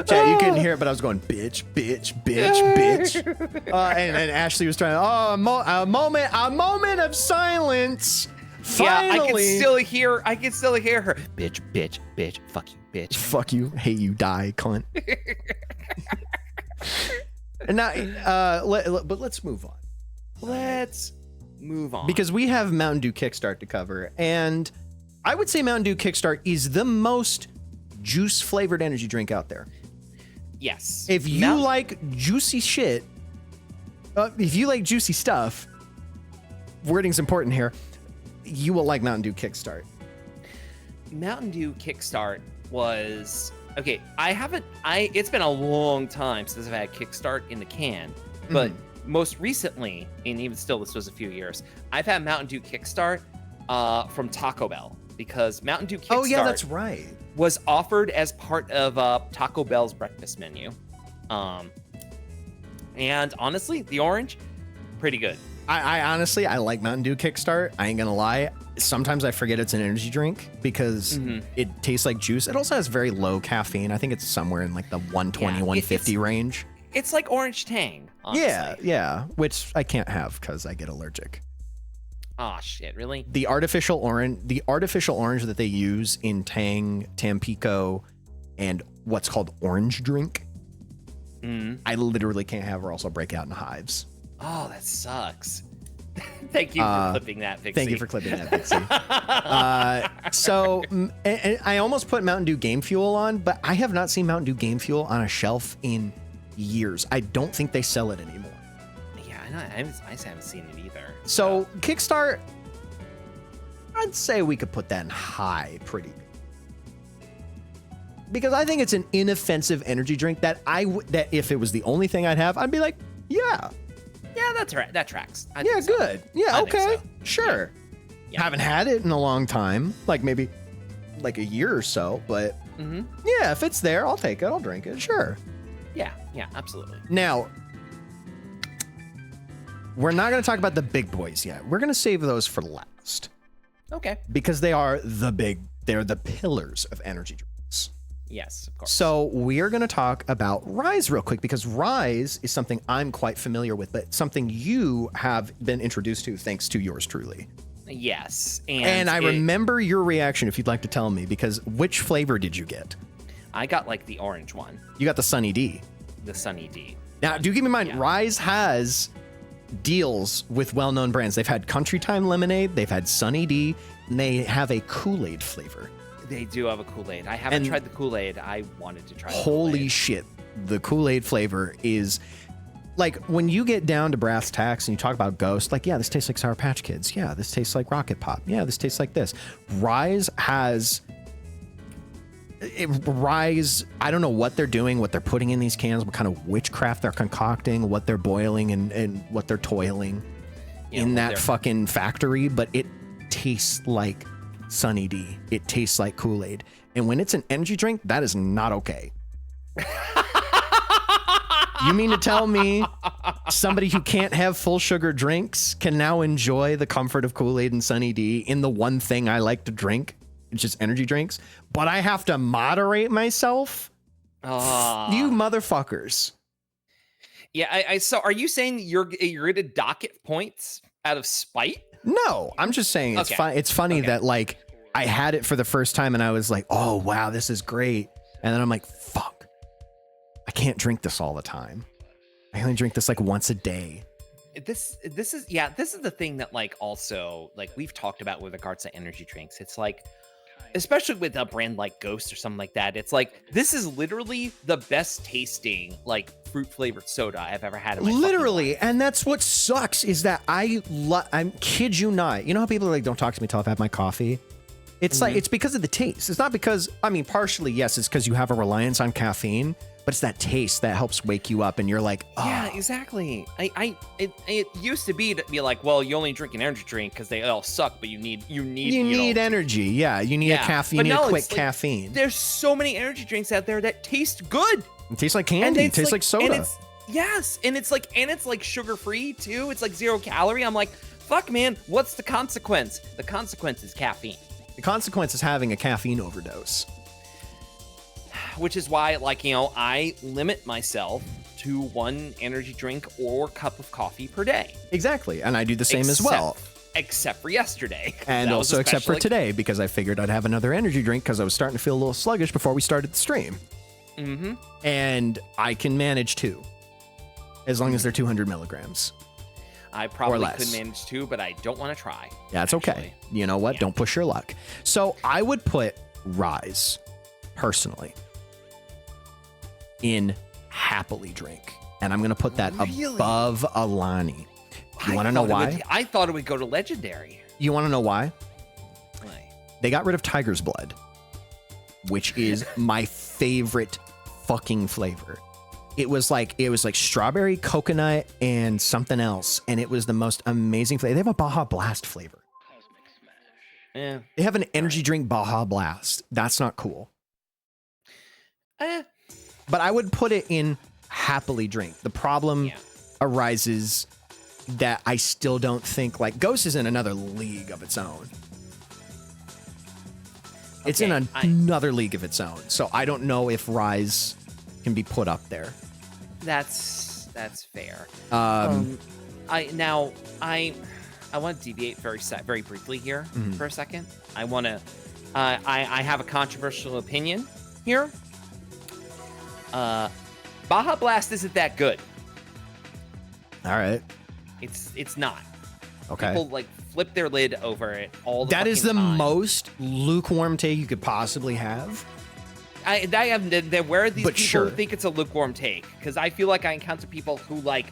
Chat, you couldn't hear it, but I was going, bitch, bitch, bitch, bitch. And Ashley was trying to, a moment of silence. Finally. Yeah, I can still hear her. Bitch, bitch, bitch, fuck you, bitch. Fuck you, hate you, die, cunt. And now, but let's move on. Let's move on. Because we have Mountain Dew Kickstart to cover, and I would say Mountain Dew Kickstart is the most juice-flavored energy drink out there. Yes. If you like juicy shit, if you like juicy stuff, wording's important here, you will like Mountain Dew Kickstart. Mountain Dew Kickstart was... Okay, it's been a long time since I've had Kickstart in the can, but most recently, and even still this was a few years, I've had Mountain Dew Kickstart from Taco Bell, because Mountain Dew Kickstart... Oh yeah, that's right. ...was offered as part of Taco Bell's breakfast menu. And honestly, the orange, pretty good. I honestly, I like Mountain Dew Kickstart. I ain't gonna lie. Sometimes I forget it's an energy drink because it tastes like juice. It also has very low caffeine. I think it's somewhere in like the 120, 150 range. It's like Orange Tang, honestly. Yeah, which I can't have because I get allergic. Oh shit, really? The artificial orange that they use in Tang, Tampico, and what's called orange drink, I literally can't have, or else I'll break out in hives. Oh, that sucks. Thank you for clipping that, Vixie. Thank you for clipping that, Vixie. So and I almost put Mountain Dew Game Fuel on, but I have not seen Mountain Dew Game Fuel on a shelf in years. I don't think they sell it anymore. Yeah, I haven't seen it either. So Kickstart, I'd say we could put that in high pretty good. Because I think it's an inoffensive energy drink that that if it was the only thing I'd have, I'd be like, yeah. Yeah, that's right. That tracks. Yeah, good. Yeah, okay. So. Sure. Yeah. Haven't had it in a long time, like maybe like a year or so, but yeah, if it's there, I'll take it. I'll drink it. Sure. Yeah, absolutely. Now, we're not going to talk about the big boys yet. We're going to save those for last. Okay. Because they're the pillars of energy drinks. Yes, of course. So we're going to talk about Rise real quick, because Rise is something I'm quite familiar with, but something you have been introduced to thanks to yours truly. Yes. And I remember your reaction, if you'd like to tell me, because which flavor did you get? I got like the orange one. You got the Sunny D. The Sunny D. Now, do keep in mind, Rise has deals with well-known brands. They've had Country Time Lemonade, they've had Sunny D, and they have a Kool-Aid flavor. They do have a Kool-Aid. I haven't tried the Kool-Aid. I wanted to try the Holy Kool-Aid. shit. The Kool-Aid flavor is... Like, when you get down to brass tacks and you talk about Ghost, like, yeah, this tastes like Sour Patch Kids. Yeah, this tastes like Rocket Pop. Yeah, this tastes like this. Rise has... Rise, I don't know what they're doing, what they're putting in these cans, what kind of witchcraft they're concocting, what they're boiling and what they're toiling in that fucking factory, but it tastes like Sunny D. It tastes like Kool-Aid. And when it's an energy drink, that is not okay. You mean to tell me somebody who can't have full sugar drinks can now enjoy the comfort of Kool-Aid and Sunny D in the one thing I like to drink, which is energy drinks, but I have to moderate myself? You motherfuckers. Yeah, I so are you saying you're gonna docket points out of spite? No, I'm just saying it's It's funny that like I had it for the first time and I was like, oh wow, this is great. And then I'm like, fuck. I can't drink this all the time. I only drink this like once a day. This is the thing that like also like we've talked about with regards to energy drinks. It's like, especially with a brand like Ghost or something like that, it's like this is literally the best tasting like fruit flavored soda I've ever had in my literally, and that's what sucks is that I'm kid you not. You know how people are like, don't talk to me till I've had my coffee? It's like it's because of the taste. It's not because, I mean, partially yes, it's because you have a reliance on caffeine. But it's that taste that helps wake you up, and you're like, oh. Yeah, exactly. It used to be like, well, you only drink an energy drink because they all suck, but you need energy. Yeah, you need a caffeine. You need a quick caffeine. There's so many energy drinks out there that taste good. It tastes like candy. It tastes like soda. And it's like sugar free too. It's like 0 calorie. I'm like, fuck, man. What's the consequence? The consequence is caffeine. The consequence is having a caffeine overdose. Which is why, like, you know, I limit myself to 1 energy drink or cup of coffee per day. Exactly. And I do the same as well. Except for yesterday. And also except for today, because I figured I'd have another energy drink because I was starting to feel a little sluggish before we started the stream. Mm-hmm. And I can manage 2, as long as they're 200 milligrams. I probably could manage 2, but I don't want to try. Yeah, it's okay. You know what? Yeah. Don't push your luck. So I would put Rise, personally, in Happily Drink. And I'm going to put that above Alani. You want to know why? I thought it would go to Legendary. You want to know why? Why? They got rid of Tiger's Blood, which is my favorite fucking flavor. It was like strawberry, coconut, and something else. And it was the most amazing flavor. They have a Baja Blast flavor. Yeah. They have an energy drink Baja Blast. That's not cool. But I would put it in Happily Drink. The problem arises that I still don't think, like, Ghost is in another league of its own. It's in another league of its own. So I don't know if Rise can be put up there. That's fair. I want to deviate very briefly here for a second. I want to. I have a controversial opinion here. Baja Blast isn't that good. All right. It's not. Okay. People like flip their lid over it all the time. That is the most lukewarm take you could possibly have. Where are these people who think it's a lukewarm take? Because I feel like I encounter people who like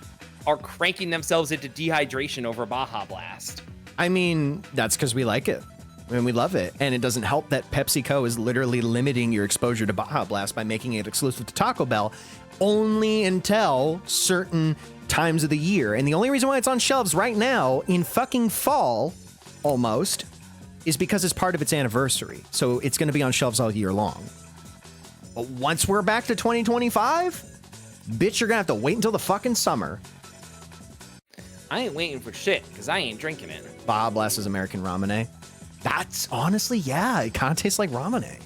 are cranking themselves into dehydration over Baja Blast. I mean, that's because we like it. and we love it. And it doesn't help that PepsiCo is literally limiting your exposure to Baja Blast by making it exclusive to Taco Bell only until certain times of the year. And the only reason why it's on shelves right now in fucking fall, almost, is because it's part of its anniversary. So it's going to be on shelves all year long. But once we're back to 2025, bitch, you're going to have to wait until the fucking summer. I ain't waiting for shit, because I ain't drinking it. Baja Blast is American Ramune. That's honestly, yeah, it kind of tastes like Ramune.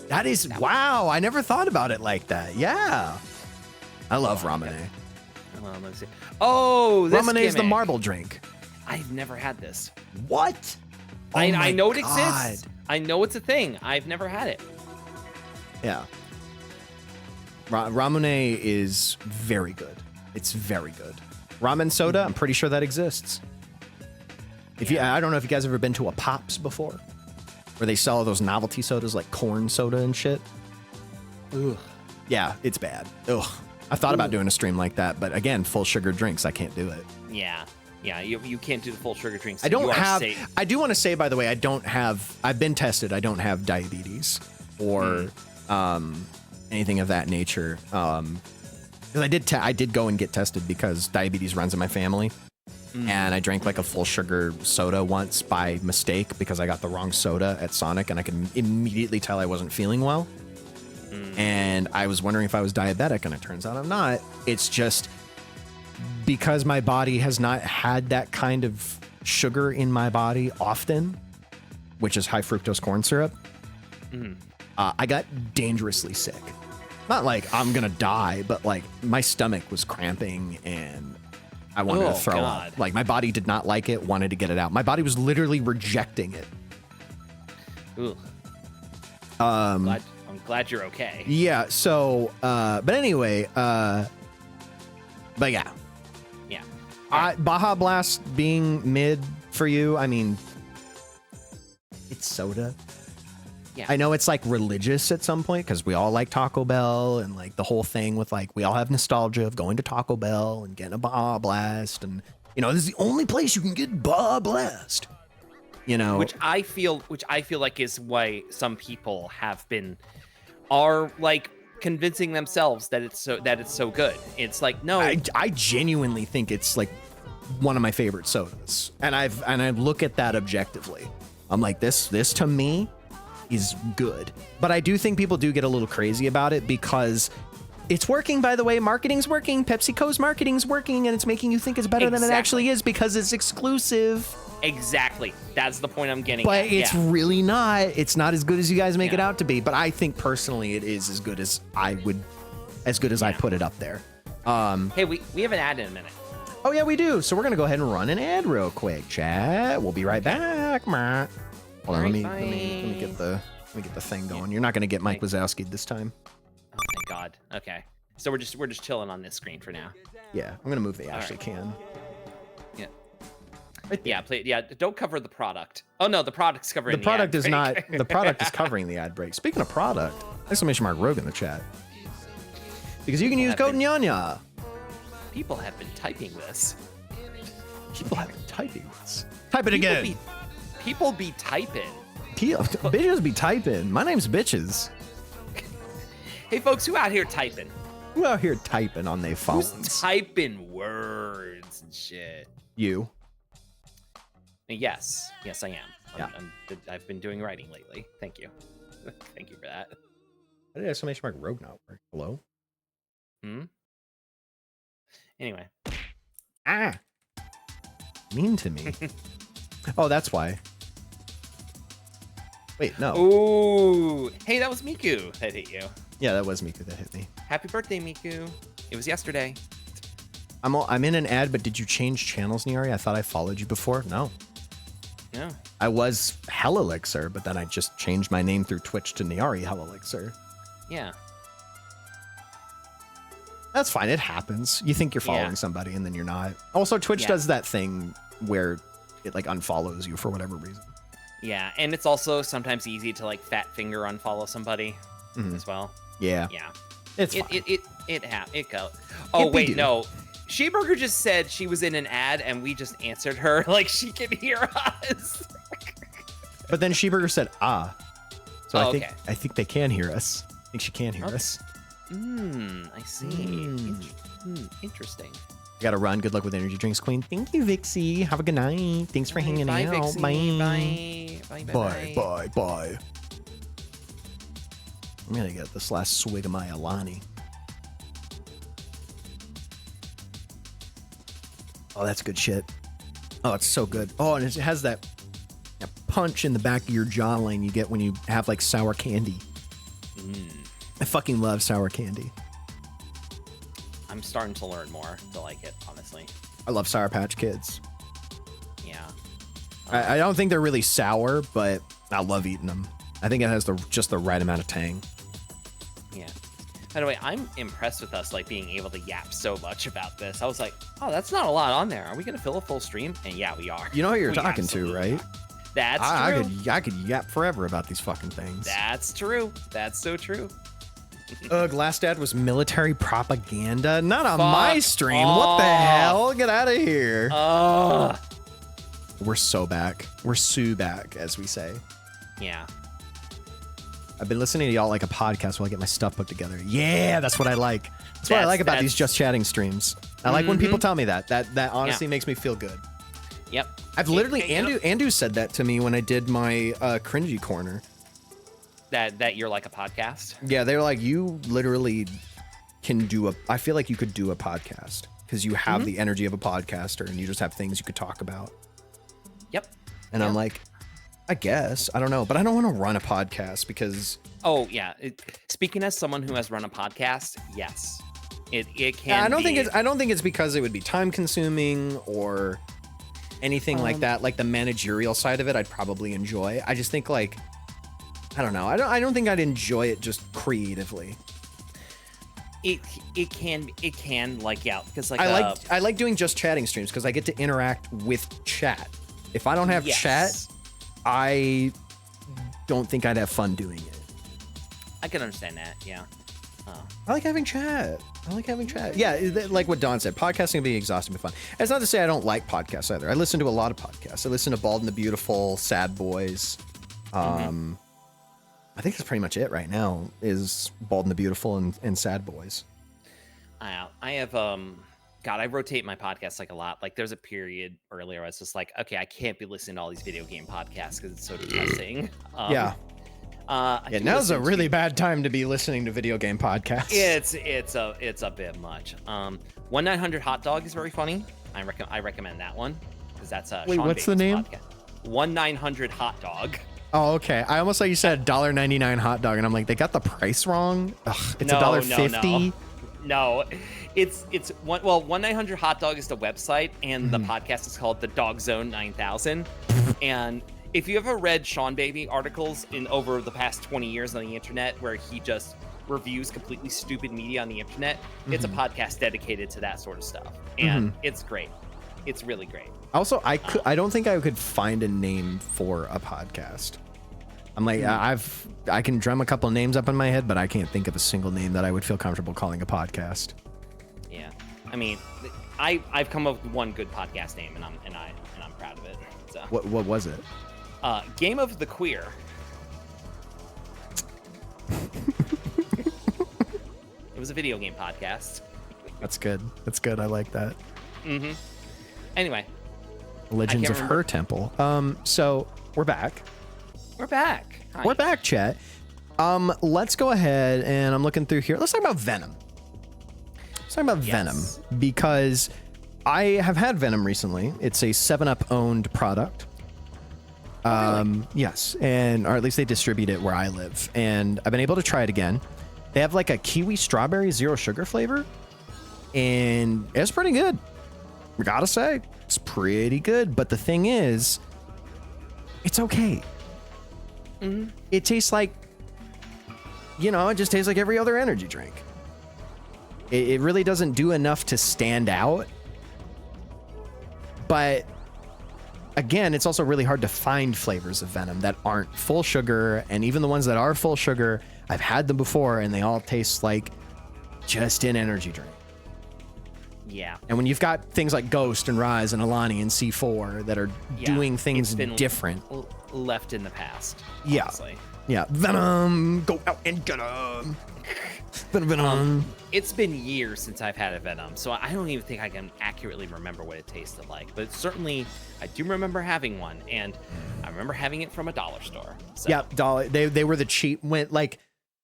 That is, wow, I never thought about it like that. Yeah. I love Ramune. Let's see. Oh, this Ramune is the marble drink. I've never had this. What? Oh I know it exists. I know it's a thing. I've never had it. Yeah. Ramune is very good. It's very good. Ramen soda, I'm pretty sure that exists. I don't know if you guys have ever been to a Pops before, where they sell those novelty sodas like corn soda and shit. Ugh. Yeah, it's bad. Ugh. I thought about doing a stream like that, but again, full sugar drinks, I can't do it. Yeah. Yeah, you can't do the full sugar drinks. I don't have, I do want to say, by the way, I've been tested. I don't have diabetes or anything of that nature. Because I did go and get tested because diabetes runs in my family. And I drank like a full sugar soda once by mistake because I got the wrong soda at Sonic and I could immediately tell I wasn't feeling well. And I was wondering if I was diabetic, and it turns out I'm not. It's just because my body has not had that kind of sugar in my body often, which is high fructose corn syrup. I got dangerously sick. Not like I'm gonna die, but like my stomach was cramping and I wanted to throw up. Like my body did not like it, wanted to get it out. My body was literally rejecting it. Ooh. I'm glad you're okay. Yeah. So, but anyway, but yeah. Yeah. Baja Blast being mid for you. I mean, it's soda. Yeah. I know it's like religious at some point because we all like Taco Bell and like the whole thing with like we all have nostalgia of going to Taco Bell and getting a Baja Blast, and you know this is the only place you can get Baja Blast. You know, which I feel like is why some people are like convincing themselves that it's so good. It's like, no, I genuinely think it's like one of my favorite sodas, and I look at that objectively. I'm like, this to me is good, but I do think people do get a little crazy about it because it's working. By the way, marketing's working. PepsiCo's marketing's working, and it's making you think it's better than it actually is because it's exclusive. Exactly. That's the point I'm getting at. But it's really not. It's not as good as you guys make it out to be. But I think personally it is as good as I put it up there. Hey, we have an ad in a minute. Oh yeah, we do. So we're gonna go ahead and run an ad real quick, chat. We'll be right back. Hold on, let me get the thing going. You're not gonna get Mike Wazowski this time. Oh thank God. Okay. So we're just chilling on this screen for now. Yeah, I'm gonna move the Ashely can. Yeah. Yeah, yeah, don't cover the product. Oh no, the product's covering the product ad is not the product is covering the ad break. Speaking of product, exclamation mark Rogue in the chat. Because you can use code 𝐦𝐚𝐢𝐧. People have been typing this. People have been typing this. Type it again. People be typing. Bitches be typing. My name's Bitches. Hey folks, who out here typing? Who out here typing on their phones? Who's typing words and shit? You. Yes, I am. Yeah. I've been doing writing lately. Thank you. Thank you for that. How did exclamation mark Rogue not work? Hello? Anyway. Mean to me. Oh, that's why. Wait, no. Ooh. Hey, that was Miku that hit you. Yeah, that was Miku that hit me. Happy birthday, Miku. It was yesterday. I'm in an ad, but did you change channels, Niari? I thought I followed you before. No. No. I was Hellelixir, but then I just changed my name through Twitch to Niari Hellelixir. Yeah. That's fine. It happens. You think you're following somebody and then you're not. Also, Twitch does that thing where it like unfollows you for whatever reason. Yeah, and it's also sometimes easy to like fat finger unfollow somebody as well. Yeah. Yeah. It's fine. It goes. Oh wait, no. Sheeburger just said she was in an ad and we just answered her like she can hear us. But then Sheburger said, ah. So I okay. think they can hear us. I think she can hear us. I see. Interesting. I gotta run. Good luck with energy drinks, Queen. Thank you, Vixie. Have a good night. Thanks for hanging bye, out. Vixie. Bye. I'm gonna get this last swig of my Alani. Oh, that's good shit. Oh, it's so good. Oh, and it has that punch in the back of your jawline you get when you have like sour candy. I fucking love sour candy. I'm starting to learn more to like it, honestly. I love Sour Patch Kids. Yeah. I don't think they're really sour, but I love eating them. I think it has just the right amount of tang. Yeah. By the way, I'm impressed with us like being able to yap so much about this. I was like, oh, that's not a lot on there. Are we gonna fill a full stream? And yeah, we are. You know who you're talking to, right? Are. That's true. I could yap forever about these fucking things. That's true. That's so true. Ugh, Last Dad was military propaganda. Not on my stream. What the hell? Get out of here. We're so back. We're so back, as we say. Yeah. I've been listening to y'all like a podcast while I get my stuff put together. Yeah, that's what I like. That's what I like about these Just Chatting streams. I like when people tell me that. That honestly makes me feel good. Yep. I've literally, Andrew said that to me when I did my cringy corner. That you're like a podcast? Yeah, they were like, you literally can do I feel like you could do a podcast because you have the energy of a podcaster and you just have things you could talk about. Yep. And I'm like, I guess. I don't know. But I don't want to run a podcast because... Oh, yeah. Speaking as someone who has run a podcast, yes. It can I don't think it's because it would be time consuming or anything like that. Like the managerial side of it, I'd probably enjoy. I just think like... I don't know. I don't think I'd enjoy it just creatively. It can like because like I like doing Just Chatting streams because I get to interact with chat. If I don't have chat, I don't think I'd have fun doing it. I can understand that. Yeah. I like having chat. Yeah, like what Don said, podcasting can be exhausting but fun. It's not to say I don't like podcasts either. I listen to a lot of podcasts. I listen to Bald and the Beautiful, Sad Boys. I think that's pretty much it right now is Bald and the Beautiful and Sad Boys. I have God, I rotate my podcasts like a lot. Like there's a period earlier where I was just like, okay, I can't be listening to all these video game podcasts because it's so depressing. Now's a really bad time to be listening to video game podcasts. It's a bit much. 1-900 Hot Dog is very funny. I recommend that one because that's a Sean what's the name? 1-900 Hot Dog. Oh, okay. I almost thought you said $1.99 hot dog, and I'm like, they got the price wrong. Ugh, it's $1.50. No, it's 1-900 Hot Dog is the website, and the podcast is called The Dog Zone 9000. And if you ever read Sean Baby articles over the past 20 years on the internet, where he just reviews completely stupid media on the internet, it's a podcast dedicated to that sort of stuff, and it's great. It's really great. Also, I don't think I could find a name for a podcast. I'm like, I can drum a couple names up in my head, but I can't think of a single name that I would feel comfortable calling a podcast. Yeah, I mean, I've come up with one good podcast name, and I'm proud of it. So. What was it? Game of the Queer. It was a video game podcast. That's good. I like that. Anyway. Legends of Her Temple. So we're back. Hi. We're back, chat. Let's go ahead and I'm looking through here. Let's talk about Venom. Venom because I have had Venom recently. It's a 7-Up owned product. Really? Yes, or at least they distribute it where I live, and I've been able to try it again. They have like a kiwi strawberry 0 sugar flavor, and it's pretty good. I gotta say, it's pretty good. But the thing is, it's okay. It tastes like, it just tastes like every other energy drink. It really doesn't do enough to stand out. But again, it's also really hard to find flavors of Venom that aren't full sugar. And even the ones that are full sugar, I've had them before and they all taste like just an energy drink. Yeah. And when you've got things like Ghost and Rise and Alani and C4 that are doing things different. left in the past. Yeah. Honestly. Yeah. Venom, go out and get 'em. Venom. It's been years since I've had a Venom, so I don't even think I can accurately remember what it tasted like. But certainly, I do remember having one, and I remember having it from a dollar store. So. Yeah, dollar. They were the cheap.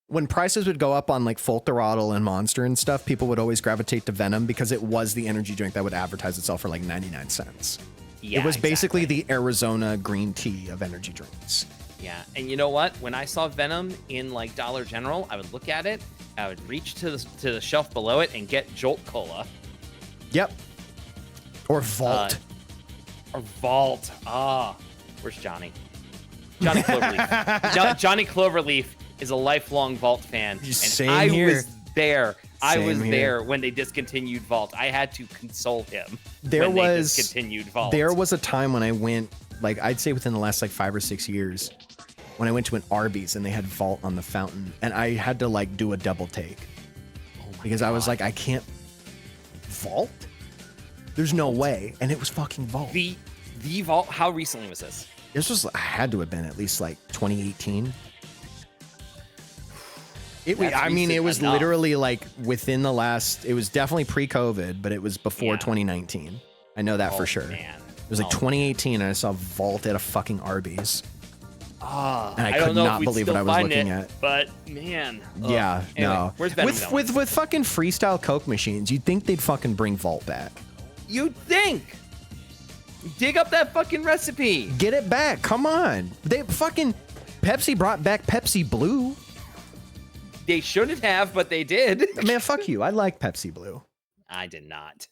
When prices would go up on like Full Throttle and Monster and stuff, people would always gravitate to Venom because it was the energy drink that would advertise itself for like 99 cents. Yeah, it was basically exactly. the Arizona green tea of energy drinks. Yeah, and you know what? When I saw Venom in like Dollar General, I would look at it, I would reach to the shelf below it and get Jolt Cola. Yep. Or Vault. Or Vault. Where's Johnny? Johnny Cloverleaf. Johnny Cloverleaf is a lifelong Vault fan. Same and I here. was there. I was Same there here. when they discontinued Vault. I had to console him. They discontinued Vault. There was a time when I went, like I'd say within the last like 5 or 6 years, when I went to an Arby's and they had Vault on the fountain, and I had to like do a double take because I was like, I can't Vault. There's no way, and it was fucking Vault. The Vault. How recently was this? This was had to have been at least like 2018. It was enough. literally like within the last. It was definitely pre-COVID, but it was before 2019. I know that for sure. Man. It was like 2018, and I saw Vault at a fucking Arby's. And I don't could know not if we'd believe still what I was find looking it, at. But man, Yeah, Anyway, no. Where's Venom going? With fucking freestyle Coke machines, you'd think they'd fucking bring Vault back. You'd think. Dig up that fucking recipe. Get it back. Come on. They fucking Pepsi brought back Pepsi Blue. They shouldn't have, but they did. Man, fuck you. I like Pepsi Blue. I did not.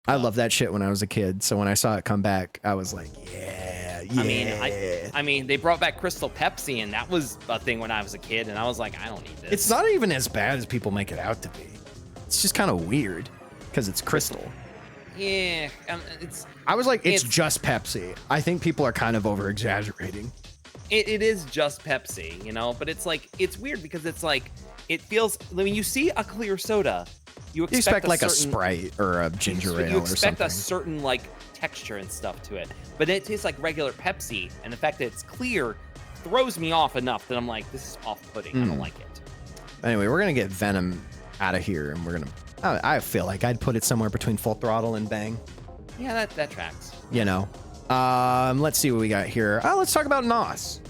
I loved that shit when I was a kid. So when I saw it come back, I was like, yeah. I mean, they brought back Crystal Pepsi, and that was a thing when I was a kid, and I was like, I don't need this. It's not even as bad as people make it out to be. It's just kind of weird because it's Crystal. Yeah, I was like, it's just Pepsi. I think people are kind of over exaggerating. It is just Pepsi, you know, but it's like, it's weird because it's like, it feels, when you see a clear soda, you expect like a certain, Sprite or a ginger ale or something. You expect a certain like texture and stuff to it, but it tastes like regular Pepsi, and the fact that it's clear throws me off enough that I'm like, this is off-putting. I don't like it. Anyway, we're gonna get Venom out of here, and we're gonna. I feel like I'd put it somewhere between Full Throttle and Bang. Yeah, that tracks. You know. Let's see what we got here. Let's talk about NOS.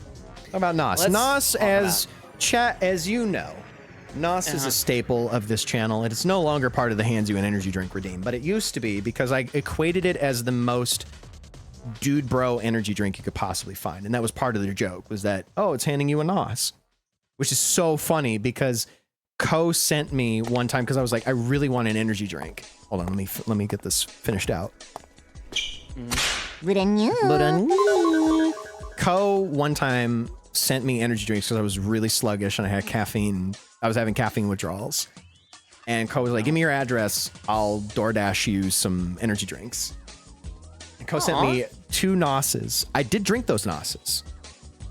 Talk about NOS. NOS, as chat, as you know, NOS is a staple of this channel. It is no longer part of the Hands You an Energy Drink Redeem, but it used to be because I equated it as the most dude bro energy drink you could possibly find. And that was part of the joke, was that, oh, it's handing you a NOS, which is so funny because Co sent me one time because I was like, I really want an energy drink. Hold on, let me get this finished out. Co one time sent me energy drinks because I was really sluggish and I had caffeine. I was having caffeine withdrawals. And Co was like, give me your address. I'll DoorDash you some energy drinks. And Co sent me 2 NOSes. I did drink those NOSes,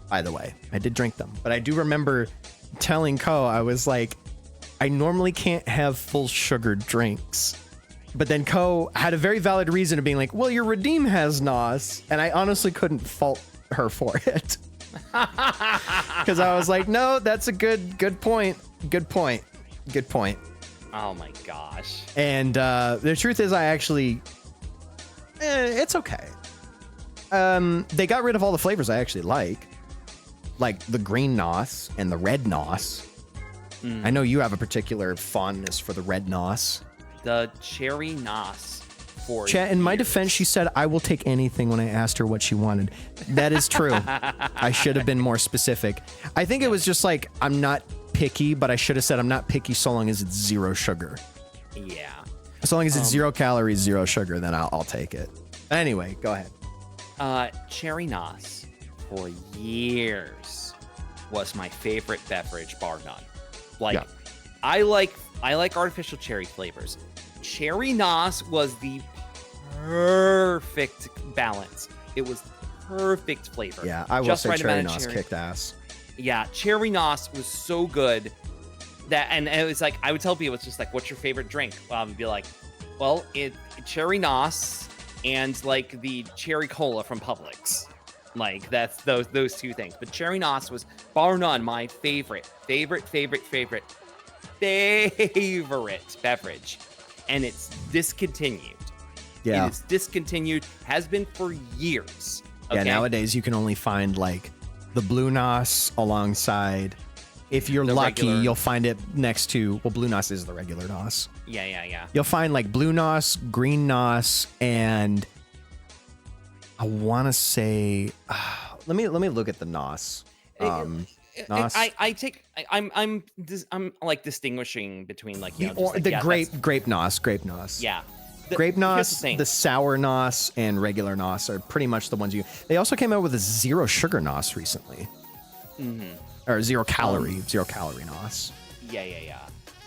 by the way. I did drink them. But I do remember telling Co, I was like, I normally can't have full sugared drinks. But then Co had a very valid reason of being like, well, your Redeem has NOS. And I honestly couldn't fault her for it. Because I was like, no, that's a good point. Good point. Oh my gosh. And the truth is, I actually, it's okay. They got rid of all the flavors I actually like the green NOS and the red NOS. I know you have a particular fondness for the red NOS. The cherry NOS. Chat, in my defense, she said, I will take anything when I asked her what she wanted. That is true. I should have been more specific. I think it was just like, I'm not picky, but I should have said I'm not picky so long as it's 0 sugar. Yeah. As long as it's 0 calories, 0 sugar, then I'll take it. Anyway, go ahead. Cherry NOS for years was my favorite beverage, bar none. Like, I like artificial cherry flavors. Cherry NOS was the perfect balance. It was perfect flavor. Yeah, I will Just say right cherry amount of NOS kicked ass. Yeah, cherry NOS was so good that, and it was like, I would tell people, it's just like, what's your favorite drink? I'd be like, well, cherry NOS and like the cherry cola from Publix. Like that's those two things. But cherry nos was bar none my favorite beverage, and it's discontinued. Yeah, it is discontinued. Has been for years. Okay? Yeah, nowadays you can only find like the blue nos alongside. If you're lucky, you'll find it next to. Well, blue nos is the regular nos. Yeah. You'll find like blue nos, green nos, and I want to say, let me look at the nos. Nos. I'm like distinguishing between like grape nos. Yeah. Grape nos, the sour nos, and regular nos are pretty much the ones you. They also came out with a zero sugar nos recently. Or zero calorie nos. Yeah.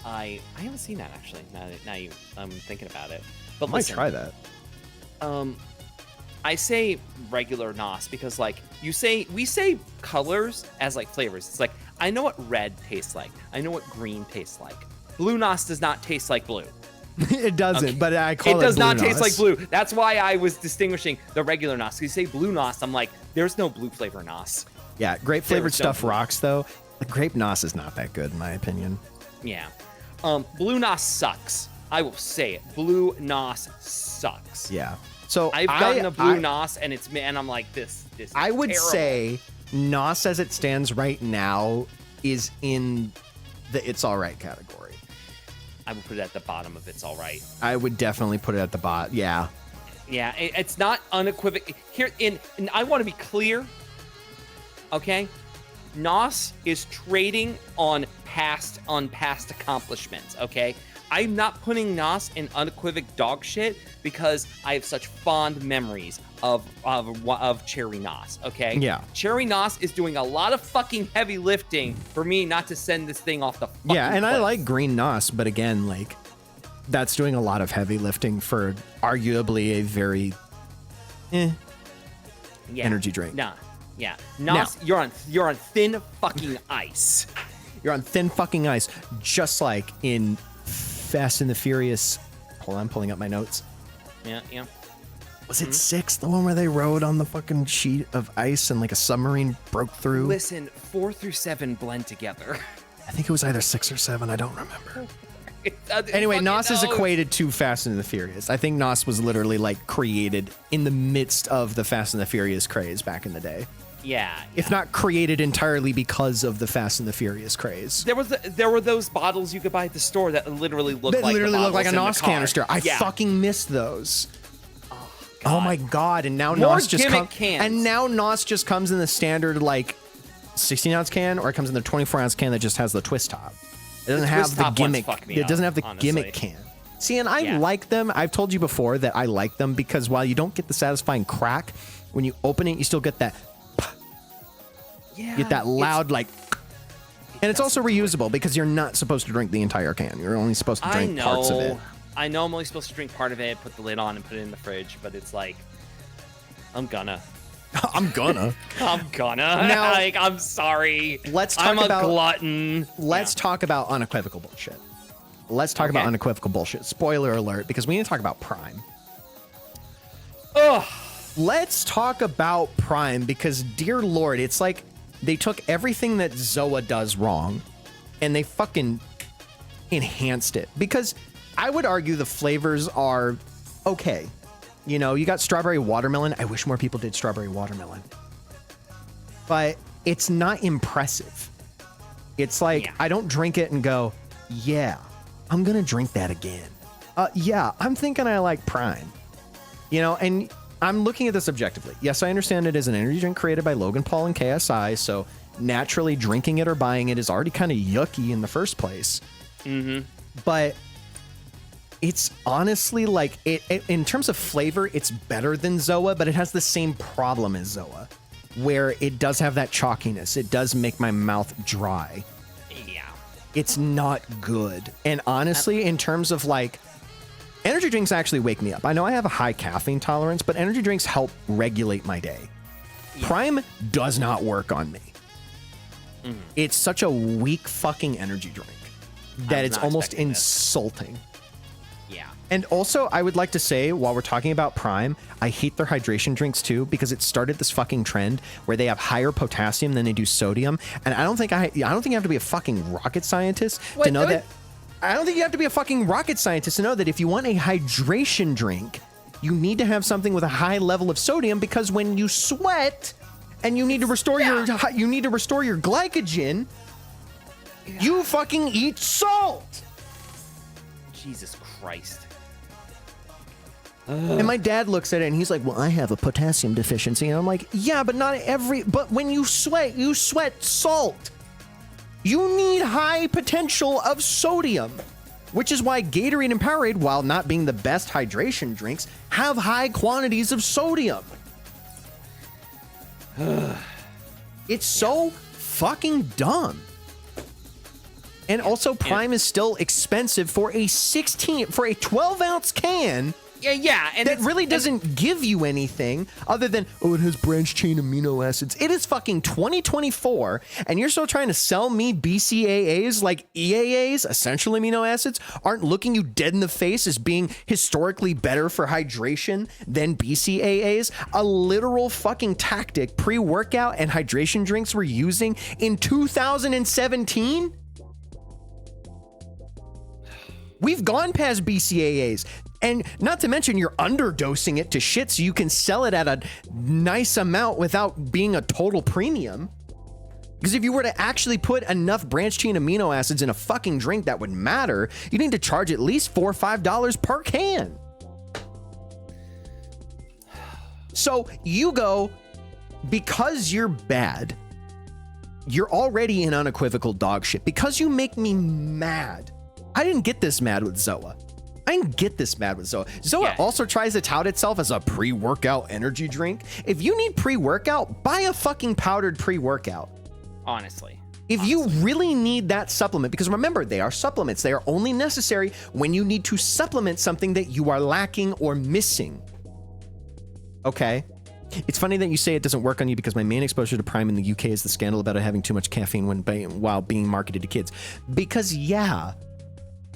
I haven't seen that actually. Now I'm thinking about it. But might try that. I say regular nos because like we say colors as like flavors. It's like I know what red tastes like. I know what green tastes like. Blue nos does not taste like blue. It doesn't, okay. But I call it. It does blue not nos. taste like blue. That's why I was distinguishing the regular nos. You say blue nos, I'm like, there's no blue flavor nos. Yeah, grape flavored stuff rocks though. The grape nos is not that good in my opinion. Yeah. Blue nos sucks. I will say it. Blue nos sucks. Yeah. So I've gotten a blue nos and I'm like this I would terrible. say nos as it stands right now is in the it's all right category. I would put it at the bottom of it's all right. I would definitely put it at the bottom. Yeah. Yeah, it's not unequivocal. Here and I want to be clear. Okay? Nos is trading on past accomplishments, okay? I'm not putting Nos in unequivocal dog shit because I have such fond memories of Cherry Nos, okay? Yeah. Cherry Nos is doing a lot of fucking heavy lifting for me not to send this thing off the fucking Yeah, and cliff. I like green Nos, but again, like that's doing a lot of heavy lifting for arguably a very energy drink. Nah. Yeah. Nos, you're on thin fucking ice. You're on thin fucking ice, just like in Fast and the Furious. Hold on, I'm pulling up my notes. Yeah. Was it 6? The one where they rode on the fucking sheet of ice and like a submarine broke through? Listen, 4 through 7 blend together. I think it was either 6 or 7. I don't remember. Anyway, Nos is equated to Fast and the Furious. I think Nos was literally like created in the midst of the Fast and the Furious craze back in the day. Yeah. If not created entirely because of the Fast and the Furious craze. There were those bottles you could buy at the store that literally look like a Nos canister. I fucking missed those. Oh my god! And now Nos just comes in the standard like 16-ounce can, or it comes in the 24-ounce can that just has the twist top. It doesn't have the gimmick. It doesn't have the gimmick can. See, and I like them. I've told you before that I like them because while you don't get the satisfying crack, when you open it, you still get that. You get that loud like. And it's also reusable because you're not supposed to drink the entire can. You're only supposed to drink parts of it. I know I'm only supposed to drink part of it, put the lid on, and put it in the fridge, but it's like, I'm gonna. Now, like, I'm sorry. I'm a glutton. Let's talk about unequivocal bullshit. Let's talk about unequivocal bullshit. Spoiler alert, because we need to talk about Prime. Ugh. Let's talk about Prime because, dear Lord, it's like they took everything that ZOA does wrong and they fucking enhanced it. Because I would argue the flavors are okay. You know, you got strawberry watermelon. I wish more people did strawberry watermelon. But it's not impressive. It's like, I don't drink it and go, yeah, I'm going to drink that again. Yeah, I'm thinking I like Prime. You know, and I'm looking at this objectively. Yes, I understand it is an energy drink created by Logan Paul and KSI, so naturally drinking it or buying it is already kind of yucky in the first place. But it's honestly like, it in terms of flavor, it's better than ZOA, but it has the same problem as ZOA, where it does have that chalkiness. It does make my mouth dry. Yeah. It's not good. And honestly, in terms of like, energy drinks actually wake me up. I know I have a high caffeine tolerance, but energy drinks help regulate my day. Prime does not work on me. It's such a weak fucking energy drink that it's almost insulting. Yeah. And also, I would like to say, while we're talking about Prime, I hate their hydration drinks too, because it started this fucking trend where they have higher potassium than they do sodium. And I don't think you have to be a fucking rocket scientist to know that. I don't think you have to be a fucking rocket scientist to know that if you want a hydration drink, you need to have something with a high level of sodium, because when you sweat and you need to restore your glycogen, you fucking eat salt. Jesus Christ. And my dad looks at it and he's like, well, I have a potassium deficiency. And I'm like, yeah, but but when you sweat salt. You need high potential of sodium, which is why Gatorade and Powerade, while not being the best hydration drinks, have high quantities of sodium. It's so fucking dumb. And also, Prime is still expensive for a 12-ounce can. Yeah, and that really doesn't give you anything other than, oh, it has branched chain amino acids. It is fucking 2024, and you're still trying to sell me BCAAs like EAAs, essential amino acids, aren't looking you dead in the face as being historically better for hydration than BCAAs, a literal fucking tactic pre-workout and hydration drinks were using in 2017? We've gone past BCAAs. And not to mention, you're underdosing it to shit so you can sell it at a nice amount without being a total premium. Because if you were to actually put enough branched chain amino acids in a fucking drink that would matter, you need to charge at least $4 or $5 per can. So you go, because you're bad, you're already in unequivocal dog shit. Because you make me mad. I didn't get this mad with Zoa. I didn't get this mad with Zoa. Zoa also tries to tout itself as a pre-workout energy drink. If you need pre-workout, buy a fucking powdered pre-workout. Honestly. If you really need that supplement, because remember, they are supplements. They are only necessary when you need to supplement something that you are lacking or missing. Okay? It's funny that you say it doesn't work on you, because my main exposure to Prime in the UK is the scandal about it having too much caffeine while being marketed to kids. Because,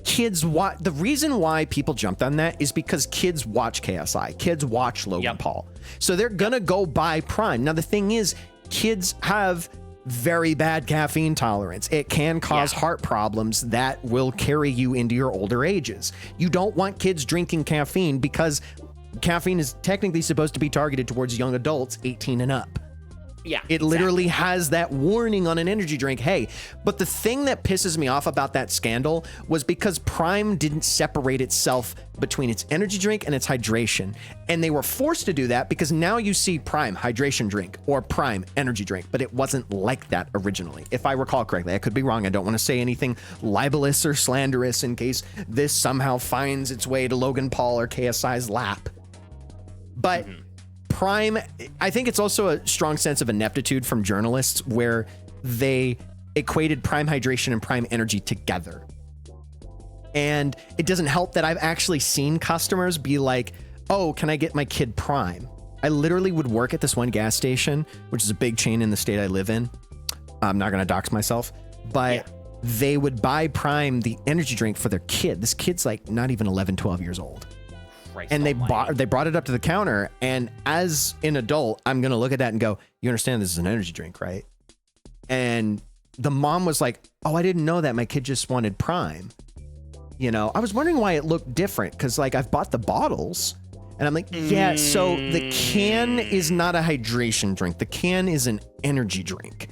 kids watch. The reason why people jumped on that is because kids watch KSI. Kids watch Logan Paul. So they're gonna go buy Prime. Now the thing is, kids have very bad caffeine tolerance. It can cause heart problems that will carry you into your older ages. You don't want kids drinking caffeine, because caffeine is technically supposed to be targeted towards young adults 18 and up. Yeah, it literally has that warning on an energy drink. Hey, but the thing that pisses me off about that scandal was because Prime didn't separate itself between its energy drink and its hydration. And they were forced to do that because now you see Prime hydration drink or Prime energy drink, but it wasn't like that originally. If I recall correctly, I could be wrong. I don't want to say anything libelous or slanderous in case this somehow finds its way to Logan Paul or KSI's lap. But Prime, I think it's also a strong sense of ineptitude from journalists where they equated Prime hydration and Prime energy together. And it doesn't help that I've actually seen customers be like, oh, can I get my kid Prime? I literally would work at this one gas station, which is a big chain in the state I live in. I'm not going to dox myself, but they would buy Prime, the energy drink, for their kid. This kid's like not even 11, 12 years old. And they brought it up to the counter, and as an adult, I'm gonna look at that and go, you understand this is an energy drink, right? And the mom was like, oh, I didn't know that, my kid just wanted Prime. You know, I was wondering why it looked different, because like I've bought the bottles, and I'm like, yeah, so the can is not a hydration drink, the can is an energy drink.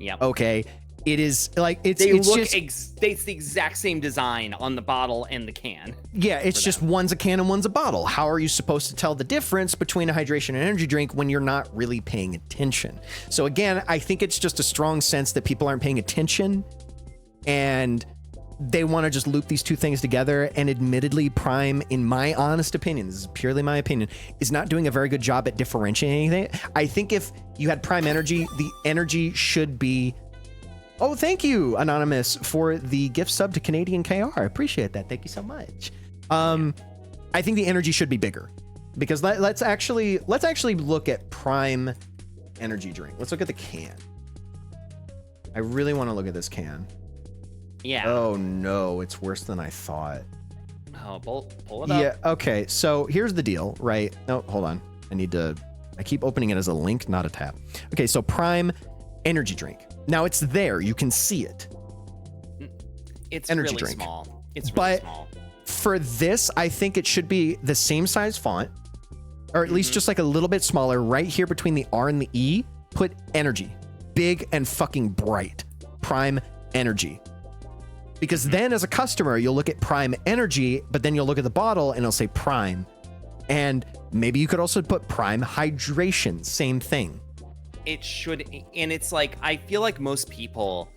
Yeah. Okay. It is like it's the exact same design on the bottle and the can. Yeah, it's just one's a can and one's a bottle. How are you supposed to tell the difference between a hydration and energy drink when you're not really paying attention? So again, I think it's just a strong sense that people aren't paying attention and they want to just loop these two things together. And admittedly, Prime, in my honest opinion, this is purely my opinion, is not doing a very good job at differentiating it. I think if you had Prime Energy, the energy should be... Oh, thank you, Anonymous, for the gift sub to Canadian KR. I appreciate that. Thank you so much. I think the energy should be bigger, because let's actually look at Prime energy drink. Let's look at the can. I really want to look at this can. Yeah. Oh no, it's worse than I thought. Oh, pull it up. Yeah, okay. So here's the deal, right? No, hold on. I keep opening it as a link, not a tab. Okay, so Prime energy drink. Now it's there. You can see it. It's energy really drink. small. It's really small. For this, I think it should be the same size font, or at least just like a little bit smaller. Right here between the R and the E, put energy. Big and fucking bright. Prime energy. Because then as a customer, you'll look at Prime energy, but then you'll look at the bottle and it'll say Prime. And maybe you could also put Prime hydration. Same thing. It should. And it's like, I feel like most people,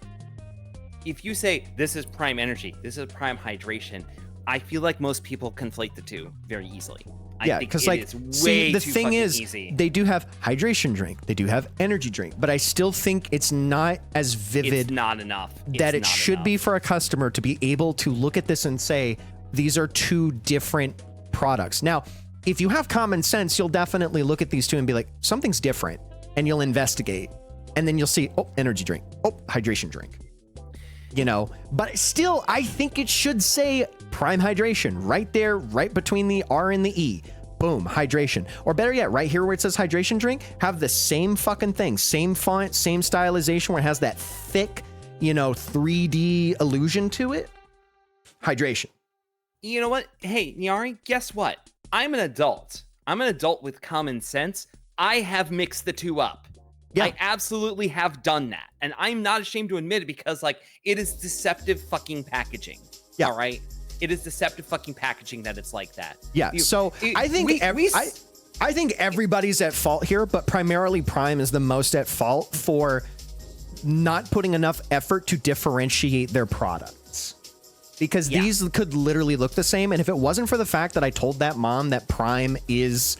if you say this is Prime energy, this is Prime hydration, I feel like most people conflate the two very easily. Yeah, because like, see, the thing is, easy. They do have hydration drink, they do have energy drink, but I still think it's not as vivid. It's not enough. That it should be for a customer to be able to look at this and say, these are two different products. Now, if you have common sense, you'll definitely look at these two and be like, something's different, and you'll investigate, and then you'll see, oh, energy drink, oh, hydration drink. You know, but still, I think it should say Prime hydration right there, right between the R and the E. Boom, hydration. Or better yet, right here where it says hydration drink, have the same fucking thing, same font, same stylization where it has that thick, you know, 3D illusion to it. Hydration. You know what? Hey, Nyari, guess what? I'm an adult. I'm an adult with common sense. I have mixed the two up. Yeah. I absolutely have done that. And I'm not ashamed to admit it because, like, it is deceptive fucking packaging. Yeah. All right? It is deceptive fucking packaging that it's like that. Yeah. I think I think everybody's at fault here, but primarily Prime is the most at fault for not putting enough effort to differentiate their products. Because these could literally look the same. And if it wasn't for the fact that I told that mom that Prime is...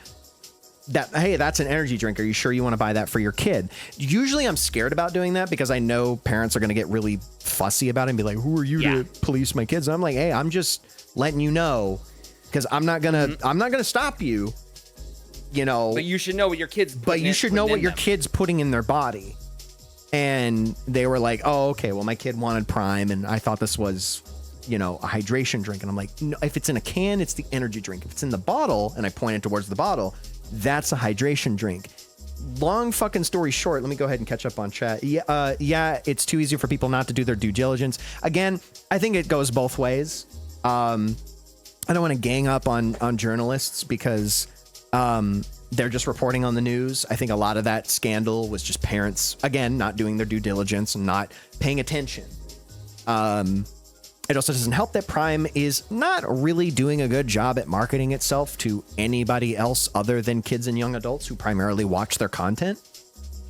that, hey, that's an energy drink. Are you sure you want to buy that for your kid? Usually I'm scared about doing that because I know parents are going to get really fussy about it and be like, who are you to police my kids? And I'm like, hey, I'm just letting you know because I'm not going to stop you, you know. But you should know what your kid's kid's putting in their body. And they were like, oh, okay, well, my kid wanted Prime and I thought this was, you know, a hydration drink. And I'm like, no, if it's in a can, it's the energy drink. If it's in the bottle, and I pointed towards the bottle, that's a hydration drink. Long fucking story short, let me go ahead and catch up on chat. Yeah, it's too easy for people not to do their due diligence. Again, I think it goes both ways. I don't want to gang up on journalists because they're just reporting on the news. I think a lot of that scandal was just parents, again, not doing their due diligence and not paying attention. It also doesn't help that Prime is not really doing a good job at marketing itself to anybody else other than kids and young adults who primarily watch their content.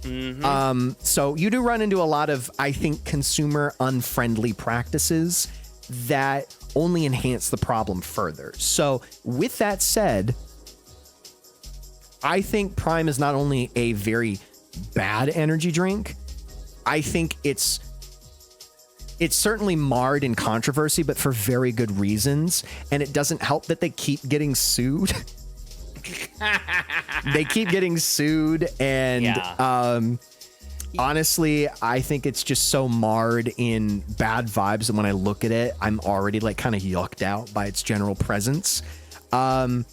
So you do run into a lot of, I think, consumer unfriendly practices that only enhance the problem further. So with that said, I think Prime is not only a very bad energy drink, I think it's certainly marred in controversy, but for very good reasons. And it doesn't help that they keep getting sued. They keep getting sued. And honestly, I think it's just so marred in bad vibes that when I look at it, I'm already like kind of yucked out by its general presence. Some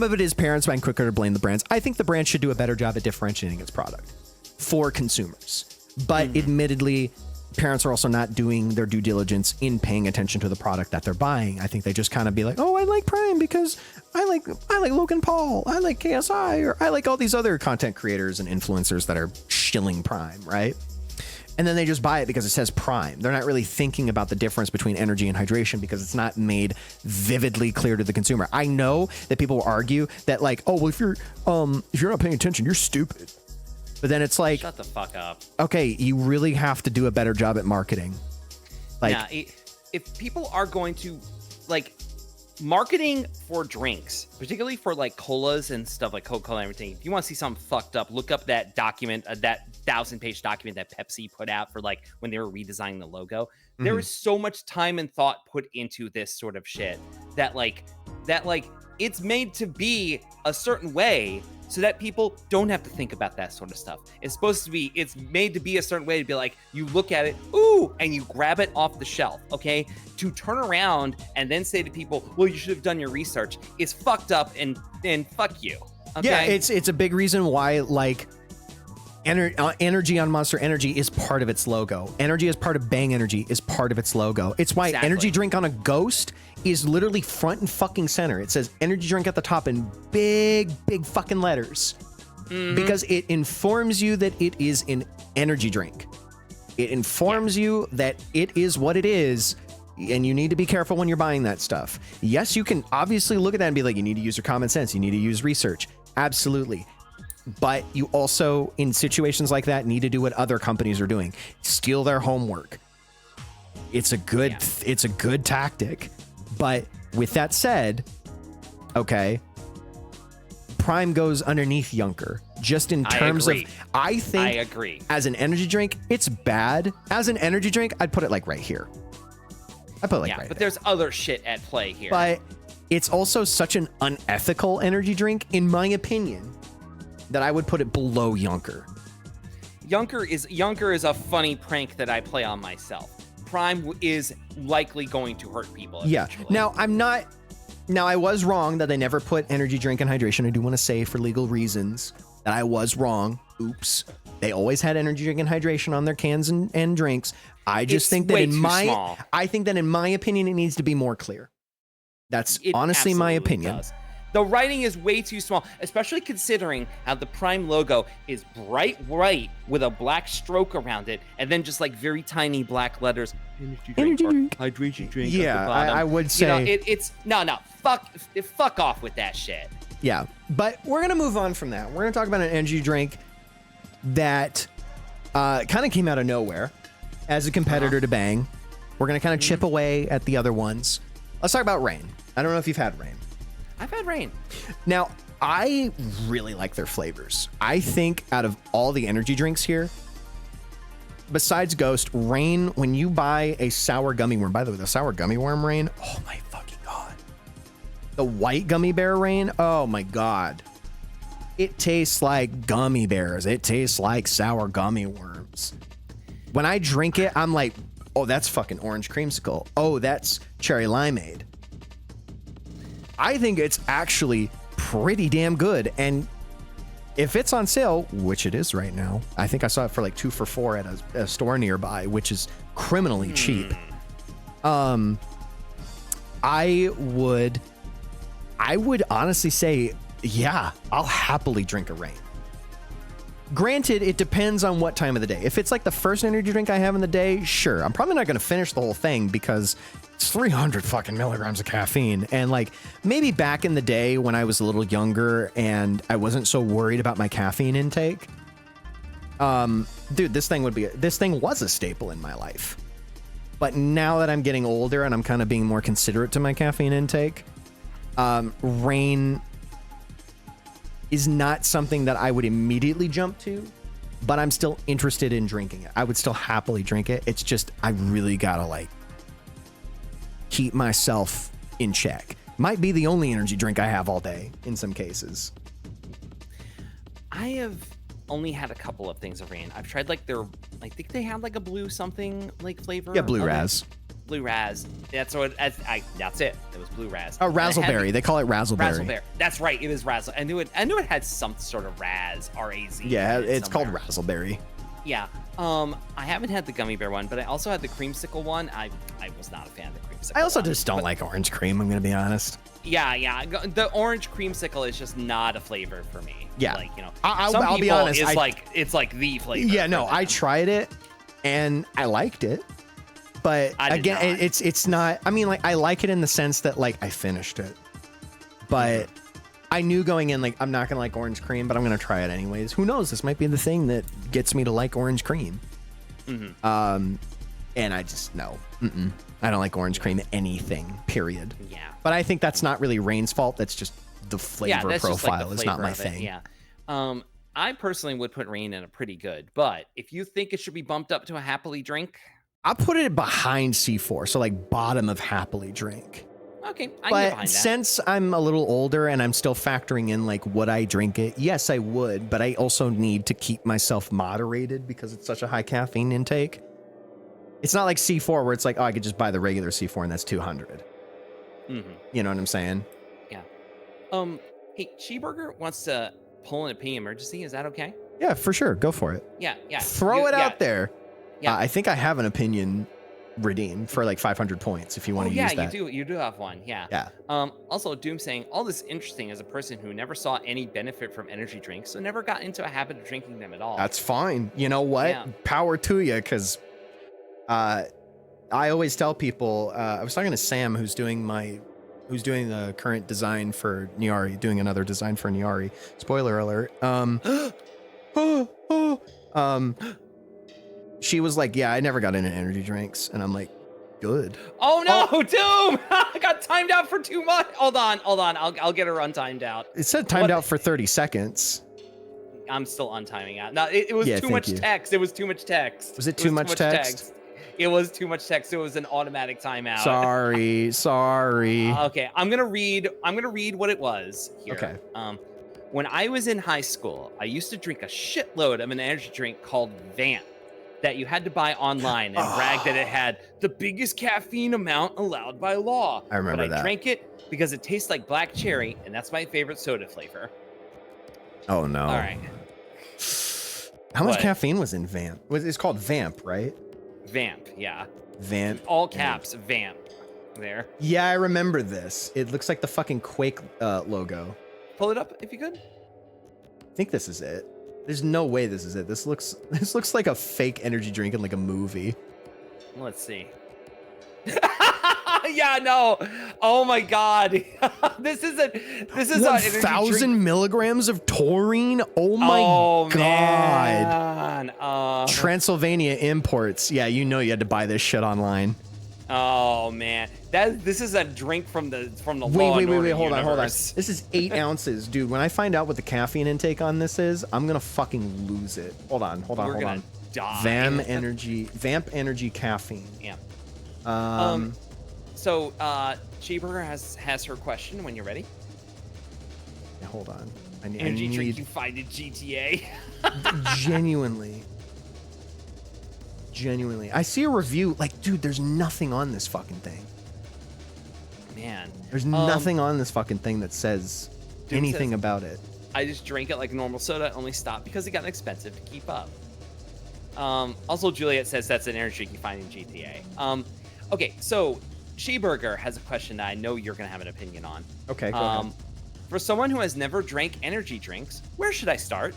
of it is parents being quicker to blame the brands. I think the brand should do a better job at differentiating its product for consumers. But admittedly, parents are also not doing their due diligence in paying attention to the product that they're buying. I think they just kind of be like, oh, I like Prime because I like Logan Paul, I like KSI, or I like all these other content creators and influencers that are shilling Prime, right? And then they just buy it because it says Prime. They're not really thinking about the difference between energy and hydration because it's not made vividly clear to the consumer. I know that people will argue that like, oh, well, if you're not paying attention, you're stupid. But then it's like, shut the fuck up. Okay, you really have to do a better job at marketing. Like, yeah, if people are going to like marketing for drinks, particularly for like colas and stuff like Coca-Cola and everything, if you want to see something fucked up, look up that document, that 1,000-page document that Pepsi put out for like when they were redesigning the logo. There was so much time and thought put into this sort of shit that it's made to be a certain way so that people don't have to think about that sort of stuff. It's supposed to be, it's made to be a certain way to be like, you look at it, ooh, and you grab it off the shelf, okay? To turn around and then say to people, well, you should have done your research, is fucked up and fuck you. Okay? Yeah, it's a big reason why, like, energy on Monster Energy is part of its logo. Energy as part of Bang Energy is part of its logo. It's why energy drink on a Ghost is literally front and fucking center. It says energy drink at the top in big fucking letters. Because it informs you that it is an energy drink. It informs you that it is what it is, and you need to be careful when you're buying that stuff. Yes, you can obviously look at that and be like, you need to use your common sense. You need to use research. Absolutely. But you also, in situations like that, need to do what other companies are doing. Steal their homework. It's a good tactic. But with that said, okay, Prime goes underneath Junker. Just in terms of, I agree. As an energy drink, it's bad. As an energy drink, I'd put it like right here. I put it like right but there. There's other shit at play here. But it's also such an unethical energy drink, in my opinion, that I would put it below Junker. Junker is a funny prank that I play on myself. Prime is likely going to hurt people eventually. Yeah. Now, I was wrong that they never put energy drink and hydration. I do want to say, for legal reasons, that I was wrong. Oops. They always had energy drink and hydration on their cans and drinks. I just think that in my opinion, it needs to be more clear. That's honestly my opinion. Does. The writing is way too small, especially considering how the Prime logo is bright white with a black stroke around it, and then just like very tiny black letters. Energy drink. Hydration drink. Yeah, I would say it's fuck off with that shit. Yeah, but we're gonna move on from that. We're gonna talk about an energy drink that kind of came out of nowhere as a competitor to Bang. We're gonna kind of chip away at the other ones. Let's talk about Reign. I don't know if you've had Reign. I've had Reign. Now, I really like their flavors. I think out of all the energy drinks here, besides Ghost, Reign, when you buy a sour gummy worm, by the way, the sour gummy worm Reign, oh my fucking God. The white gummy bear Reign, oh my God. It tastes like gummy bears. It tastes like sour gummy worms. When I drink it, I'm like, oh, that's fucking orange creamsicle. Oh, that's cherry limeade. I think it's actually pretty damn good. And if it's on sale, which it is right now, I think I saw it for like 2 for $4 at a store nearby, which is criminally cheap. I would honestly say, yeah, I'll happily drink a Reign. Granted, it depends on what time of the day. If it's like the first energy drink I have in the day, sure. I'm probably not going to finish the whole thing because it's 300 fucking milligrams of caffeine. And like maybe back in the day when I was a little younger and I wasn't so worried about my caffeine intake, dude, this thing was a staple in my life. But now that I'm getting older and I'm kind of being more considerate to my caffeine intake, Reign is not something that I would immediately jump to, but I'm still interested in drinking it. I would still happily drink it. It's just, I really gotta like keep myself in check. Might be the only energy drink I have all day in some cases. I have only had a couple of things of Reign. I've tried like I think they had like a blue something like flavor. Yeah, blue raz. Blue raz. That's what. That's it. It was blue raz. Oh, Razzleberry. They call it Razzleberry. Razzleberry. That's right. It is Razzle. I knew it had some sort of raz. R-A-Z. Yeah, it's called Razzleberry. Yeah. I haven't had the gummy bear one, but I also had the creamsicle one. I was not a fan of the creamsicle. I also just don't like orange cream. I'm gonna be honest. Yeah. The orange creamsicle is just not a flavor for me. Yeah. Like, you know, I'll be honest. It's like the flavor. Yeah. No, I tried it and I liked it. But again, it's not, I mean, like, I like it in the sense that, like, I finished it. But I knew going in, like, I'm not going to like orange cream, but I'm going to try it anyways. Who knows? This might be the thing that gets me to like orange cream. And I just, no. I don't like orange cream anything, period. Yeah. But I think that's not really Reign's fault. That's just the flavor profile is not my thing. Yeah. I personally would put Reign in a pretty good, but if you think it should be bumped up to a happily drink, I'll put it behind C4, so like bottom of happily drink. Okay, I can get But behind that. since I'm a little older and I'm still factoring in, like, would I drink it? Yes, I would, but I also need to keep myself moderated because it's such a high caffeine intake. It's not like C4 where it's like, oh, I could just buy the regular C4 and that's 200. Mm-hmm. You know what I'm saying? Yeah. Hey, Cheeseburger wants to pull an opinion emergency. Is that okay? Yeah, for sure. Go for it. Yeah. Throw it out there. Yeah. I think I have an opinion redeem for like 500 points if you want to use that. Yeah, you do have one. Yeah. Yeah. Also, Doom saying all this interesting as a person who never saw any benefit from energy drinks, so never got into a habit of drinking them at all. That's fine. You know what? Yeah. Power to you, because I always tell people. I was talking to Sam, who's doing the current design for Niari, doing another design for Niari. Spoiler alert. She was like, yeah, I never got into energy drinks. And I'm like, good. Oh no, Doom! I got timed out for too much. Hold on. I'll get her untimed out. It said timed out for 30 seconds. I'm still untiming out. No, it was too much text. It was too much text. Was it too much text? It was too much text. It was an automatic timeout. Sorry. Okay, I'm gonna read what it was here. Okay. When I was in high school, I used to drink a shitload of an energy drink called Vamp that you had to buy online and brag that it had the biggest caffeine amount allowed by law. I remember that. I drank it because it tastes like black cherry, and that's my favorite soda flavor. Oh no. All right. How much caffeine was in Vamp? It's called Vamp, right? Vamp, yeah. Vamp. All caps, Vamp. There. Yeah, I remember this. It looks like the fucking Quake logo. Pull it up if you could. I think this is it. There's no way this is it. This looks like a fake energy drink in like a movie. Let's see. Yeah, no. Oh my god. This is 1,000 milligrams of taurine. Oh my god. Man. Transylvania imports. Yeah, you know you had to buy this shit online. Oh man. This is a drink from the Wait, hold on. This is 8 ounces, dude. When I find out what the caffeine intake on this is, I'm gonna fucking lose it. Hold on. We're gonna die. Vamp energy caffeine. Yeah. So Cheeseburger has her question when you're ready. Yeah, hold on. Energy drink you find in GTA. Genuinely. I see a review, like, dude, there's nothing on this fucking thing. Man. There's nothing on this fucking thing that says anything about it. I just drank it like a normal soda, only stopped because it got expensive to keep up. Also, Juliet says that's an energy drink you find in GTA. Okay, so Cheeseburger has a question that I know you're going to have an opinion on. Okay, go ahead. For someone who has never drank energy drinks, where should I start?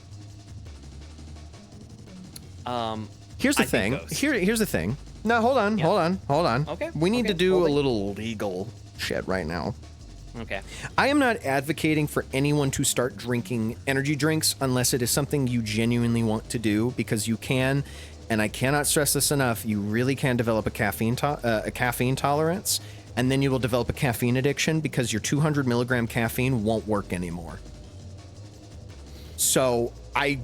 Here's the thing. Here's the thing. No, hold on. Okay. We need to do a little legal shit right now. Okay. I am not advocating for anyone to start drinking energy drinks unless it is something you genuinely want to do, because you can, and I cannot stress this enough, you really can develop a caffeine tolerance, and then you will develop a caffeine addiction because your 200 milligram caffeine won't work anymore. So I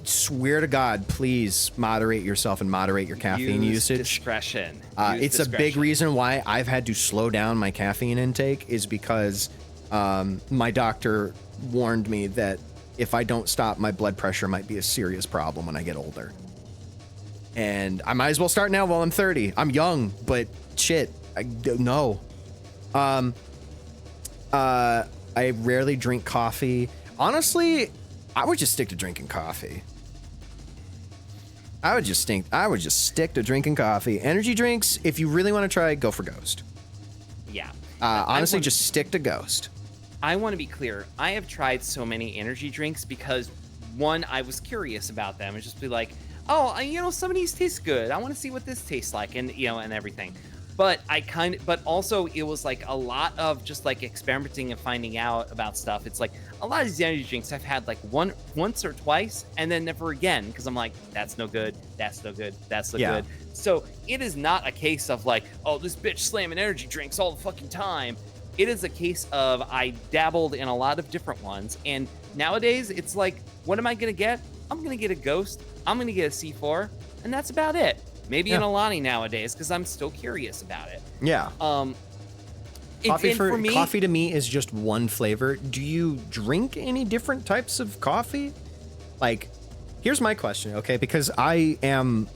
swear to God, please moderate yourself and moderate your caffeine usage. Discretion. It's a big reason why I've had to slow down my caffeine intake, is because my doctor warned me that if I don't stop, my blood pressure might be a serious problem when I get older. And I might as well start now while I'm 30. I'm young, but shit, I don't know. I rarely drink coffee. Honestly, I would just stick to drinking coffee. I would just stick to drinking coffee. Energy drinks, if you really want to try, go for Ghost. Yeah. Honestly, just stick to Ghost. I want to be clear. I have tried so many energy drinks because, one, I was curious about them and just be like, oh, some of these taste good. I want to see what this tastes like, and and everything. But but also it was like a lot of just like experimenting and finding out about stuff. It's like a lot of these energy drinks I've had like once or twice and then never again, because I'm like, that's no good, that's no good, that's no good. So it is not a case of like, oh, this bitch slamming energy drinks all the fucking time. It is a case of I dabbled in a lot of different ones, and nowadays it's like, what am I gonna get? I'm gonna get a Ghost, I'm gonna get a C4, and that's about it. Maybe an Alani nowadays, because I'm still curious about it. Yeah. Coffee to me is just one flavor. Do you drink any different types of coffee? Like, here's my question, okay? Because I am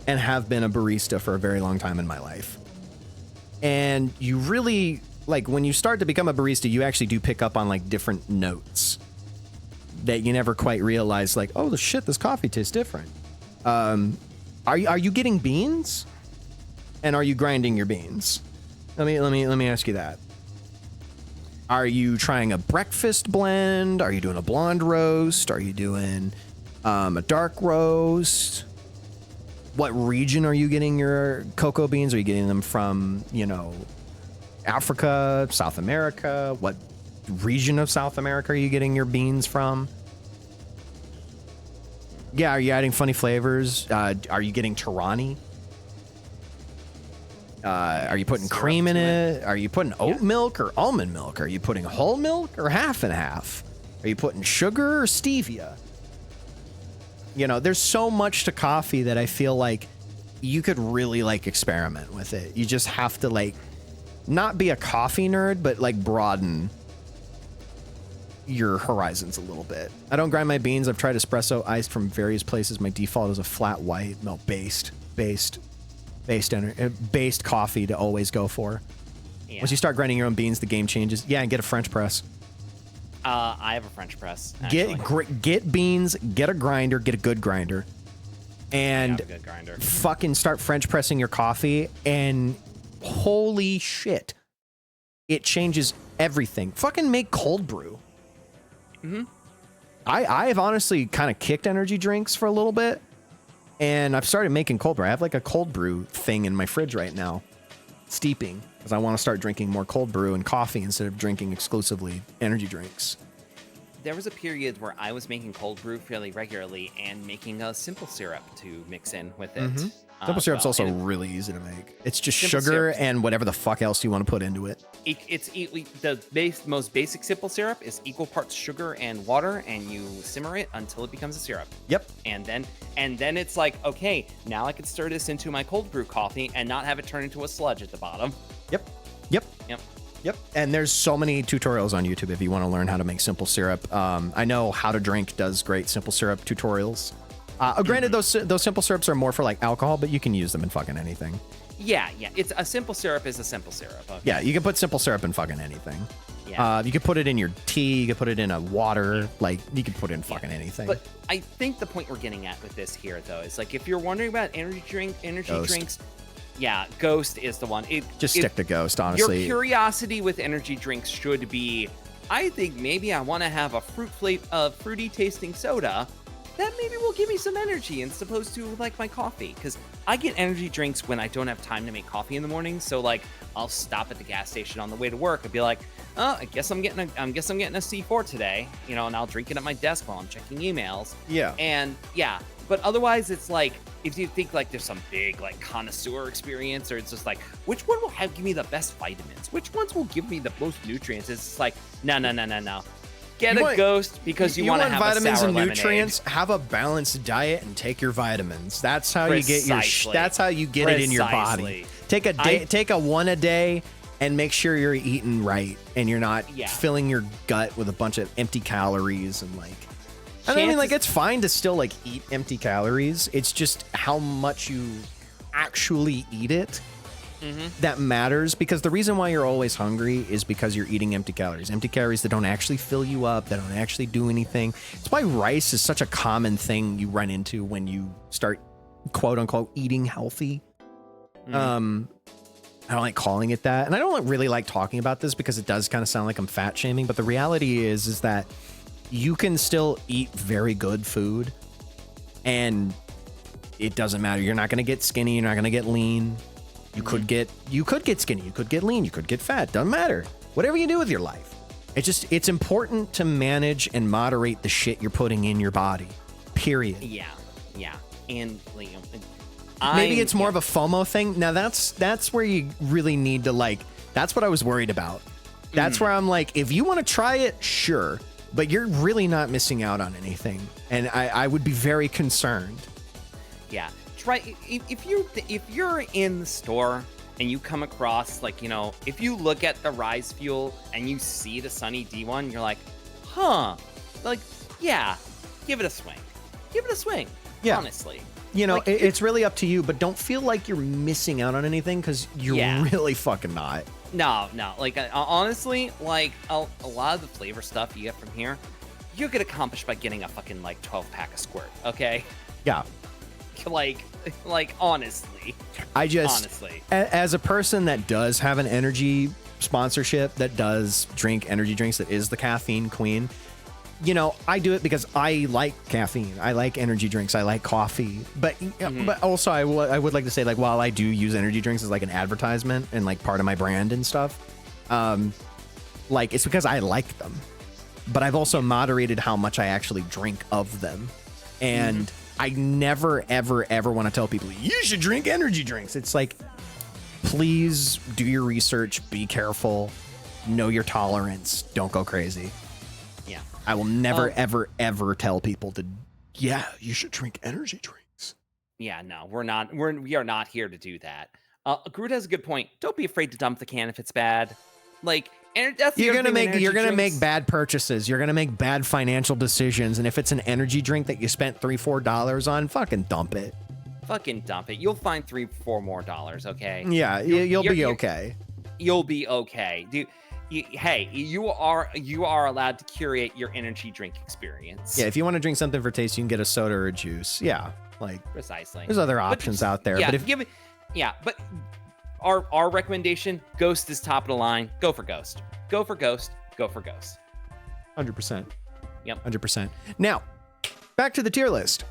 and have been a barista for a very long time in my life. And you really, like, when you start to become a barista, you actually do pick up on, like, different notes that you never quite realize, like, oh, shit, this coffee tastes different. Are you getting beans? And are you grinding your beans? Let me ask you that. Are you trying a breakfast blend? Are you doing a blonde roast? Are you doing a dark roast? What region are you getting your cocoa beans? Are you getting them from, Africa, South America? What region of South America are you getting your beans from? Yeah, are you adding funny flavors? Are you getting Tirani? Are you putting cream in it? Are you putting oat milk or almond milk? Are you putting whole milk or half and half? Are you putting sugar or stevia? There's so much to coffee that I feel like you could really experiment with it. You just have to not be a coffee nerd, but broaden your horizons a little bit. I don't grind my beans. I've tried espresso iced from various places. My default is a flat white, based coffee to always go for. Yeah. Once you start grinding your own beans, the game changes. Yeah, and get a French press. I have a French press. Actually. Get beans, get a grinder, get a good grinder, and good grinder. Fucking start French pressing your coffee, and holy shit, it changes everything. Fucking make cold brew. Mm-hmm. I've honestly kind of kicked energy drinks for a little bit. And I've started making cold brew. I have a cold brew thing in my fridge right now, steeping, because I want to start drinking more cold brew and coffee instead of drinking exclusively energy drinks. There was a period where I was making cold brew fairly regularly and making a simple syrup to mix in with it. Mm-hmm. Simple syrup's also really easy to make. It's just sugar and whatever the fuck else you want to put into it. The most basic simple syrup is equal parts sugar and water, and you simmer it until it becomes a syrup. Yep. And then it's okay, now I can stir this into my cold brew coffee and not have it turn into a sludge at the bottom. Yep. And there's so many tutorials on YouTube if you want to learn how to make simple syrup. I know How to Drink does great simple syrup tutorials. Granted, those simple syrups are more for alcohol, but you can use them in fucking anything. Yeah. It's a simple syrup is a simple syrup. Okay. Yeah, you can put simple syrup in fucking anything. Yeah. You could put it in your tea. You could put it in a water. You could put it in fucking anything. But I think the point we're getting at with this here, though, is if you're wondering about energy drinks, yeah, Ghost is the one. Stick to Ghost, honestly. Your curiosity with energy drinks should be, I think maybe I want to have a fruity tasting soda. That maybe will give me some energy as opposed to my coffee, because I get energy drinks when I don't have time to make coffee in the morning. So I'll stop at the gas station on the way to work and be like, oh, I guess I'm getting a C4 today, and I'll drink it at my desk while I'm checking emails. Yeah. And yeah, but otherwise it's if you think there's some big connoisseur experience, or it's just which one will give me the best vitamins, which ones will give me the most nutrients, it's no. Get a Ghost because you want to have vitamins a sour and lemonade. Nutrients. Have a balanced diet and take your vitamins. That's how you get it in your body. Take a one a day and make sure you're eating right and you're not filling your gut with a bunch of empty calories and it's fine to still eat empty calories. It's just how much you actually eat it. Mm-hmm. That matters, because the reason why you're always hungry is because you're eating empty calories that don't actually fill you up, that don't actually do anything. It's why rice is such a common thing you run into when you start quote unquote eating healthy. Mm-hmm. I don't like calling it that, and I don't really like talking about this because it does kind of sound like I'm fat shaming, but the reality is that you can still eat very good food and it doesn't matter. You're not going to get skinny, you're not going to get lean. You could get skinny, you could get lean, you could get fat. Doesn't matter. Whatever you do with your life. It's important to manage and moderate the shit you're putting in your body. Period. Yeah. And maybe it's more of a FOMO thing. Now that's where you really need to that's what I was worried about. That's where I'm if you want to try it, sure, but you're really not missing out on anything. And I would be very concerned. Yeah. Try if you're in the store and you come across, like, you know, if you look at the Rise Fuel and you see the Sunny D1, you're like, huh, like, yeah, give it a swing. Give it a swing, honestly. You know, like, it's really up to you, but don't feel like you're missing out on anything, because you're really fucking not. No, like, honestly, like, a lot of the flavor stuff you get from here, you get accomplished by getting a fucking, like, 12-pack of Squirt, okay? Yeah. Like, honestly. Honestly. As a person that does have an energy sponsorship, that does drink energy drinks, that is the caffeine queen, you know, I do it because I like caffeine. I like energy drinks. I like coffee. But but also, I would like to say, like, while I do use energy drinks as like an advertisement and like part of my brand and stuff, like, it's because I like them. But I've also moderated how much I actually drink of them. And I never, ever, ever want to tell people, you should drink energy drinks. It's like, please do your research. Be careful. Know your tolerance. Don't go crazy. Yeah. I will never, ever, ever tell people to, you should drink energy drinks. Yeah, no, we are not here to do that. Groot has a good point. Don't be afraid to dump the can if it's bad. Like, you're gonna make bad purchases. You're gonna make bad financial decisions. And if it's an energy drink that you spent $3-4 on, fucking dump it. Fucking dump it. You'll find $3-4 more, okay? Yeah, you'll be okay. You'll be okay, dude. Hey, you are allowed to curate your energy drink experience. Yeah, if you want to drink something for taste, you can get a soda or a juice. Yeah, like, precisely. There's other options out there. Yeah, but but our recommendation, Ghost is top of the line. Go for Ghost. Go for Ghost. Go for Ghost. 100%. Yep. 100%. Now, back to the tier list.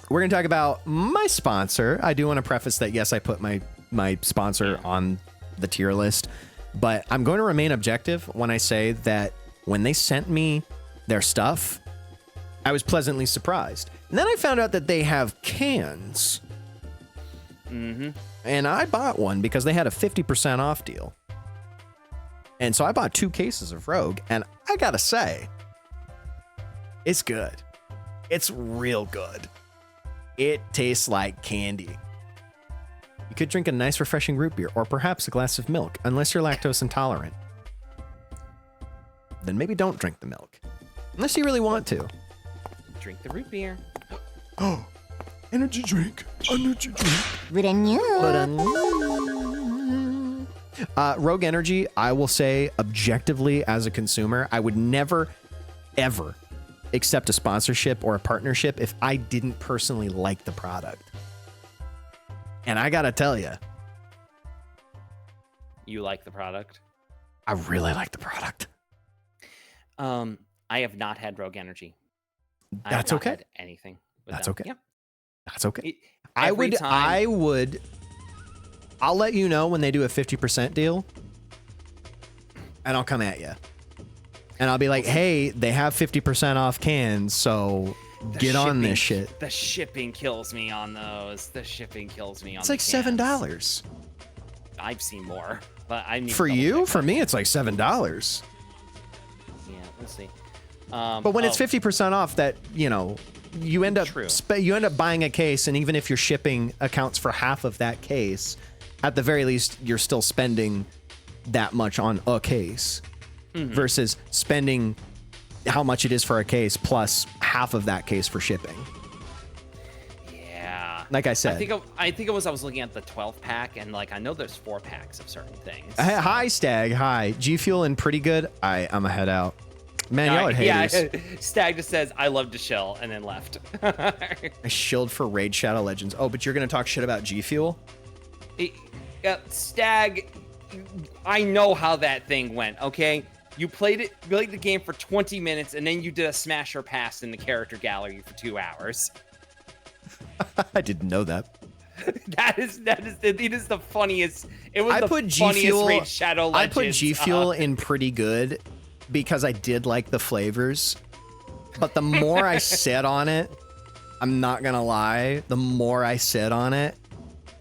We're going to talk about my sponsor. I do want to preface that, yes, I put my sponsor on the tier list, but I'm going to remain objective when I say that when they sent me their stuff, I was pleasantly surprised. And then I found out that they have cans. And I bought one because they had a 50% off deal. And so I bought 2 cases of Rogue, and I gotta say, it's good. It's real good. It tastes like candy. You could drink a nice refreshing root beer, or perhaps a glass of milk, unless you're lactose intolerant. Then maybe don't drink the milk, unless you really want to. Drink the root beer. Oh, energy drink. Energy drink. Rogue Energy, I will say objectively as a consumer, I would never, ever accept a sponsorship or a partnership if I didn't personally like the product. And I gotta tell you, you like the product? I really like the product. I have not had Rogue Energy. That's okay. Had anything. That's them. okay. Yep. That's okay. I'll let you know when they do a 50% deal, and I'll come at you. And I'll be like, hey, they have 50% off cans, so get on this shit. The shipping kills me on those. It's like $7. I've seen more, but I need for you. For me, it's like $7. Yeah, we'll see. But when it's 50% off, that you end up buying a case, and even if your shipping accounts for half of that case, at the very least, you're still spending that much on a case versus spending how much it is for a case plus half of that case for shipping. Yeah. Like I said. I think I was looking at the 12-pack, and like I know there's 4-packs of certain things. Hi, Stag. Hi. G Fuel and pretty good. I'm going to head out. Man, y'all are haters. Yeah, Stag just says, I love to shill, and then left. I shilled for Raid Shadow Legends. Oh, but you're going to talk shit about G Fuel? Stag, I know how that thing went, okay? You played the game for 20 minutes, and then you did a smasher pass in the character gallery for 2 hours. I didn't know that. It is the funniest. It was funniest Raid Shadow Legends. I put G Fuel in pretty good because I did like the flavors. But the more I sit on it, I'm not going to lie, the more I sit on it,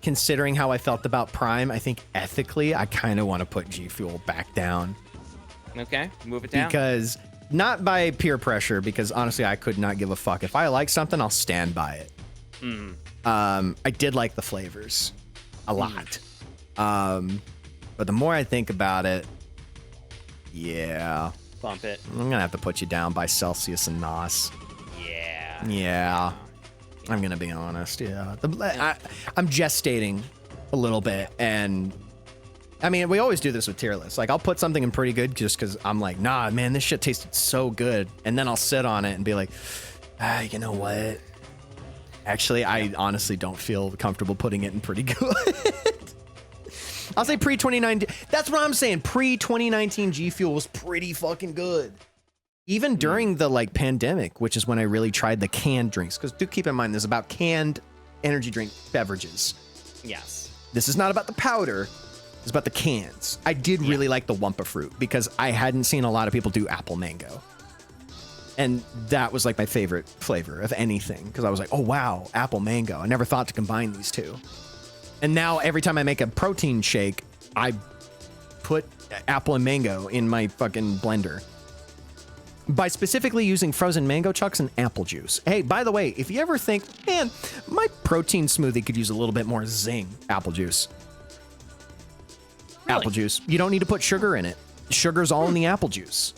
considering how I felt about Prime, I think ethically, I kind of want to put G Fuel back down. Okay, move it down. Because, not by peer pressure, because honestly, I could not give a fuck. If I like something, I'll stand by it. I did like the flavors a lot. But the more I think about it, yeah, Bump it. I'm gonna have to put you down by Celsius and Nos. Yeah. Yeah, I'm gonna be honest. Yeah, I'm gestating a little bit, and I mean, we always do this with tier lists. Like, I'll put something in pretty good just because I'm like, nah, man, this shit tasted so good, and then I'll sit on it and be like, you know what? Actually, I honestly don't feel comfortable putting it in pretty good. I'll say pre-2019. That's what I'm saying. Pre-2019 G Fuel was pretty fucking good. Even during the like pandemic, which is when I really tried the canned drinks. Because do keep in mind, this is about canned energy drink beverages. Yes. This is not about the powder. It's about the cans. I did really like the Wumpa fruit because I hadn't seen a lot of people do apple mango. And that was like my favorite flavor of anything. Because I was like, oh, wow, apple mango. I never thought to combine these two. And now every time I make a protein shake, I put apple and mango in my fucking blender. By specifically using frozen mango chunks and apple juice. Hey, by the way, if you ever think, man, my protein smoothie could use a little bit more zing, apple juice. Really? Apple juice. You don't need to put sugar in it. Sugar's all in the apple juice.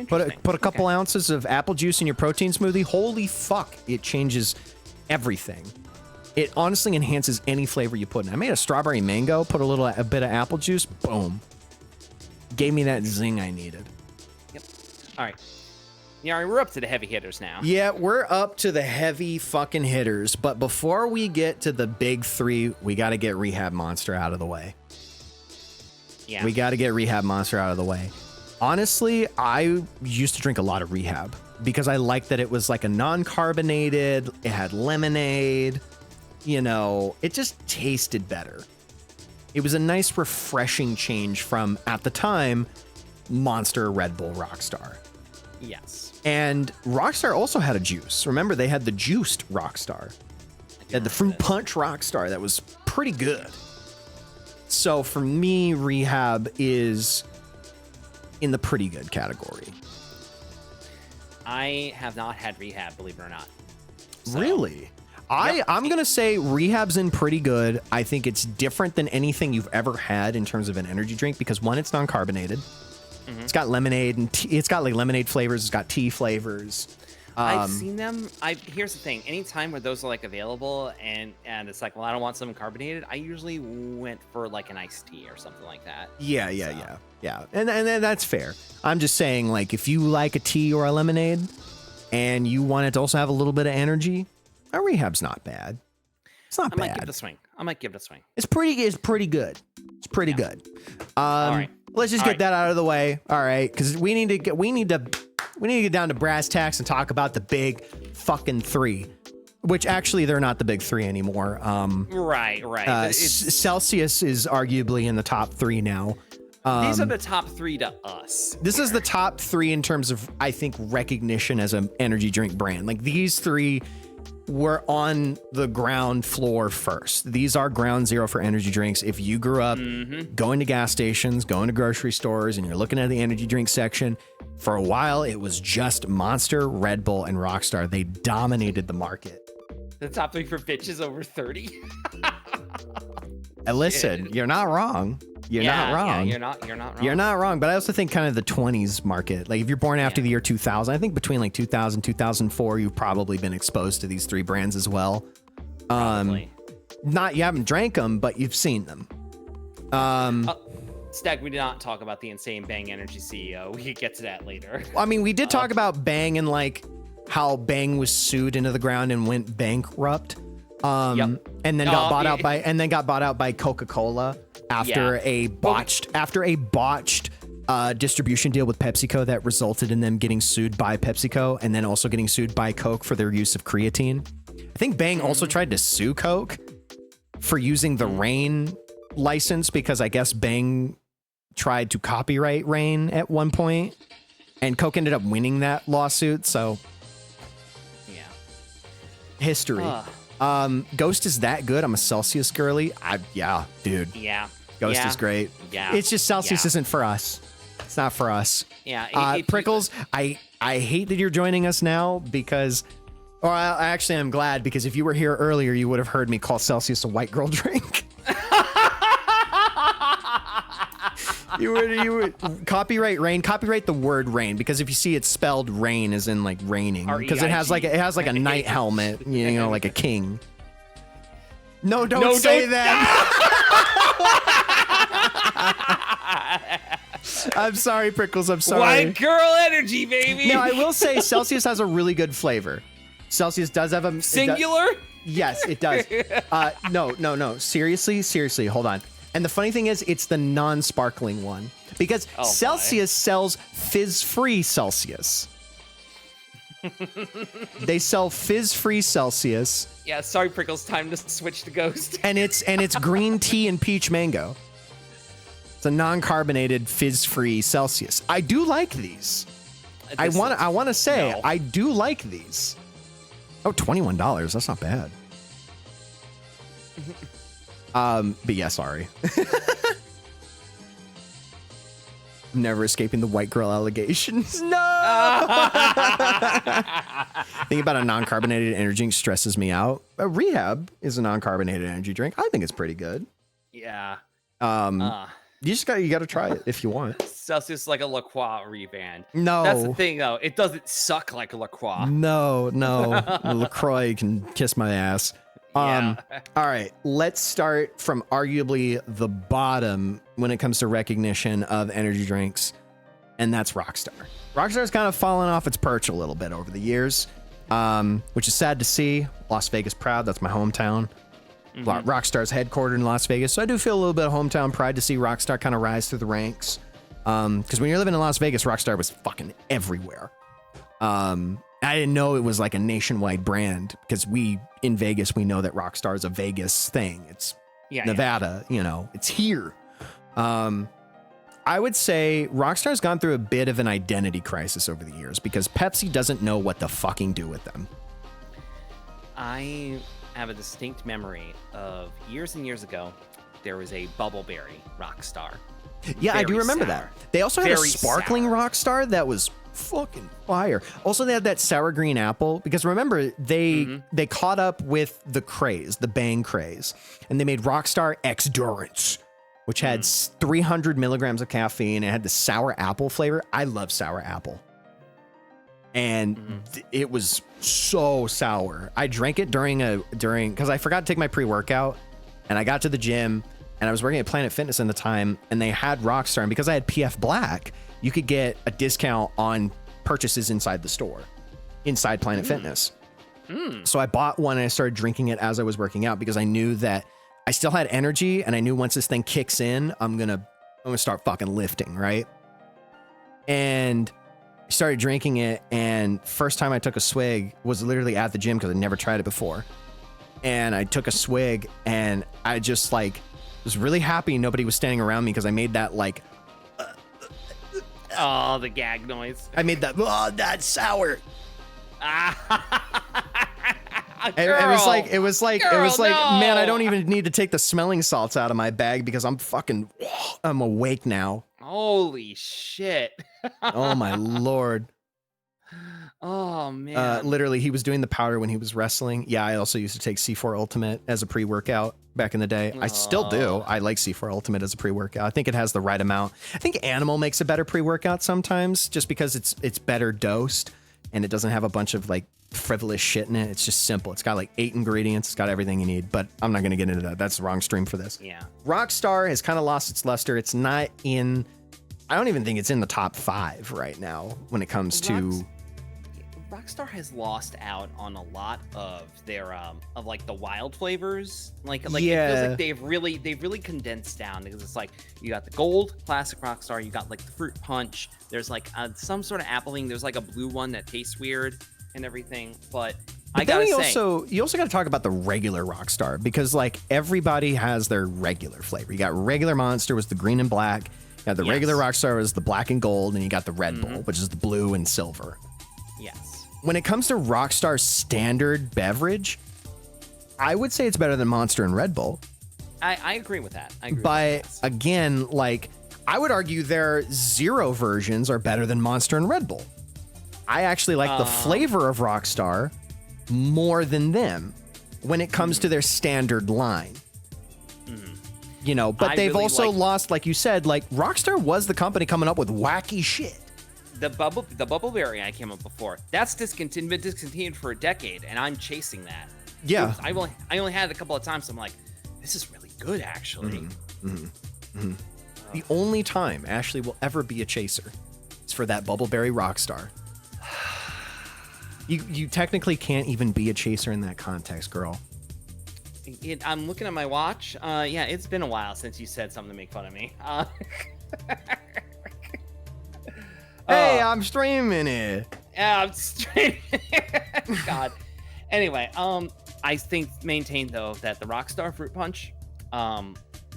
Put a couple ounces of apple juice in your protein smoothie. Holy fuck, it changes everything. It honestly enhances any flavor you put in. I made a strawberry mango, put a bit of apple juice, boom. Gave me that zing I needed. Yep. All right. Yeah, we're up to the heavy hitters now. Yeah, we're up to the heavy fucking hitters. But before we get to the big three, we got to get Rehab Monster out of the way. Yeah. We got to get Rehab Monster out of the way. Honestly, I used to drink a lot of Rehab because I liked that it was like a non-carbonated, it had lemonade, you know, it just tasted better. It was a nice, refreshing change from, at the time, Monster, Red Bull, Rockstar. Yes. And Rockstar also had a juice. Remember, they had the juiced Rockstar. They had the fruit punch Rockstar that was pretty good. So for me, Rehab is in the pretty good category. I have not had Rehab, believe it or not. So, really? I'm going to say Rehab's in pretty good. I think it's different than anything you've ever had in terms of an energy drink because, one, it's non-carbonated. It's got lemonade and tea. It's got like lemonade flavors. It's got tea flavors. I've seen them. Here's the thing. Anytime where those are like available and it's like, well, I don't want something carbonated, I usually went for like an iced tea or something like that. Yeah. And that's fair. I'm just saying, like, if you like a tea or a lemonade and you want it to also have a little bit of energy, a Rehab's not bad. It's not bad. I might give it a swing. It's pretty good. It's pretty good. All right. Let's just get that out of the way. All right, because we need to get down to brass tacks and talk about the big fucking three, which actually they're not the big three anymore. Right. Celsius is arguably in the top three now. These are the top three to us. This is the top three in terms of, I think, recognition as an energy drink brand. Like, these three were on the ground floor first. These are ground zero for energy drinks. If you grew up going to gas stations, going to grocery stores, and you're looking at the energy drink section, for a while, it was just Monster, Red Bull, and Rockstar. They dominated the market. The top three for bitches over 30. And listen, you're not wrong. You're not wrong. You're not wrong. You're not wrong, but I also think kind of the 20s market. Like, if you're born after the year 2000, I think between like 2000 2004, you've probably been exposed to these three brands as well. Probably. You haven't drank them, but you've seen them. Stag, we did not talk about the insane Bang Energy CEO. We could get to that later. I mean, we did talk about Bang and like how Bang was sued into the ground and went bankrupt. And then got bought out by Coca-Cola after a botched distribution deal with PepsiCo that resulted in them getting sued by PepsiCo and then also getting sued by Coke for their use of creatine. I think Bang also tried to sue Coke for using the Reign license because I guess Bang tried to copyright Reign at one point and Coke ended up winning that lawsuit. So history. Ghost is that good. I'm a Celsius girly. Dude. Yeah. Ghost is great. Yeah. It's just Celsius isn't for us. It's not for us. Yeah. Prickles, I hate that you're joining us now because, actually I'm glad because if you were here earlier, you would have heard me call Celsius a white girl drink. You would copyright rain. Copyright the word rain, because if you see it spelled rain as in like raining, because it has like a knight helmet, you know, like a king. No, don't say that. I'm sorry, Prickles. I'm sorry. White girl energy, baby. Now I will say Celsius has a really good flavor. Celsius does have a singular. Yes, it does. No. Seriously, hold on. And the funny thing is, it's the non-sparkling one, because Celsius sells fizz-free Celsius. They sell fizz-free Celsius. Yeah, sorry, Prickles. Time to switch to Ghost. And it's green tea and peach mango. It's a non-carbonated fizz-free Celsius. I do like these. I want to say no. I do like these. Oh, $21. That's not bad. But yeah, sorry. Never escaping the white girl allegations. No! Thinking about a non-carbonated energy drink stresses me out. Rehab is a non-carbonated energy drink. I think it's pretty good. Yeah. You got to try it if you want. Celsius like a La Croix reband. No. That's the thing, though. It doesn't suck like a La Croix. No. LaCroix can kiss my ass. Yeah. All right, let's start from arguably the bottom when it comes to recognition of energy drinks, and that's Rockstar. Rockstar's kind of fallen off its perch a little bit over the years, which is sad to see. Las Vegas proud, that's my hometown. Mm-hmm. Rockstar's headquartered in Las Vegas, so I do feel a little bit of hometown pride to see Rockstar kind of rise through the ranks. Because when you're living in Las Vegas, Rockstar was fucking everywhere. I didn't know it was like a nationwide brand, because in Vegas, we know that Rockstar is a Vegas thing. It's Nevada, you know, it's here. I would say Rockstar's gone through a bit of an identity crisis over the years, because Pepsi doesn't know what to fucking do with them. I have a distinct memory of years and years ago, there was a Bubbleberry Rockstar. Yeah, I do remember sour. that. They also had a sparkling sour. Rockstar that was fucking fire. Also, they had that sour green apple, because remember, they caught up with the craze, the Bang craze, and they made Rockstar X-Durance, which had 300 milligrams of caffeine. It had the sour apple flavor. I love sour apple. And it was so sour. I drank it during because I forgot to take my pre-workout, and I got to the gym, and I was working at Planet Fitness in the time, and they had Rockstar, and because I had PF Black, you could get a discount on purchases inside the store, inside Planet Fitness. So I bought one, and I started drinking it as I was working out, because I knew that I still had energy, and I knew once this thing kicks in, I'm gonna start fucking lifting, right? And I started drinking it, and first time I took a swig was literally at the gym, because I'd never tried it before. And I took a swig, and I just like was really happy nobody was standing around me, because I made that like the gag noise. I made that that's sour. It was like man, I don't even need to take the smelling salts out of my bag, because I'm awake now. Holy shit. Oh my Lord. Oh man. Literally, he was doing the powder when he was wrestling. Yeah, I also used to take C4 Ultimate as a pre-workout back in the day. I still do. I like C4 Ultimate as a pre-workout. I think it has the right amount. I think Animal makes a better pre-workout sometimes, just because it's better dosed, and it doesn't have a bunch of like frivolous shit in it. It's just simple. It's got like 8 ingredients. It's got everything you need, but I'm not going to get into that. That's the wrong stream for this. Yeah. Rockstar has kind of lost its luster. It's not in, I don't even think it's in the top 5 right now when it comes to... Rockstar has lost out on a lot of their of like the wild flavors. Like it feels like they've really condensed down, because it's like you got the gold classic Rockstar, you got like the fruit punch, there's like some sort of apple thing, there's like a blue one that tastes weird and everything. But I gotta say, you also got to talk about the regular Rockstar, because like everybody has their regular flavor. You got regular Monster, was the green and black. You got the regular Rockstar, was the black and gold, and you got the Red Bull, which is the blue and silver. Yes. When it comes to Rockstar's standard beverage, I would say it's better than Monster and Red Bull. I agree with that. Again, like, I would argue their zero versions are better than Monster and Red Bull. I actually like the flavor of Rockstar more than them when it comes to their standard line. You know, but they've really also lost, like you said, like Rockstar was the company coming up with wacky shit. The bubble berry I came up before. That's been discontinued for a decade, and I'm chasing that. Yeah. I only had it a couple of times. So I'm like, this is really good, actually. The only time Ashely will ever be a chaser is for that Bubbleberry Rockstar. You technically can't even be a chaser in that context, girl. I'm looking at my watch. Yeah, it's been a while since you said something to make fun of me. Hey, I'm streaming it. Yeah, I'm streaming it. God. Anyway, I think maintain though that the Rockstar Fruit Punch,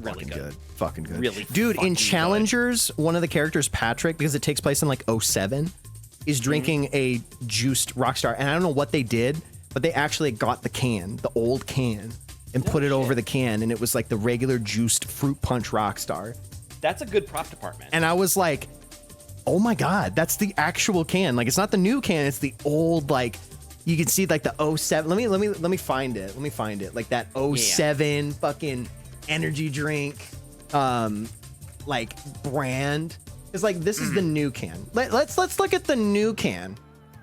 really good. Fucking good. Really, dude. In good. Challengers, one of the characters, Patrick, because it takes place in like 07, is drinking a juiced Rockstar, and I don't know what they did, but they actually got the can, the old can, and put it over the can, and it was like the regular juiced Fruit Punch Rockstar. That's a good prop department. And I was like, oh my god, that's the actual can. Like, it's not the new can, it's the old, like, you can see like the 07. Let me find it. Let me find it. Like that 07 fucking energy drink like brand. It's like, this is the new can. Let's look at the new can,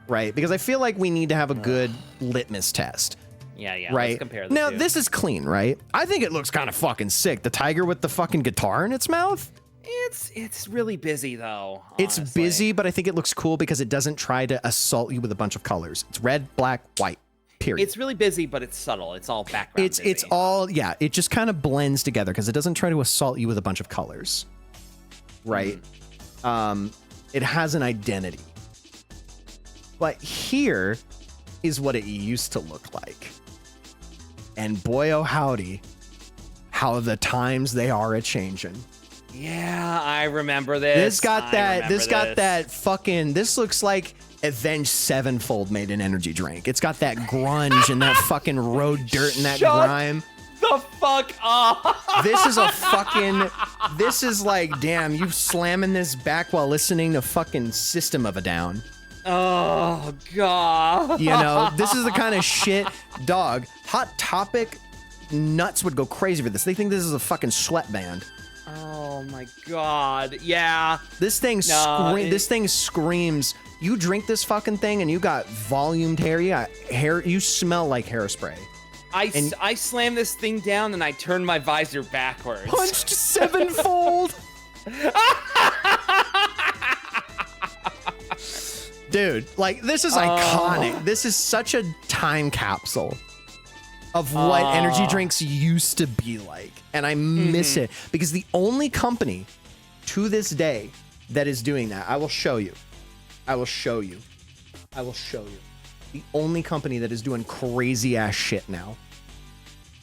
right? Because I feel like we need to have a good litmus test. Yeah, right. Let's compare the now two. this is clean, right? I think it looks kind of fucking sick. The tiger with the fucking guitar in its mouth. It's really busy though. It's honestly. busy, but I think it looks cool because it doesn't try to assault you with a bunch of colors. It's red, black, white. Period. It's really busy, but it's subtle. It's all background. It's all, yeah. It just kind of blends together because it doesn't try to assault you with a bunch of colors, right? It has an identity. But here is what it used to look like, and boy, oh howdy, how the times they are a changing. Yeah, I remember this. This got that fucking, this looks like Avenged Sevenfold made an energy drink. It's got that grunge and that fucking road dirt and that grime. The fuck up. This is like, damn, you slamming this back while listening to fucking System of a Down. Oh, God. You know, this is the kind of shit, dog. Hot Topic nuts would go crazy for this. They think this is a fucking sweat band. Oh my God. Yeah. This thing screams. You drink this fucking thing and you got volumed hair. You got hair. You smell like hairspray. I slammed this thing down and I turned my visor backwards. Punched Sevenfold. Dude, like, this is iconic. This is such a time capsule of what energy drinks used to be like. And I miss it because the only company to this day that is doing that, I will show you. The only company that is doing crazy ass shit now,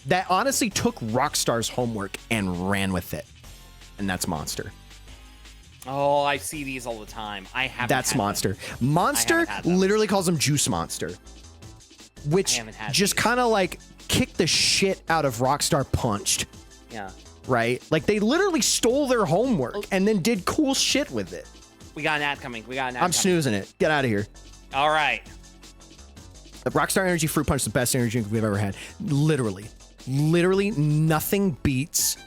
that honestly took Rockstar's homework and ran with it, and that's Monster. Oh, I see these all the time. I haven't. That's Monster. Monster literally calls them Juice Monster, which just kind of like kicked the shit out of Rockstar Punched. Yeah. Right? Like, they literally stole their homework and then did cool shit with it. We got an ad coming. I'm snoozing it. Get out of here. All right. The Rockstar Energy Fruit Punch is the best energy drink we've ever had. Literally nothing beats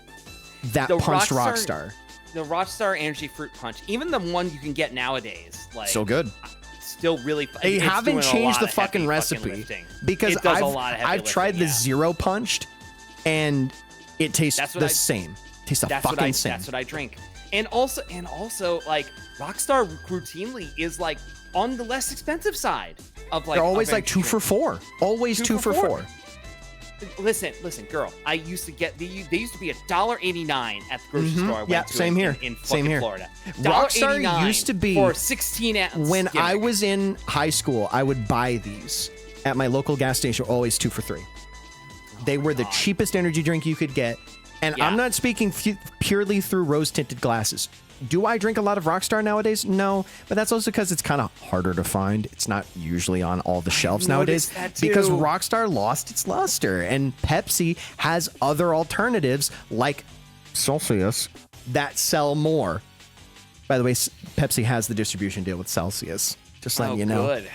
that Punch Rockstar. The Rockstar Energy Fruit Punch, even the one you can get nowadays, like, so good. Still really. They haven't changed the fucking recipe because I've tried the Zero Punched, and it tastes the same. Tastes the fucking same. That's what I drink. And also, like, Rockstar routinely is like on the less expensive side of like. They're always like 2 for $4. Always 2 for $4. Listen, girl. I used to get they used to be $1.89 at the grocery store. I went to same here. In same here. Florida. Rockstar used to be for 16 ounce. When I was in high school, I would buy these at my local gas station. Always 2 for $3. They were the cheapest energy drink you could get, and I'm not speaking purely through rose-tinted glasses. Do I drink a lot of Rockstar nowadays? No, but that's also because it's kind of harder to find. It's not usually on all the shelves nowadays because Rockstar lost its luster, and Pepsi has other alternatives like Celsius that sell more. By the way, Pepsi has the distribution deal with Celsius. Just letting you know. Good.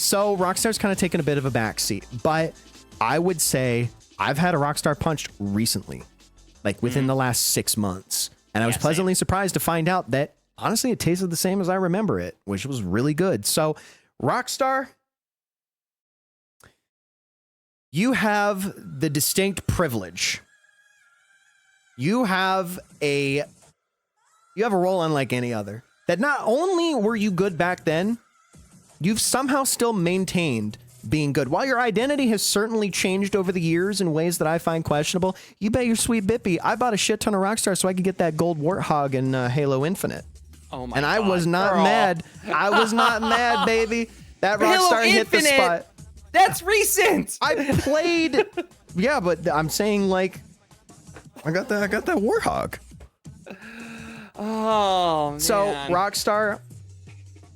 So Rockstar's kind of taken a bit of a backseat, but I would say I've had a Rockstar Punch recently. like within the last 6 months. And I was pleasantly surprised to find out that honestly, it tasted the same as I remember it, which was really good. So Rockstar, you have the distinct privilege. You have a role unlike any other. That not only were you good back then, you've somehow still maintained being good. While your identity has certainly changed over the years in ways that I find questionable, you bet your sweet Bippy, I bought a shit ton of Rockstar so I could get that gold warthog in Halo Infinite. Oh my and God, I was not mad. I was not mad, baby. That Rockstar hit the spot. That's recent. I played. Yeah, but I'm saying like, I got that warthog. Oh man. So Rockstar,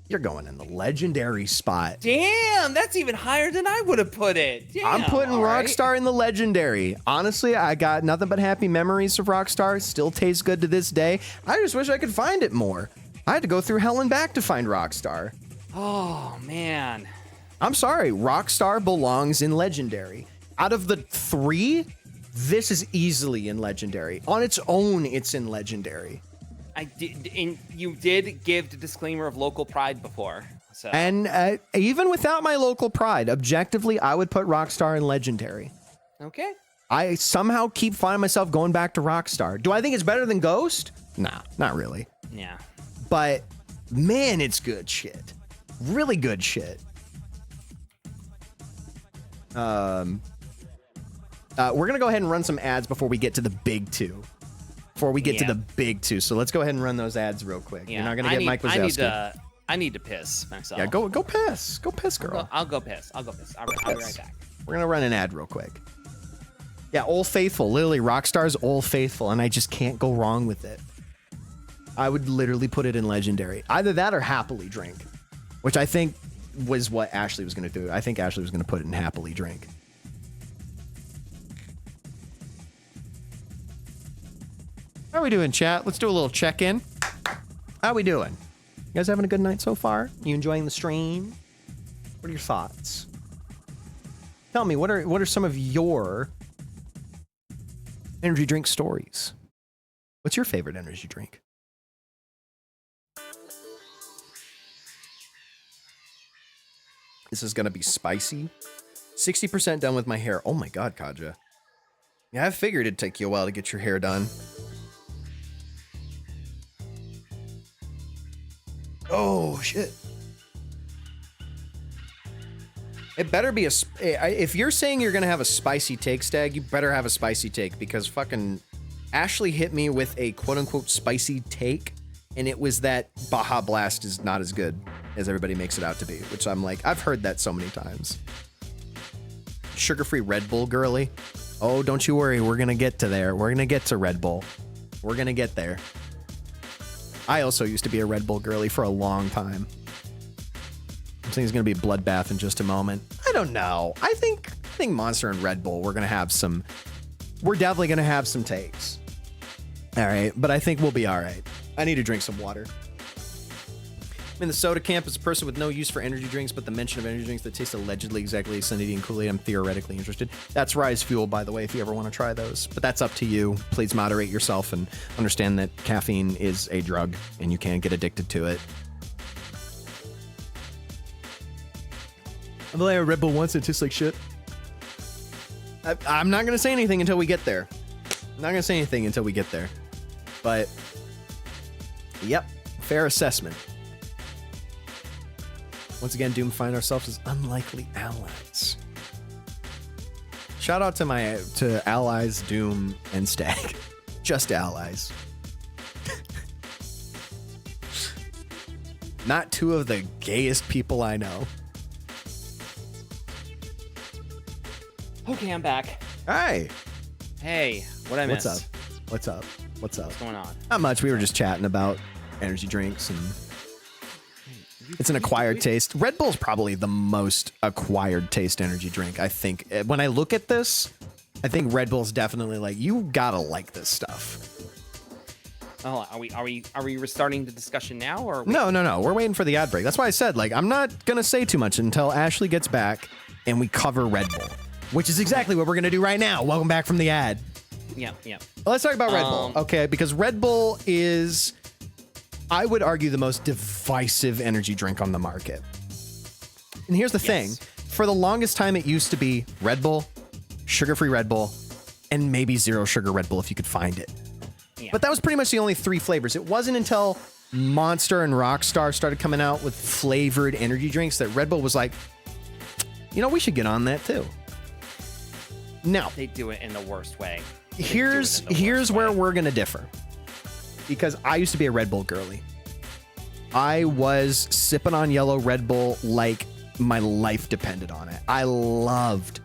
you're going in the legendary spot. Damn, that's even higher than I would have put it. Damn, I'm putting Rockstar in the legendary. Honestly, I got nothing but happy memories of Rockstar. Still tastes good to this day. I just wish I could find it more. I had to go through hell and back to find Rockstar. Oh man. I'm sorry, Rockstar belongs in legendary. Out of the 3, this is easily in legendary. On its own, it's in legendary. I did, and you did give the disclaimer of local pride before. So. And even without my local pride, objectively, I would put Rockstar in legendary. Okay. I somehow keep finding myself going back to Rockstar. Do I think it's better than Ghost? Nah, not really. Yeah. But man, it's good shit. Really good shit. We're gonna go ahead and run some ads before we get to the big two. So let's go ahead and run those ads real quick. Yeah. You're not gonna get Mike Wazowski. I need to piss myself. Yeah, go piss. Go piss, girl. I'll go piss. I'll be right back. We're gonna run an ad real quick. Yeah, Old Faithful. Literally, Rockstar's Old Faithful, and I just can't go wrong with it. I would literally put it in legendary. Either that or Happily Drink, which I think was what Ashely was gonna do. I think Ashely was gonna put it in Happily Drink. How are we doing, chat? Let's do a little check-in. How we doing? You guys having a good night so far? You enjoying the stream? What are your thoughts? Tell me, what are some of your energy drink stories? What's your favorite energy drink? This is gonna be spicy. 60% done with my hair. Oh my God, Kaja. Yeah, I figured it'd take you a while to get your hair done. Oh, shit. It better be if you're saying you're going to have a spicy take, Stag, you better have a spicy take, because fucking Ashely hit me with a quote-unquote spicy take, and it was that Baja Blast is not as good as everybody makes it out to be, which I'm like, I've heard that so many times. Sugar-free Red Bull, girly. Oh, don't you worry. We're going to get to there. We're going to get to Red Bull. We're going to get there. I also used to be a Red Bull girly for a long time. I'm saying it's going to be a bloodbath in just a moment. I don't know. I think Monster and Red Bull, we're definitely going to have some takes. All right, but I think we'll be all right. I need to drink some water. I'm in the soda camp as a person with no use for energy drinks, but the mention of energy drinks that taste allegedly exactly like Sunny D and Kool-Aid, I'm theoretically interested. That's Rise Fuel, by the way, if you ever want to try those. But that's up to you. Please moderate yourself and understand that caffeine is a drug and you can get addicted to it. I'm like, Red Bull once, it tastes like shit. I'm not going to say anything until we get there. But, yep, fair assessment. Once again, Doom find ourselves as unlikely allies. Shout out to allies, Doom, and Stag. Just allies. Not two of the gayest people I know. Okay, I'm back. Hi. Hey, what I missed? What's up? What's going on? Not much. We were just chatting about energy drinks and... It's an acquired taste. Red Bull's probably the most acquired taste energy drink, I think. When I look at this, I think Red Bull's definitely like, you gotta like this stuff. Oh, are we restarting the discussion now, or No. We're waiting for the ad break. That's why I said, like, I'm not gonna say too much until Ashely gets back and we cover Red Bull, which is exactly what we're gonna do right now. Welcome back from the ad. Yeah. Well, let's talk about Red Bull, okay? Because Red Bull is, I would argue, the most divisive energy drink on the market. And here's the thing. For the longest time, it used to be Red Bull, sugar-free Red Bull, and maybe zero sugar Red Bull if you could find it. Yeah. But that was pretty much the only 3 flavors. It wasn't until Monster and Rockstar started coming out with flavored energy drinks that Red Bull was like, you know, we should get on that too. Now, they do it in the worst way. Here's where we're going to differ. Because I used to be a Red Bull girly. I was sipping on yellow Red Bull like my life depended on it. I loved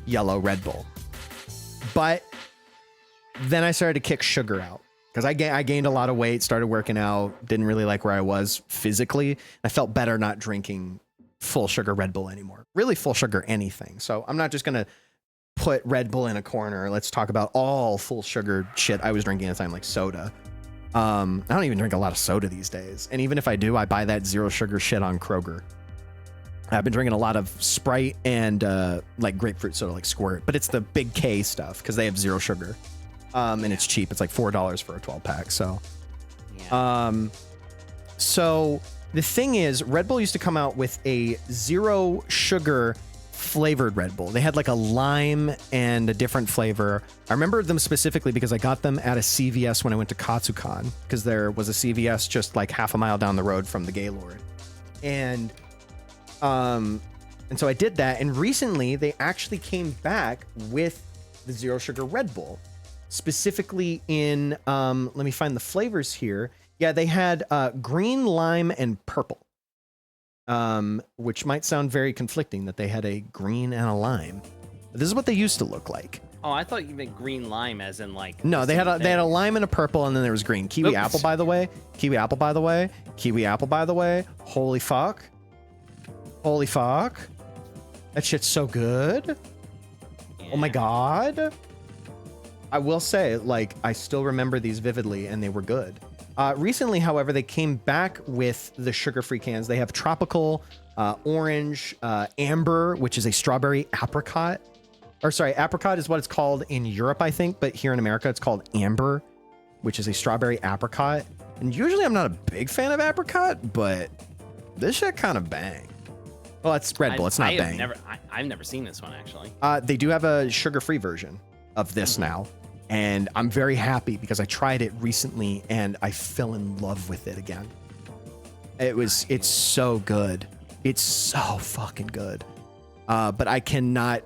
yellow Red Bull. But then I started to kick sugar out. Because I gained a lot of weight, started working out, didn't really like where I was physically. I felt better not drinking full sugar Red Bull anymore. Really full sugar anything. So I'm not just going to put Red Bull in a corner. Let's talk about all full sugar shit I was drinking at the time, like soda. I don't even drink a lot of soda these days. And even if I do, I buy that zero sugar shit on Kroger. I've been drinking a lot of Sprite and like grapefruit soda, like Squirt. But it's the big K stuff because they have zero sugar. And it's cheap. It's like $4 for a 12 pack. So, so the thing is, Red Bull used to come out with a zero sugar flavored Red Bull. They had like a lime and a different flavor. I remember them specifically because I got them at a CVS when I went to Katsucon, because there was a CVS just like half a mile down the road from the Gaylord. And so I did that. And recently they actually came back with the zero sugar Red Bull. Specifically in, let me find the flavors here. Yeah, they had green, lime, and purple, which might sound very conflicting that they had a green and a lime. This is what they used to look like. Oh, I thought you meant green lime as in like... No, they had a lime and a purple, and then there was green. Kiwi apple, by the way. Kiwi apple, by the way. Kiwi apple, by the way. Holy fuck. Holy fuck. That shit's so good. Yeah. Oh my God. I will say, like, I still remember these vividly, and they were good. Recently, however, they came back with the sugar-free cans. They have tropical, orange, amber, which is a strawberry apricot. Or sorry, apricot is what it's called in Europe, I think, but here in America, it's called amber, which is a strawberry apricot. And usually I'm not a big fan of apricot, but this shit kind of bang. Well, it's Red Bull. It's not bang. I've never seen this one, actually. They do have a sugar-free version of this now. And I'm very happy because I tried it recently and I fell in love with it again. It's so good. It's so fucking good. But I cannot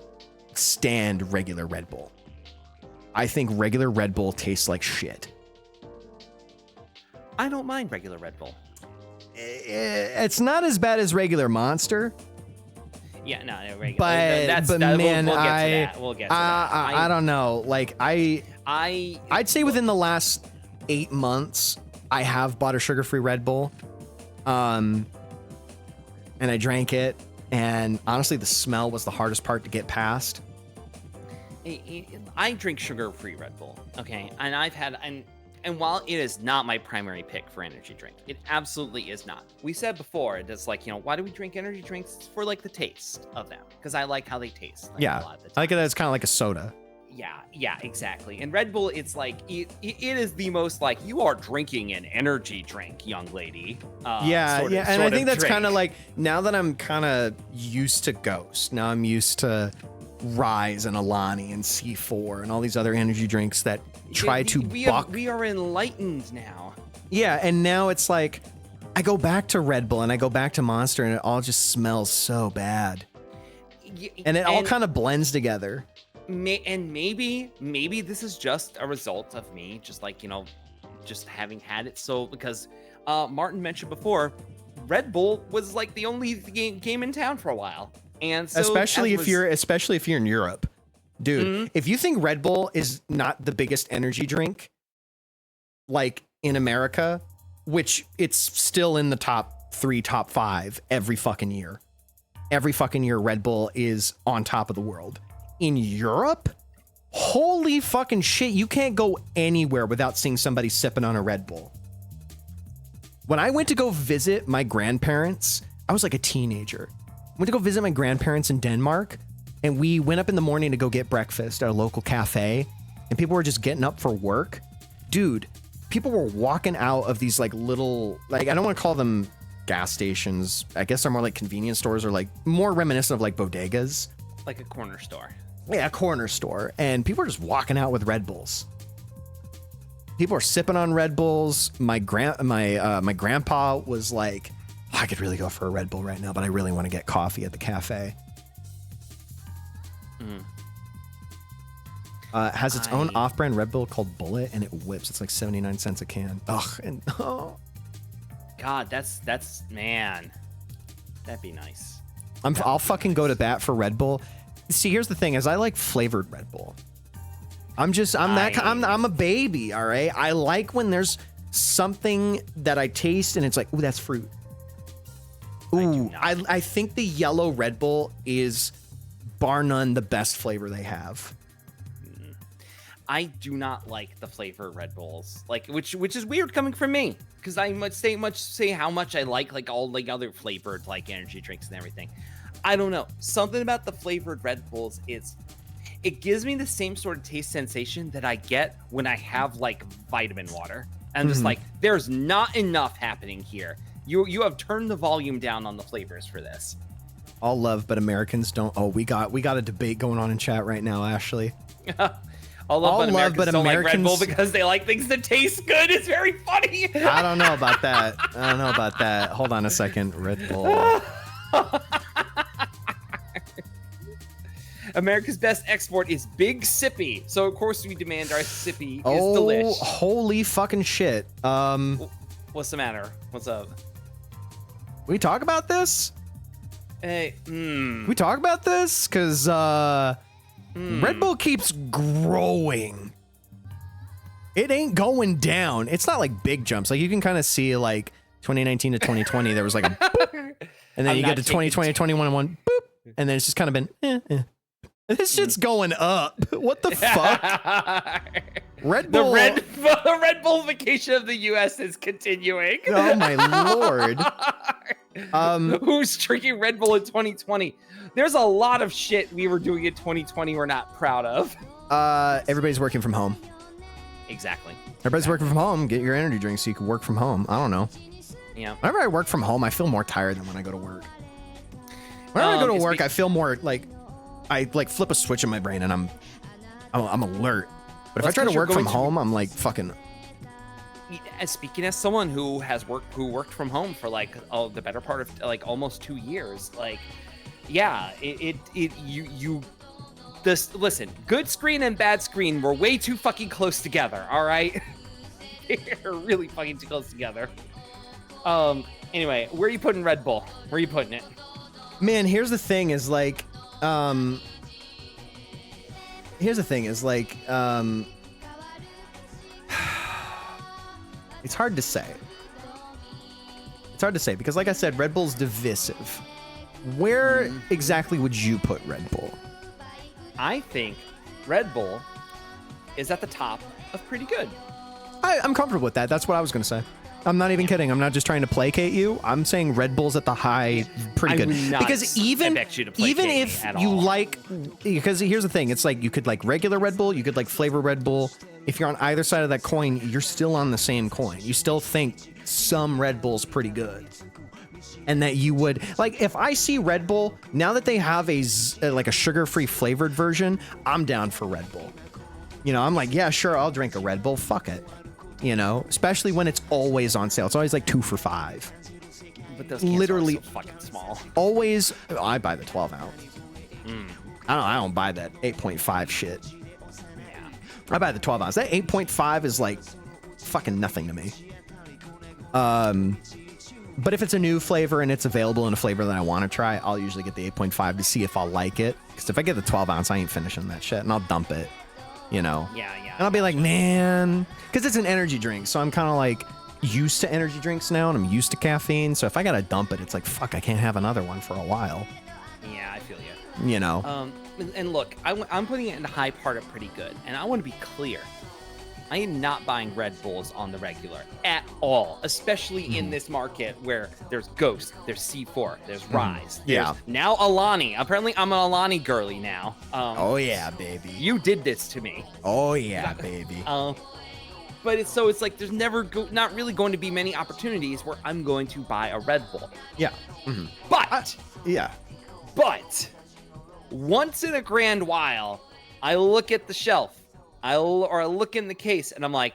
stand regular Red Bull. I think regular Red Bull tastes like shit. I don't mind regular Red Bull. It's not as bad as regular Monster. Yeah, no, regular. But man, we'll get to that. I don't know. Like I'd say within the last 8 months, I have bought a sugar-free Red Bull, and I drank it. And honestly, the smell was the hardest part to get past. I drink sugar-free Red Bull, okay, and I've had and while it is not my primary pick for energy drink, it absolutely is not. We said before, it's like, why do we drink energy drinks? It's for like the taste of them, because I like how they taste. Like, yeah, a lot of the time. I like it as kind of like a soda. Yeah, exactly. And Red Bull, it's like it is the most like, you are drinking an energy drink, young lady. And I think that's kind of like, now that I'm kind of used to Ghost, now I'm used to Rise and Alani and C4 and all these other energy drinks that try to buck. We are enlightened now. Yeah, and now it's like, I go back to Red Bull and I go back to Monster and it all just smells so bad. And it all kind of blends together. And maybe this is just a result of me just like, just having had it. So because Martin mentioned before, Red Bull was like the only game in town for a while. And so especially if you're in Europe, dude, if you think Red Bull is not the biggest energy drink, like in America, which it's still in the top 3, top 5 every fucking year, Red Bull is on top of the world. In Europe, holy fucking shit, you can't go anywhere without seeing somebody sipping on a Red Bull. When I went to go visit my grandparents, I was like a teenager. I went to go visit my grandparents in Denmark, and we went up in the morning to go get breakfast at a local cafe, and people were just getting up for work, dude, people were walking out of these like little, like, I don't want to call them gas stations. I guess they're more like convenience stores or like more reminiscent of like bodegas. Like a corner store. Yeah, a corner store. And people are just walking out with Red Bulls. People are sipping on Red Bulls. My grandpa was like, oh, I could really go for a Red Bull right now, but I really want to get coffee at the cafe. Has its own off-brand Red Bull called Bullet, and it whips. It's like 79 cents a can. Ugh, and oh. God, that's man. That'd be nice. I'll fucking go to bat for Red Bull. See, here's the thing: is I like flavored Red Bull. I'm a baby, all right. I like when there's something that I taste and it's like, ooh, that's fruit. Ooh, I think the yellow Red Bull is bar none the best flavor they have. I do not like the flavor Red Bulls, like which is weird coming from me, because I must say how much I like all like other flavored like energy drinks and everything. I don't know, something about the flavored Red Bulls it gives me the same sort of taste sensation that I get when I have like vitamin water. I'm just like, there's not enough happening here. You have turned the volume down on the flavors for this. All love, but Americans don't. Oh, we got a debate going on in chat right now, Ashely. All love, but Americans don't like Red Bull because they like things that taste good. It's very funny. I don't know about that. Hold on a second. Red Bull. America's best export is Big Sippy. So, of course, we demand our Sippy is delish. Oh, holy fucking shit. What's the matter? What's up? We talk about this? Hey, We talk about this? Because, Red Bull keeps growing. It ain't going down. It's not like big jumps. Like you can kind of see like 2019 to 2020, there was like a boop. And then you get to 2020, 21, boop. And then it's just kind of been, This shit's going up. What the fuck? Red Bull. The Red Bullification of the U.S. is continuing. Oh my lord. Who's drinking Red Bull in 2020? There's a lot of shit we were doing in 2020 we're not proud of. Everybody's working from home. Exactly. Everybody's working from home. Get your energy drinks so you can work from home. I don't know. Yeah. Whenever I work from home, I feel more tired than when I go to work. Whenever I go to work, I feel more like I like flip a switch in my brain and I'm alert. But if I try to work from home, I'm like fucking. Speaking as someone who worked from home for like the better part of like almost 2 years, like, yeah, listen, good screen and bad screen were way too fucking close together. All right, they're really fucking too close together. Anyway, where are you putting Red Bull? Where are you putting it? Man, here's the thing is like, it's hard to say. It's hard to say because, like I said, Red Bull's divisive. Where exactly would you put Red Bull? I think Red Bull is at the top of pretty good. I'm comfortable with that. That's what I was going to say. I'm not even kidding. I'm not just trying to placate you. I'm saying Red Bull's at the high, pretty good. Because even if you like, because here's the thing, it's like you could like regular Red Bull, you could like flavor Red Bull. If you're on either side of that coin, you're still on the same coin. You still think some Red Bull's pretty good, and that you would like. If I see Red Bull now that they have a sugar-free flavored version, I'm down for Red Bull. You know, I'm like, yeah, sure, I'll drink a Red Bull. Fuck it. You know, especially when it's always on sale. It's always like 2 for $5. But those cans are so fucking small. Always, I buy the 12 ounce. I don't buy that 8.5 shit. Yeah. I buy the 12 ounce. That 8.5 is like fucking nothing to me. But if it's a new flavor and it's available in a flavor that I want to try, I'll usually get the 8.5 to see if I'll like it. Because if I get the 12 ounce, I ain't finishing that shit, and I'll dump it. You know? Yeah. And I'll be like, man, because it's an energy drink, so I'm kind of like used to energy drinks now, and I'm used to caffeine. So if I gotta dump it, it's like, fuck, I can't have another one for a while. Yeah, I feel you. You know. And look, I'm putting it in the high part of pretty good, and I want to be clear. I am not buying Red Bulls on the regular at all, especially in this market where there's Ghost, there's C4, there's Rise. Yeah. Now Alani. Apparently, I'm an Alani girly now. Oh yeah, baby. You did this to me. Oh yeah, baby. But it's like there's not really going to be many opportunities where I'm going to buy a Red Bull. Yeah. But Yeah. But once in a grand while, I look at the shelf, I look in the case, and I'm like,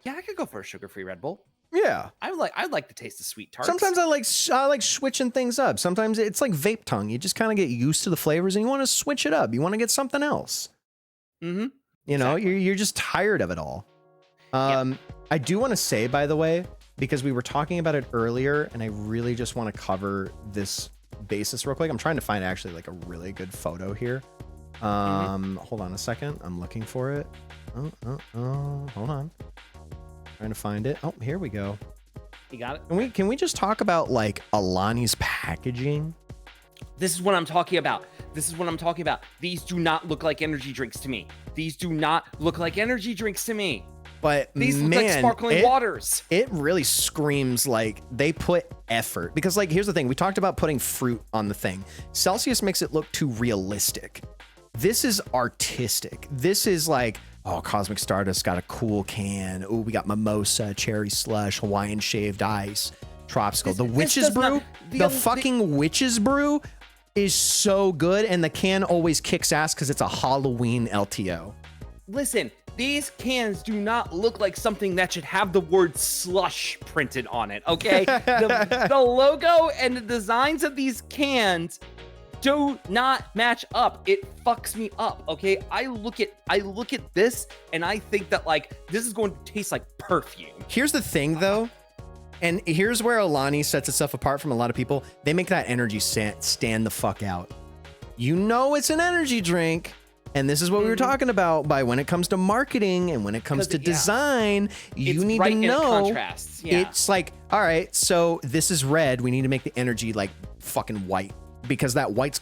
yeah, I could go for a sugar-free Red Bull. Yeah. I'd like to taste the sweet tarts. Sometimes I like switching things up. Sometimes it's like vape tongue. You just kind of get used to the flavors and you want to switch it up. You want to get something else. Mm-hmm. You know, Exactly. you're just tired of it all. Yeah. I do want to say, by the way, because we were talking about it earlier, and I really just want to cover this basis real quick. I'm trying to find actually like a really good photo here. Hold on a second. I'm looking for it. Oh, hold on. Trying to find it. Oh, here we go. You got it? Can we just talk about like Alani's packaging? This is what I'm talking about. These do not look like energy drinks to me. But These look man, like sparkling waters. It really screams like they put effort. Because like, here's the thing. We talked about putting fruit on the thing. Celsius makes it look too realistic. This is artistic. This is like, oh, Cosmic Stardust got a cool can. Oh, we got mimosa, cherry slush, Hawaiian shaved ice, Tropsical. The Witch's Brew, the fucking Witch's Brew is so good. And the can always kicks ass because it's a Halloween LTO. Listen, these cans do not look like something that should have the word slush printed on it, okay? The logo and the designs of these cans do not match up. It fucks me up, okay? I look at this and I think that like this is going to taste like perfume. Here's the thing though, and here's where Alani sets itself apart from a lot of people. They make that energy stand the fuck out. You know it's an energy drink, and this is what we were talking about by when it comes to marketing and when it comes to design, you need to know it's like, all right, so this is red. We need to make the energy like fucking white. Because that white's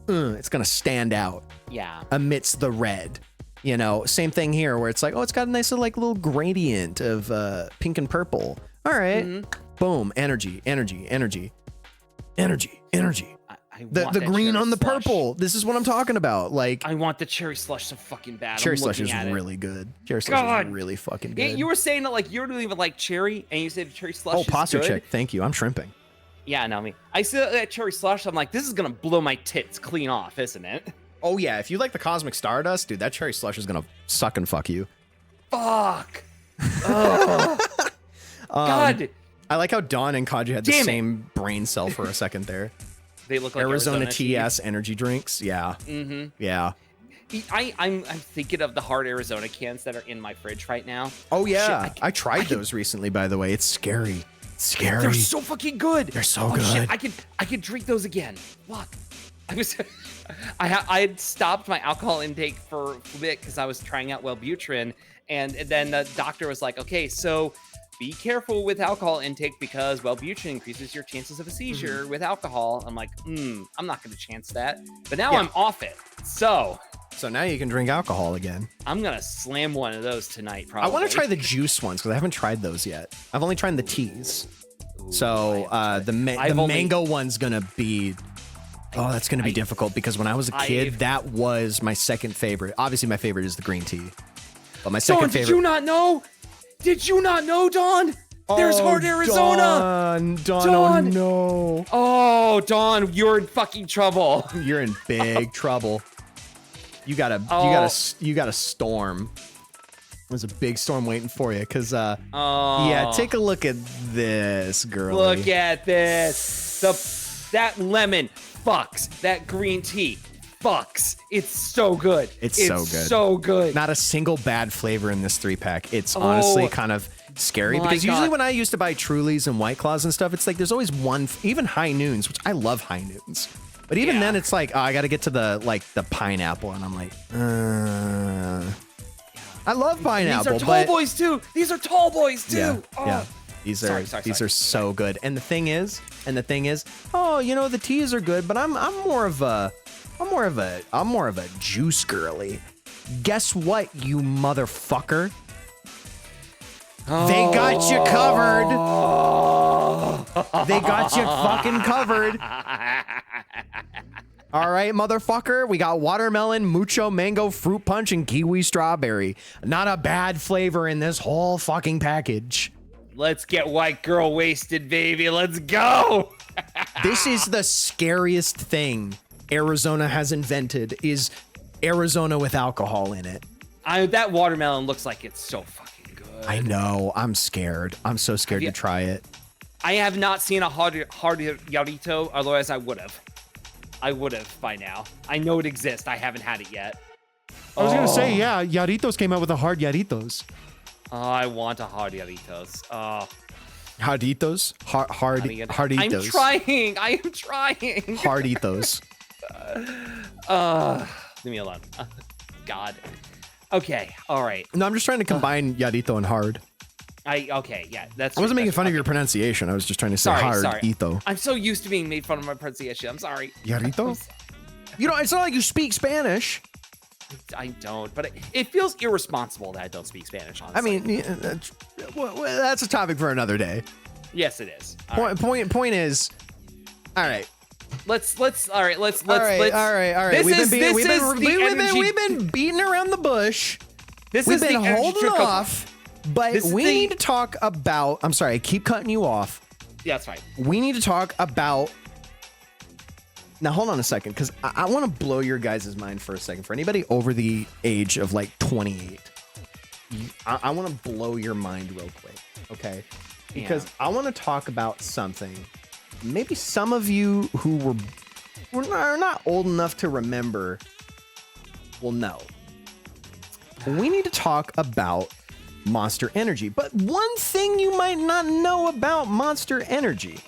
it's gonna stand out, amidst the red. You know, same thing here where it's like, oh, it's got a nice little gradient of pink and purple. All right, boom, energy. I The green on the purple. This is what I'm talking about. Like, I want the cherry slush so fucking bad. Cherry slush is really good. Cherry slush is really fucking good. You were saying that like you don't even like cherry, and you said cherry slush. Oh, posture good. check. Thank you. I'm shrimping. Yeah, no, I see that cherry slush. I'm like, this is gonna blow my tits clean off, isn't it? Oh yeah, if you like the Cosmic Stardust, dude, that cherry slush is gonna suck and fuck you. Fuck. God. I like how Dawn and Kaji had the same brain cell for a second there. They look like Arizona TS energy drinks. Yeah. Yeah. I'm thinking of the hard Arizona cans that are in my fridge right now. Oh yeah, I tried those recently. By the way, it's scary. Scary. They're so fucking good. They're so good. Shit, I could drink those again. Fuck. I had stopped my alcohol intake for a bit because I was trying out Wellbutrin, and then the doctor was like, okay, so be careful with alcohol intake because Wellbutrin increases your chances of a seizure with alcohol. I'm like, I'm not going to chance that. But now I'm off it. So now you can drink alcohol again. I'm going to slam one of those tonight, probably. I want to try the juice ones because I haven't tried those yet. I've only tried the teas. So the mango one's going to be... Oh, that's going to be difficult because when I was a kid, that was my second favorite. Obviously, my favorite is the green tea. But my second favorite... Did you not know? Did you not know, Dawn? There's hard Arizona. Dawn, oh no. Oh, Dawn, you're in fucking trouble. You're in big trouble. You got a storm. There's a big storm waiting for you, cause yeah, take a look at this, girl. Look at this. That lemon fucks. That green tea fucks. It's so good. It's so good. So good. Not a single bad flavor in this 3-pack. It's honestly kind of scary because usually when I used to buy Trulies and White Claws and stuff, it's like there's always one, even High Noons, which I love High Noons. But even then, it's like, oh, I got to get to the pineapple, and I'm like, I love pineapple. These are tall boys too. These are tall boys too. Yeah, oh. yeah. These are so good. And the thing is, oh, you know, the teas are good, but I'm more of a juice girly. guess what, you motherfucker? They got you covered. They got you fucking covered. All right, motherfucker. We got watermelon, mucho mango, fruit punch, and kiwi strawberry. Not a bad flavor in this whole fucking package. Let's get white girl wasted, baby. Let's go. This is the scariest thing Arizona has invented, is Arizona with alcohol in it. That watermelon looks like it's so fucking good. I know. I'm scared. I'm so scared to try it. I have not seen a hard yarito, otherwise I would have. I would have by now. I know it exists. I haven't had it yet. I was going to say, yeah, Yarritos came out with a hard Yarritos. Oh, I want a hard yarritos. Oh. Harditos? Harditos. I'm trying. I am trying. Harditos. Leave me alone. God. Okay. All right. No, I'm just trying to combine Yarrito and hard. Okay. Yeah. That's. I wasn't making fun of your pronunciation. I was just trying to say hard. Ito. I'm so used to being made fun of my pronunciation. I'm sorry. Yarrito? You know, it's not like you speak Spanish. I don't, but it feels irresponsible that I don't speak Spanish, honestly. I mean, that's a topic for another day. Yes, it is. Point is, all right. Let's. All right. We've been beating around the bush. We've been holding off, but we need to talk about. I'm sorry, I keep cutting you off. Yeah, that's right. We need to talk about. Now, hold on a second, because I want to blow your guys' mind for a second. For anybody over the age of like 28, I want to blow your mind real quick, okay? Because I want to talk about something. Maybe some of you who are not old enough to remember will know. We need to talk about Monster Energy. But one thing you might not know about Monster Energy.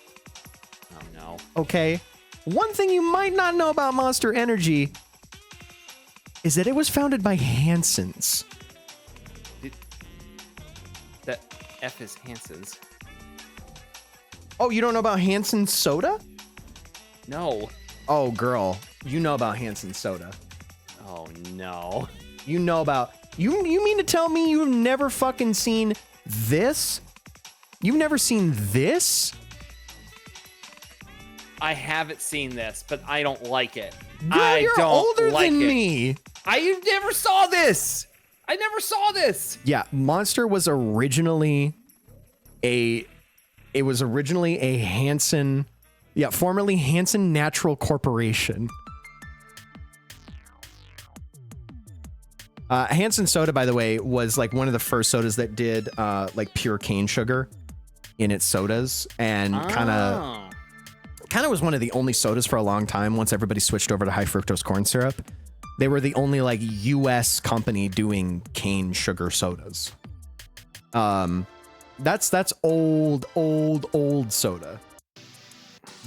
Oh, no. Okay? One thing you might not know about Monster Energy is that it was founded by Hansen's. That F is Hansen's. Oh, you don't know about Hansen's soda? No. Oh, girl. You know about Hansen's soda. Oh, no. You know about... You mean to tell me you've never fucking seen this? You've never seen this? I haven't seen this, but I don't like it. Girl, you're older than me. I never saw this. I never saw this. Yeah, Monster was originally a Hansen, formerly Hansen Natural Corporation. Hansen soda, by the way, was like one of the first sodas that did like pure cane sugar in its sodas, and kind of was one of the only sodas for a long time. Once everybody switched over to high fructose corn syrup, they were the only like U.S. company doing cane sugar sodas. That's old soda.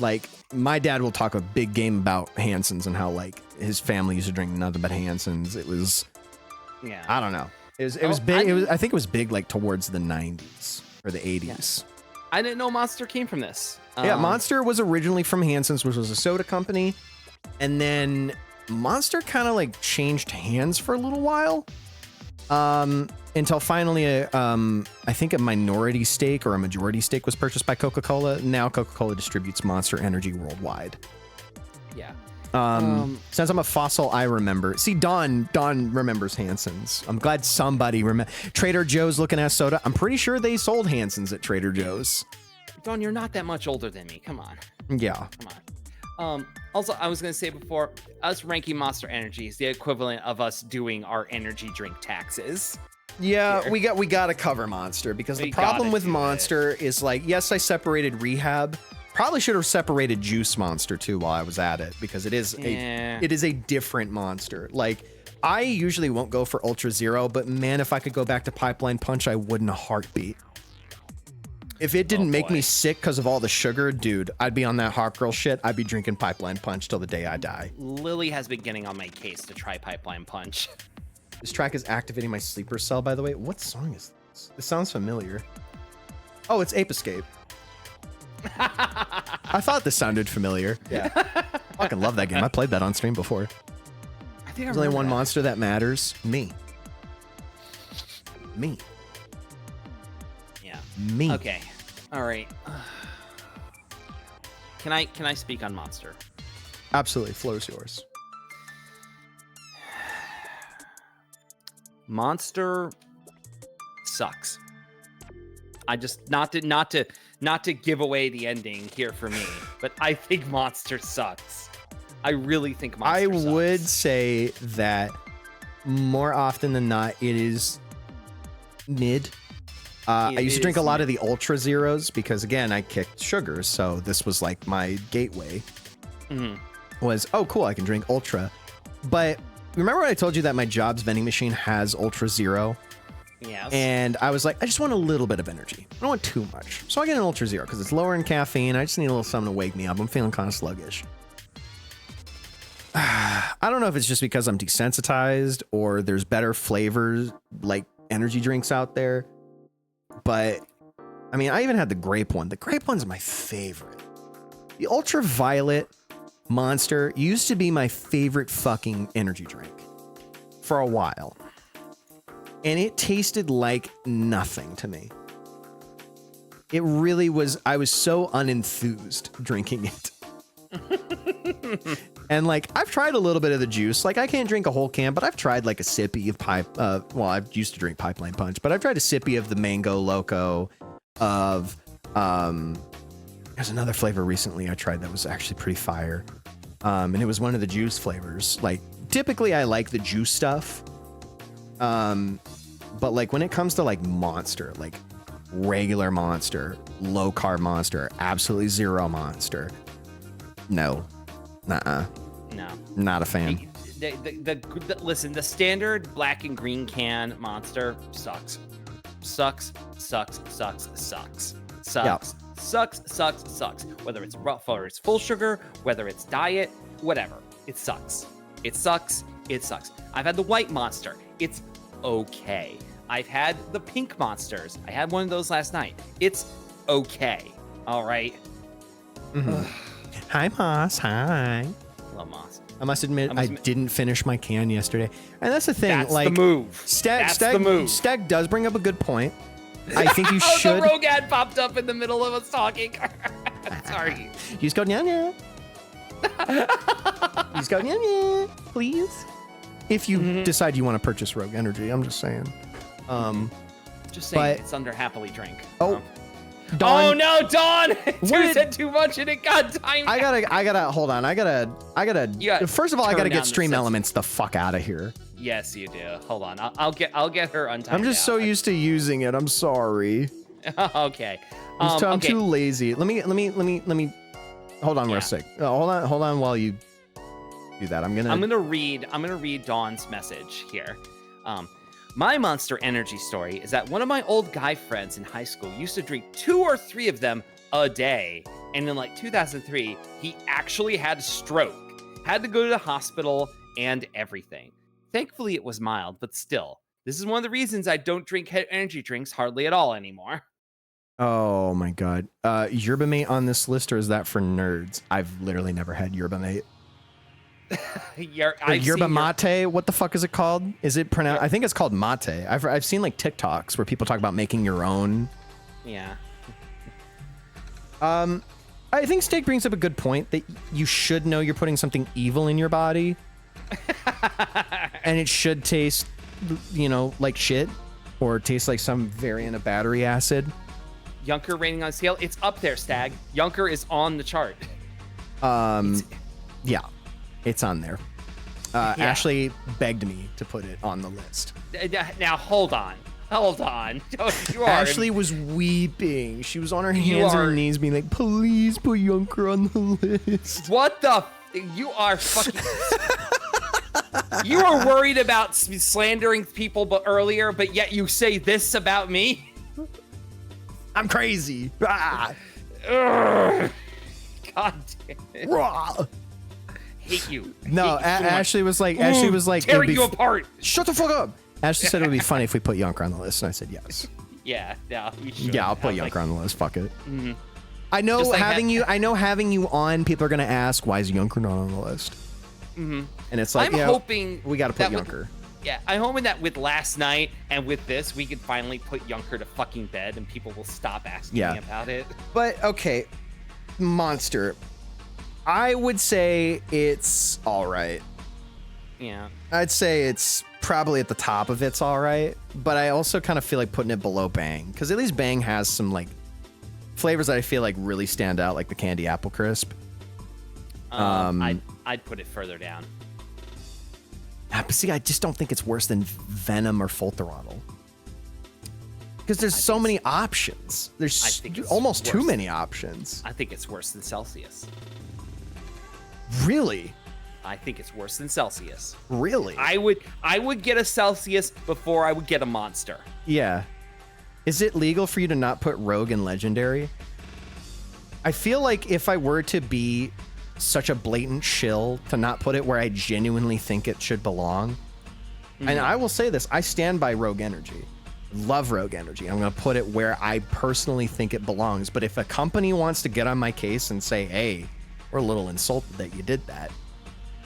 Like, my dad will talk a big game about Hansen's and how like his family used to drink nothing but Hansen's. It was, I don't know. It was big. I think it was big like towards the 90s or the 80s. Yeah. I didn't know Monster came from this. Yeah, Monster was originally from Hansen's, which was a soda company, and then Monster kind of like changed hands for a little while, until finally, I think a minority stake or a majority stake was purchased by Coca-Cola. Now Coca-Cola distributes Monster Energy worldwide. Yeah. Since I'm a fossil, I remember. See, Don remembers Hansen's. I'm glad somebody remember. Trader Joe's looking at soda. I'm pretty sure they sold Hansen's at Trader Joe's. Don, you're not that much older than me. Come on. Yeah. Come on. Also, I was going to say before, us ranking Monster Energy is the equivalent of us doing our energy drink taxes. Yeah, here. we got to cover Monster, because the problem with Monster is like, yes, I separated Rehab. Probably should have separated Juice Monster too while I was at it, because it is a different monster. Like, I usually won't go for Ultra Zero, but man, if I could go back to Pipeline Punch, I would in a heartbeat. If it didn't make me sick because of all the sugar, dude, I'd be on that hot girl shit. I'd be drinking Pipeline Punch till the day I die. Lily has been getting on my case to try Pipeline Punch. This track is activating my sleeper cell, by the way. What song is this? This sounds familiar. Oh, it's Ape Escape. I thought this sounded familiar. Yeah. Fucking love that game. I played that on stream before. There's only one monster that matters. Me. Yeah. Me. Okay. All right. Can I speak on Monster? Absolutely. Floor's yours. Monster sucks. I just not to give away the ending here for me, but I think Monster sucks. I really think Monster sucks. I would say that more often than not, it is mid. I used to drink a lot of the Ultra Zeros because, again, I kicked sugars, so this was like my gateway. Was, oh, cool, I can drink Ultra. But remember when I told you that my job's vending machine has Ultra Zero? Yes. And I was like, I just want a little bit of energy. I don't want too much. So I get an Ultra Zero because it's lower in caffeine. I just need a little something to wake me up. I'm feeling kind of sluggish. I don't know if it's just because I'm desensitized or there's better flavors like energy drinks out there. But I mean, I even had the grape one. The grape one's my favorite. The Ultraviolet Monster used to be my favorite fucking energy drink for a while. And it tasted like nothing to me. It really was. I was so unenthused drinking it. And like, I've tried a little bit of the juice. Like, I can't drink a whole can, but I've tried like a sippy of well, I used to drink Pipeline Punch, but I've tried a sippy of the Mango Loco of, there's another flavor recently I tried that was actually pretty fire. And it was one of the juice flavors. Like, typically I like the juice stuff. But like when it comes to like Monster, like regular Monster, low carb Monster, absolutely zero Monster. No. Nuh-uh. No. Not a fan. Listen, the standard black and green can Monster sucks. Sucks. Whether it's rough or it's full sugar, whether it's diet, whatever. It sucks. I've had the white Monster. It's okay. I've had the pink Monsters. I had one of those last night. It's okay. All right. Hi, Moss. Hi. Hello, Moss. I must admit, I didn't finish my can yesterday. And that's the thing. That's like, the move. Stag does bring up a good point. I think you should. The Rogue ad popped up in the middle of us talking. Sorry. You just go, nya. You just go, nya, please. If you decide you want to purchase Rogue Energy, I'm just saying. Just saying, it's under happily drink. Oh, Dawn. Oh no, Dawn! You said too much and it got timed. I gotta hold on. I gotta. First of all, I gotta get Stream Elements the fuck out of here. Yes, you do. Hold on. I'll get her untimed. I'm just so used to using it. I'm sorry. Okay. I'm too lazy. Let me. Hold on, real quick. Hold on while you do that. I'm gonna read Dawn's message here. My Monster Energy story is that one of my old guy friends in high school used to drink 2 or 3 of them a day. And in like 2003, he actually had a stroke, had to go to the hospital and everything. Thankfully, it was mild, but still, this is one of the reasons I don't drink energy drinks hardly at all anymore. Oh my God. Yerba Mate on this list, or is that for nerds? I've literally never had Yerba Mate. Yerba mate, what the fuck is it called? Is it pronounced? I think it's called mate. I've seen like TikToks where people talk about making your own. Yeah. I think Steak brings up a good point that you should know you're putting something evil in your body. And it should taste, like shit, or taste like some variant of battery acid. Yunker rating on scale, it's up there, Stag. Yunker is on the chart. Yeah. It's on there. Ashely begged me to put it on the list. Now, hold on. Ashely was weeping. She was on her hands and her knees being like, please put Yunker on the list. What the? You are fucking... You were worried about slandering people earlier, but yet you say this about me? I'm crazy. God damn it. Rah. Hate you. No, Ashely was like, tearing you apart. Shut the fuck up. Ashely said it would be funny if we put Yunker on the list, and I said yes. Yeah, you should. Yeah, I'll put Yunker on the list. Fuck it. I know having you on, people are gonna ask, why is Yunker not on the list? And it's like, I'm hoping we got to put Yunker. I'm hoping that with last night and with this, we can finally put Yunker to fucking bed and people will stop asking me about it. But, okay, Monster. I would say it's all right. Yeah. I'd say it's probably at the top of it's all right, but I also kind of feel like putting it below Bang, because at least Bang has some like flavors that I feel like really stand out, like the candy apple crisp. I'd put it further down. But see, I just don't think it's worse than Venom or Full Throttle, because there's so many options. There's almost too many options. I think it's worse than Celsius. Really? I think it's worse than Celsius. Really? I would get a Celsius before I would get a Monster. Yeah. Is it legal for you to not put Rogue and Legendary? I feel like if I were to be such a blatant shill to not put it where I genuinely think it should belong, and I will say this, I stand by Rogue Energy. Love Rogue Energy. I'm going to put it where I personally think it belongs. But if a company wants to get on my case and say, hey, we're a little insulted that you did that,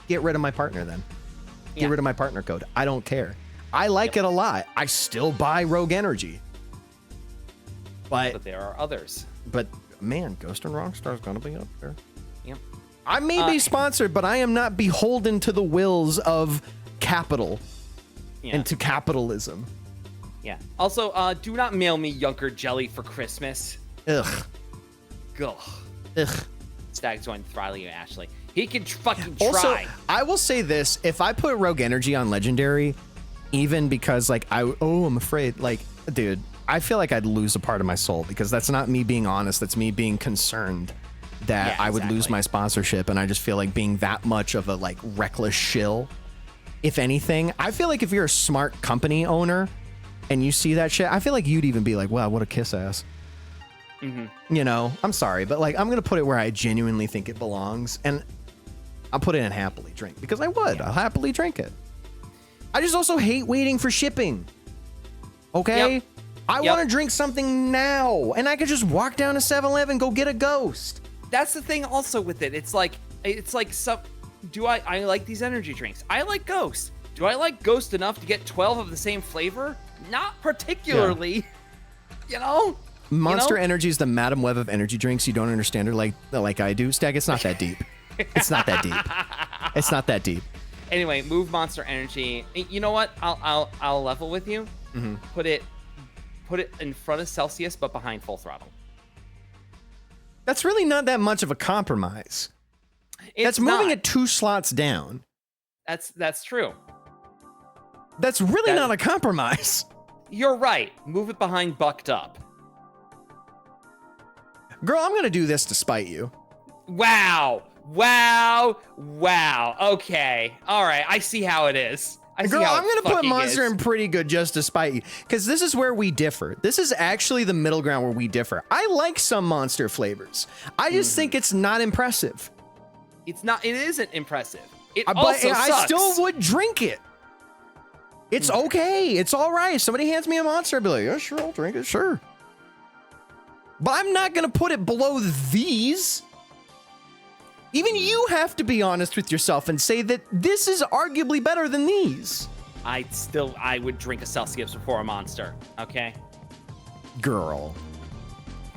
get rid of my partner then. Get rid of my partner code. I don't care. I like it a lot. I still buy Rogue Energy. But there are others. But man, Ghost and Rockstar is going to be up there. Yep. I may be sponsored, but I am not beholden to the wills of capital and to capitalism. Yeah. Also, do not mail me Yunker jelly for Christmas. Ugh. Ugh. Ugh. Stag's going to throttle you, Ashley. He can fucking try. Also, I will say this: if I put Rogue Energy on Legendary, even because like I'm afraid, like, dude, I feel like I'd lose a part of my soul, because that's not me being honest. That's me being concerned that I would lose my sponsorship, and I just feel like being that much of a like reckless shill. If anything, I feel like if you're a smart company owner and you see that shit, I feel like you'd even be like, wow, what a kiss ass. You know, I'm sorry, but like, I'm going to put it where I genuinely think it belongs, and I'll put it in happily drink, because I would. I'll happily drink it. I just also hate waiting for shipping. Okay? I want to drink something now, and I could just walk down to 7-Eleven, go get a Ghost. That's the thing also with it. It's like some, I like these energy drinks. I like Ghost. Do I like Ghost enough to get 12 of the same flavor? Not particularly. You know? Monster Energy is the Madam Web of energy drinks. You don't understand her like I do. Stag, it's not that deep. It's not that deep. It's not that deep. Anyway, move Monster Energy. You know what? I'll level with you. Put it in front of Celsius, but behind Full Throttle. That's really not that much of a compromise. That's moving it 2 slots down. That's true. That's really not a compromise. You're right. Move it behind Bucked Up. Girl, I'm going to do this to spite you. Wow. Okay. All right. I see how it is. Girl, I'm going to put Monster in pretty good just to spite you, because this is where we differ. This is actually the middle ground where we differ. I like some Monster flavors. I just think it's not impressive. It's not. It isn't impressive. But I still would drink it. It's okay. It's all right. If somebody hands me a Monster, I'd be like, yeah, sure, I'll drink it. Sure. But I'm not going to put it below these. Even you have to be honest with yourself and say that this is arguably better than these. I would drink a Celsius before a Monster. Okay. Girl.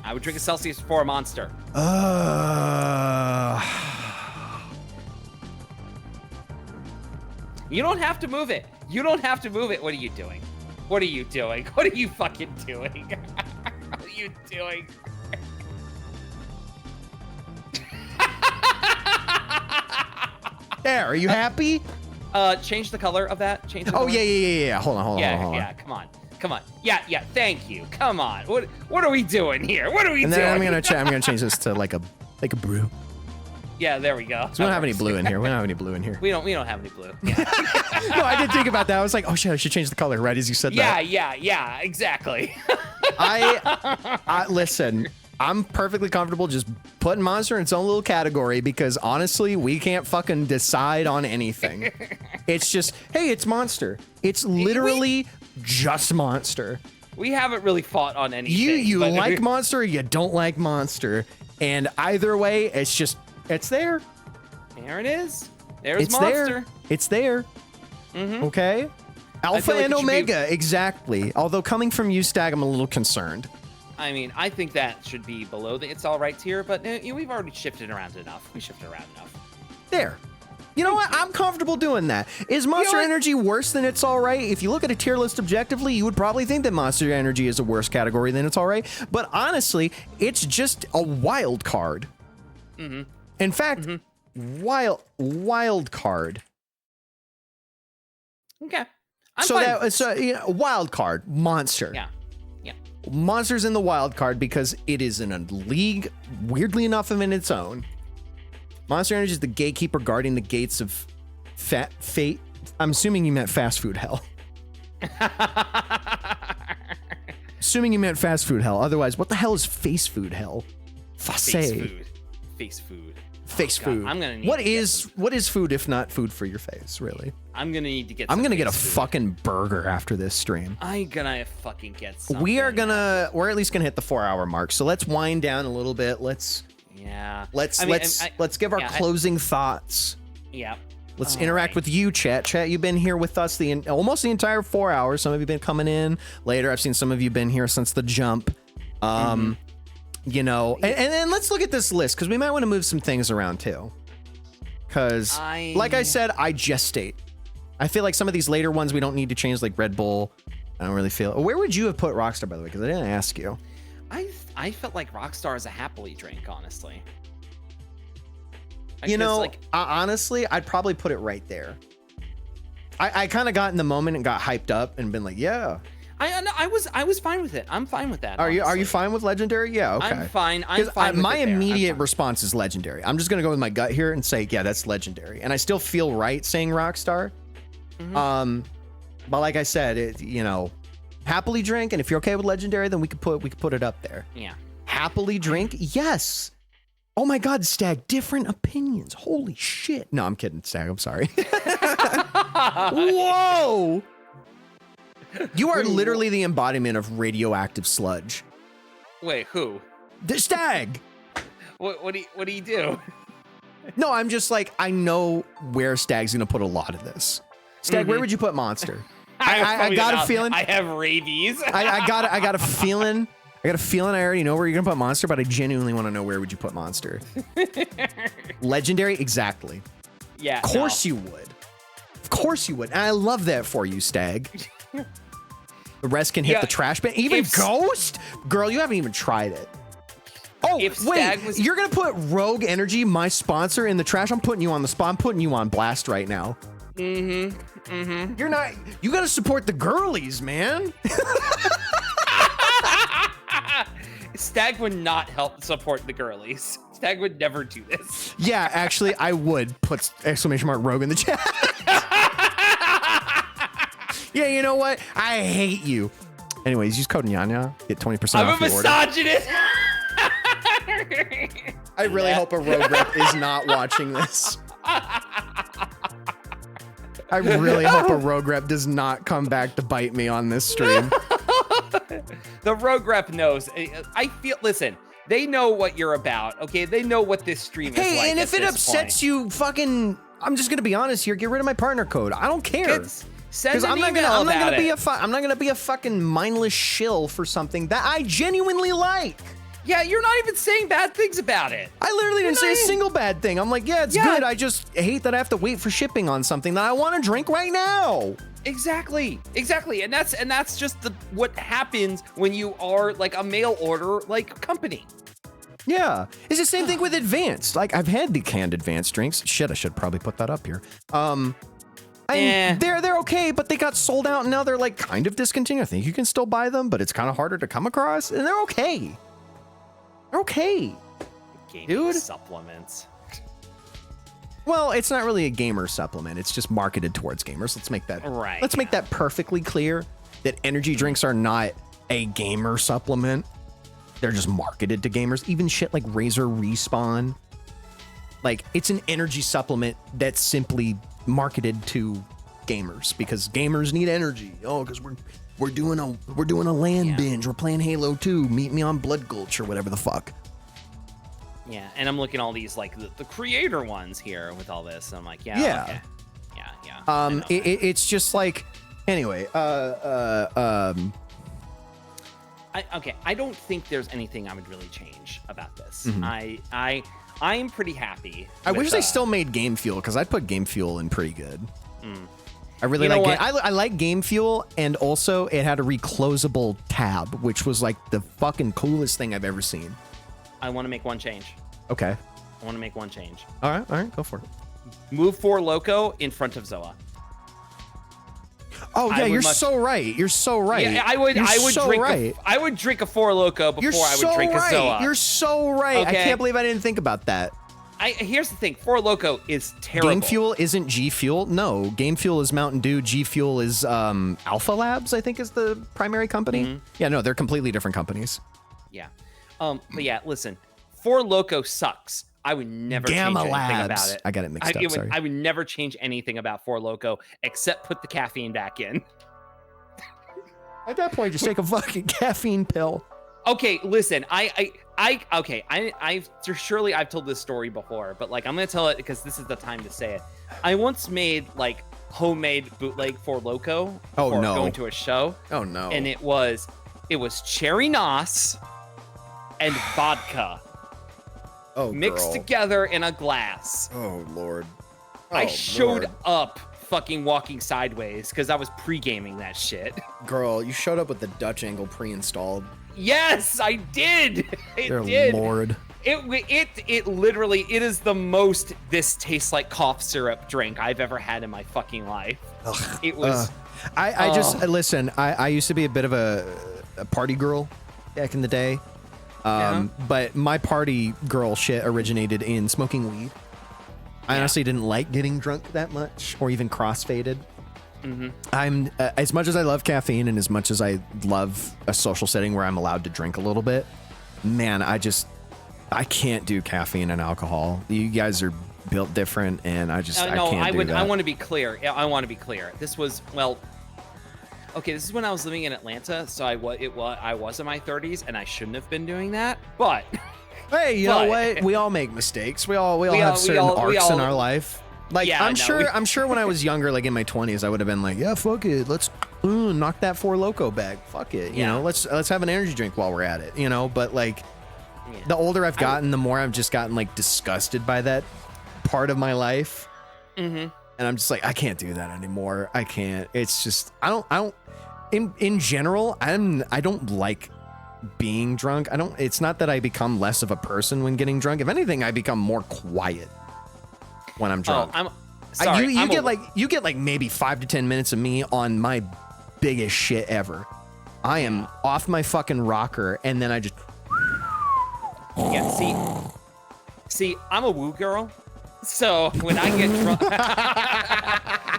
I would drink a Celsius before a Monster. You don't have to move it. You don't have to move it. What are you doing? What are you doing? What are you fucking doing? What are you doing? There, are you happy? Change the color of that. Change the color. Oh, yeah. Hold on. Yeah, come on. Yeah, thank you. Come on. What are we doing here? What are we doing? And then I'm gonna change this to like a brew. Yeah, there we go. So we don't have any blue in here. We don't have any blue. We don't have any blue. Yeah. No, I did think about that. I was like, oh shit, I should change the color right as you said that. Yeah, exactly. I listen, I'm perfectly comfortable just putting Monster in its own little category, because honestly, we can't fucking decide on anything. It's just, hey, it's Monster. It's literally just Monster. We haven't really fought on anything. You like Monster or you don't like Monster. And either way, it's there. There it is. There's it's Monster. there. It's there. Okay. Alpha like and it should be- Omega, exactly. Although coming from you, Stag, I'm a little concerned. I mean, I think that should be below the It's All Right tier, but we've already shifted around enough. We shifted around enough. There. You know what? I'm comfortable doing that. Is Monster Energy worse than It's All Right? If you look at a tier list objectively, you would probably think that Monster Energy is a worse category than It's All Right. But honestly, it's just a wild card. In fact, wild card. Okay. I'm fine. Wild card, Monster. Yeah. Monster's in the wild card because it is in a league, weirdly enough, of in its own. Monster Energy is the gatekeeper guarding the gates of fate. I'm assuming you meant fast food hell. Assuming you meant fast food hell. Otherwise, what the hell is face food hell? Face food. Face food. I'm gonna need what is food if not food for your face, really? I'm gonna need to get I'm gonna get a food. fucking burger after this stream. I'm gonna fucking get something. We're at least gonna hit the 4-hour mark. So let's wind down a little bit. Let's give our closing thoughts. Yeah. Let's interact with you, chat. Chat, you've been here with us almost the entire 4 hours. Some of you been coming in later. I've seen some of you been here since the jump. You know, and then let's look at this list because we might want to move some things around too. Because, like I said, I gestate. I feel like some of these later ones we don't need to change, like Red Bull. I don't really feel. Where would you have put Rockstar, by the way? Because I didn't ask you. I felt like Rockstar is a happily drink, honestly. Honestly, I'd probably put it right there. I kind of got in the moment and got hyped up and been like, yeah. I was fine with it. I'm fine with that. Are you fine with Legendary? Yeah, okay. I'm fine. I'm fine. My immediate response is Legendary. I'm just gonna go with my gut here and say, yeah, that's Legendary. And I still feel right saying Rockstar. But like I said, happily drink, and if you're okay with Legendary, then we could put it up there. Yeah. Happily drink, yes. Oh my God, Stag, different opinions. Holy shit. No, I'm kidding, Stag. I'm sorry. Whoa. You are literally the embodiment of radioactive sludge. Wait, who? The Stag. What do you do? No, I'm just like, I know where Stag's gonna put a lot of this. Stag, where would you put Monster? I got a feeling. I have rabies. I got a feeling. I already know where you're gonna put Monster, but I genuinely want to know where would you put Monster. Legendary, exactly. Yeah. Of course you would. Of course you would. And I love that for you, Stag. The rest can hit the trash bin. Even Ghost? Girl, you haven't even tried it. Oh, wait. You're going to put Rogue Energy, my sponsor, in the trash? I'm putting you on the spot. I'm putting you on blast right now. You're not... You got to support the girlies, man. Stag would not help support the girlies. Stag would never do this. Yeah, actually, I would put exclamation mark Rogue in the chat. Yeah, you know what? I hate you. Anyways, use code Nyanya. Get 20% off your order. I'm a misogynist. I really hope a rogue rep is not watching this. I really hope a rogue rep does not come back to bite me on this stream. The rogue rep knows. Listen, they know what you're about, okay? They know what this stream is like. Hey, and if it upsets you, fucking, I'm just gonna be honest here. Get rid of my partner code. I don't care. Because I'm not gonna be a fucking mindless shill for something that I genuinely like. Yeah, you're not even saying bad things about it. I literally didn't say a single bad thing. I'm like, yeah, it's good. I just hate that I have to wait for shipping on something that I want to drink right now. Exactly. And that's just what happens when you are like a mail order like company. Yeah, it's the same thing with advanced. Like I've had the canned advanced drinks. Shit, I should probably put that up here. They're okay, but they got sold out and now they're like kind of discontinued. I think you can still buy them, but it's kind of harder to come across, and they're okay. They're okay. Gaming supplements. Well, it's not really a gamer supplement. It's just marketed towards gamers. Let's make that right. Let's make that perfectly clear that energy drinks are not a gamer supplement. They're just marketed to gamers. Even shit like Razor Respawn. Like it's an energy supplement that's simply marketed to gamers because gamers need energy. Oh, because we're doing a LAN binge. We're playing Halo 2. Meet me on Blood Gulch or whatever the fuck. Yeah, and I'm looking at all these like the creator ones here with all this. And I'm like, yeah. Okay. Yeah. It's just like, anyway. I don't think there's anything I would really change about this. Mm-hmm. I'm pretty happy. I wish they still made Game Fuel, because I'd put Game Fuel in pretty good. I really I like Game Fuel, and also it had a reclosable tab, which was like the fucking coolest thing I've ever seen. I want to make one change. Okay. I want to make one change. All right, go for it. Move 4 Loco in front of Zoa. Oh yeah, you're so right. You're so right. Yeah, I would drink a 4 Loco before I would drink a Zoa. You're so right. Okay. I can't believe I didn't think about that. Here's the thing, 4 Loco is terrible. Game Fuel isn't G Fuel. No, Game Fuel is Mountain Dew. G Fuel is Alpha Labs, I think is the primary company. Yeah, no, they're completely different companies. Yeah. But yeah, listen, 4 Loco sucks. I would never change anything about it. I got it mixed up, sorry. I would never change anything about 4 Loco except put the caffeine back in. At that point, just take a fucking caffeine pill. Okay, listen, surely I've told this story before, but like I'm gonna tell it because this is the time to say it. I once made like homemade bootleg 4 Loco before going to a show. Oh no. And it was cherry nos and vodka. Mixed together in a glass. Oh Lord. I showed up fucking walking sideways because I was pre-gaming that shit. Girl, you showed up with the Dutch angle pre-installed. Yes, I did. Lord. It literally, it is the most this tastes like cough syrup drink I've ever had in my fucking life. Ugh, it was. I just listen. I used to be a bit of a party girl back in the day. But my party girl shit originated in smoking weed. I honestly didn't like getting drunk that much, or even crossfaded. I'm as much as I love caffeine and as much as I love a social setting where I'm allowed to drink a little bit, man, I can't do caffeine and alcohol. You guys are built different, and I can't do that. I want to be clear. This was okay, this is when I was living in Atlanta, so I was in my 30s, and I shouldn't have been doing that. But hey, you know what? We all make mistakes. We all have certain arcs in our life. Like I'm sure when I was younger, like in my 20s, I would have been like, yeah, fuck it, let's knock that 4 Loco back. Fuck it, you know, let's have an energy drink while we're at it, you know. But like, the older I've gotten, the more I've just gotten like disgusted by that part of my life. And I'm just like, I can't do that anymore. I can't. It's just in general, I don't like being drunk. It's not that I become less of a person when getting drunk. If anything, I become more quiet when I'm drunk. You get like maybe 5 to 10 minutes of me on my biggest shit ever. I am off my fucking rocker, and then I just see, I'm a woo girl. So when I get drunk,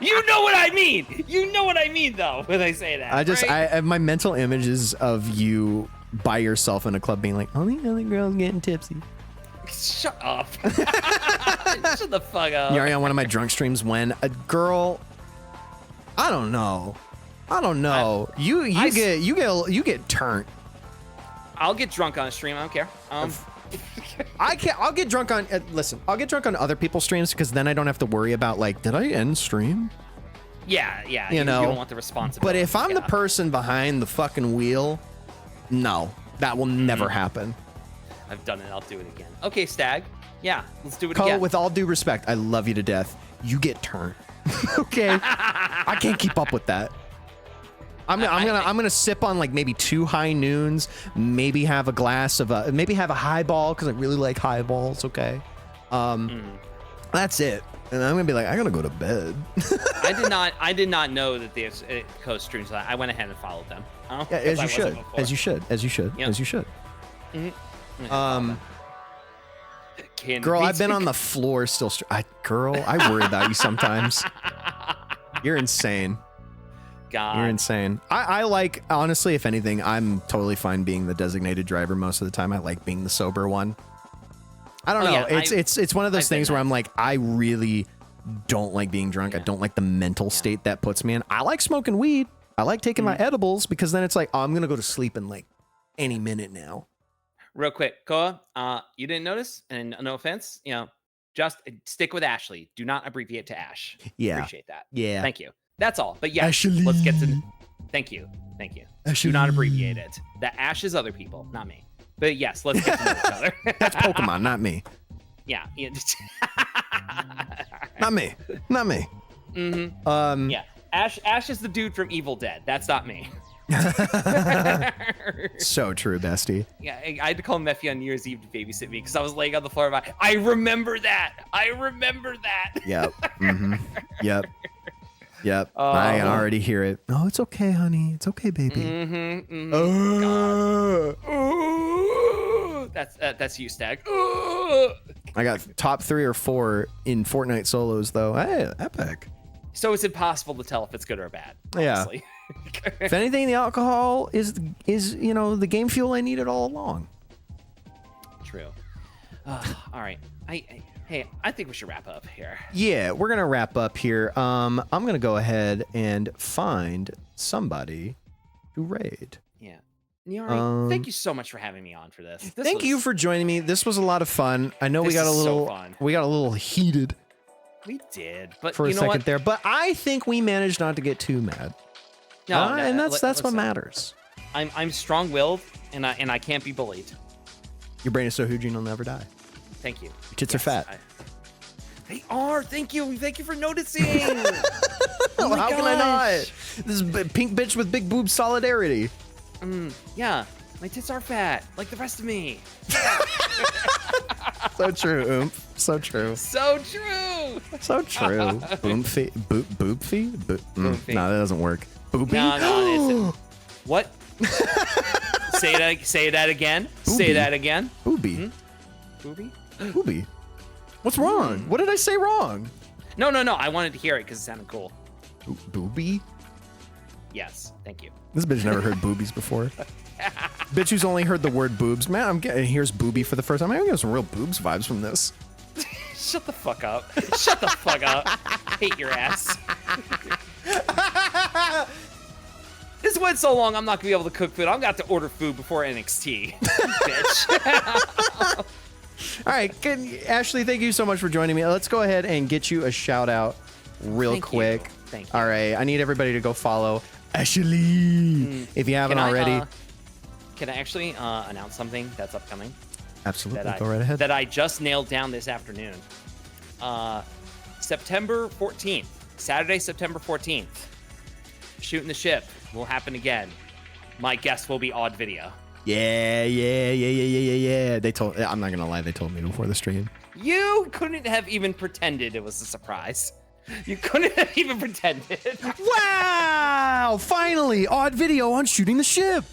you know what I mean. You know what I mean, though, when I say that. I have my mental images of you by yourself in a club being like, all the other girls getting tipsy. Shut up. Shut the fuck up. You're on one of my drunk streams when a girl, I don't know. You get turned. I'll get drunk on a stream. I don't care. I'll get drunk on. Listen, I'll get drunk on other people's streams because then I don't have to worry about like, did I end stream? Yeah. You know, you don't want the responsibility. But if I'm the person behind the fucking wheel, no, that will never happen. I've done it. I'll do it again. Okay, Stag. Yeah, let's do it again. With all due respect, I love you to death. You get turned. Okay, I can't keep up with that. I'm gonna sip on like maybe 2 high noons, maybe have a glass of maybe have a highball because I really like highballs. Okay, that's it. And I'm gonna be like, I gotta go to bed. I did not know that the Coast streams. I went ahead and followed them. Yeah, as you should. Girl, I've been on the floor still. Girl, I worry about you sometimes. You're insane. God. You're insane. I like, honestly, if anything, I'm totally fine being the designated driver most of the time. I like being the sober one. I don't know. Yeah, it's one of those things where I'm like, I really don't like being drunk. I don't like the mental state that puts me in. I like smoking weed. I like taking my edibles because then it's like, oh, I'm going to go to sleep in like any minute now. real quick, Koa, you didn't notice, and no offense, just stick with Ashely. Do not abbreviate to Ash. Yeah. Appreciate that. Yeah. Thank you. That's all. But yeah, Ashely. let's get to. Thank you. Ashely. Do not abbreviate it. The Ash is other people, not me. But yes, let's get to know each other. That's Pokemon, not me. Yeah. Not me. Mm-hmm. Yeah. Ash is the dude from Evil Dead. That's not me. So true, bestie. Yeah, I had to call Mephi on New Year's Eve to babysit me because I was laying on the floor. I remember that. Yep. Mm-hmm. Yep. I can already hear it. Oh, it's okay, honey. It's okay, baby. Mm-hmm. That's you, Stag. I got top 3 or 4 in Fortnite solos, though. Hey, epic. So it's impossible to tell if it's good or bad. Honestly. Yeah. If anything, the alcohol is the game fuel I needed all along. True. All right. I think we should wrap up here. Yeah, we're gonna wrap up here. I'm gonna go ahead and find somebody to raid. Yeah. Nyari, thank you so much for having me on for this. Thank you for joining me. This was a lot of fun. I know we got a little heated. We did, but for a second there, but I think we managed not to get too mad. No, and that's what matters. I'm strong-willed, and I can't be bullied. Your brain is so huge you'll never die. Thank you. Your tits are fat. They are. Thank you for noticing. Oh how can I not? This is pink bitch with big boob solidarity. Yeah, my tits are fat, like the rest of me. So true, oomph. So true. So true. So true. Boomfy. Boobfy? Boomfy. No, that doesn't work. Boopy? No, what? Say that again. Boobie. Say that again. Booby. Booby? Booby. What's wrong? What did I say wrong? No. I wanted to hear it because it sounded cool. Booby? Yes. Thank you. This bitch never heard boobies before. Bitch who's only heard the word boobs. Man, I'm getting here's booby for the first time. I'm getting some real boobs vibes from this. Shut the fuck up. Shut the fuck up. Hate your ass. This went so long, I'm not gonna be able to cook food. I'm gonna have to order food before NXT. Bitch. All right, good. Ashely, thank you so much for joining me. Let's go ahead and get you a shout out real quick. Thank you. All right, I need everybody to go follow Ashely if you haven't already. Can I actually announce something that's upcoming? Absolutely, go right ahead. That I just nailed down this afternoon. September 14th, Saturday, September 14th. Shooting the Ship will happen again. My guest will be Odd Video. Yeah. I'm not gonna lie, they told me before the stream. You couldn't have even pretended it was a surprise. You couldn't have even pretended. Wow! Finally, Odd Video on Shooting the Ship.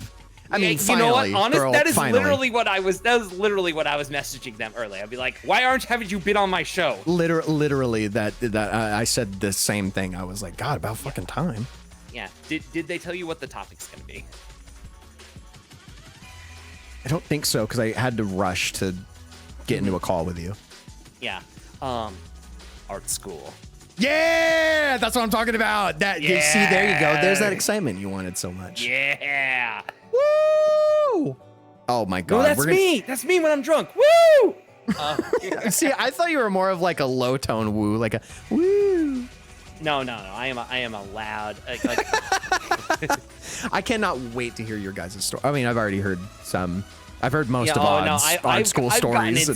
I mean, finally, you know what? Honest, girl, that is finally. literally what I was. That was literally what I was messaging them earlier. I'd be like, "Why haven't you been on my show?" Literally, that I said the same thing. I was like, God, about fucking time. Yeah. Did they tell you what the topic's gonna be? I don't think so because I had to rush to get into a call with you. Yeah. Art school. Yeah, that's what I'm talking about. That Yeah. See, there you go. There's that excitement you wanted so much. Yeah. Woo! Oh my God. No, that's me. That's me when I'm drunk. Woo! See, I thought you were more of like a low tone woo, like a woo. No. I am a loud. I cannot wait to hear your guys' story. I mean, I've already heard some. I've heard most of Odd School stories.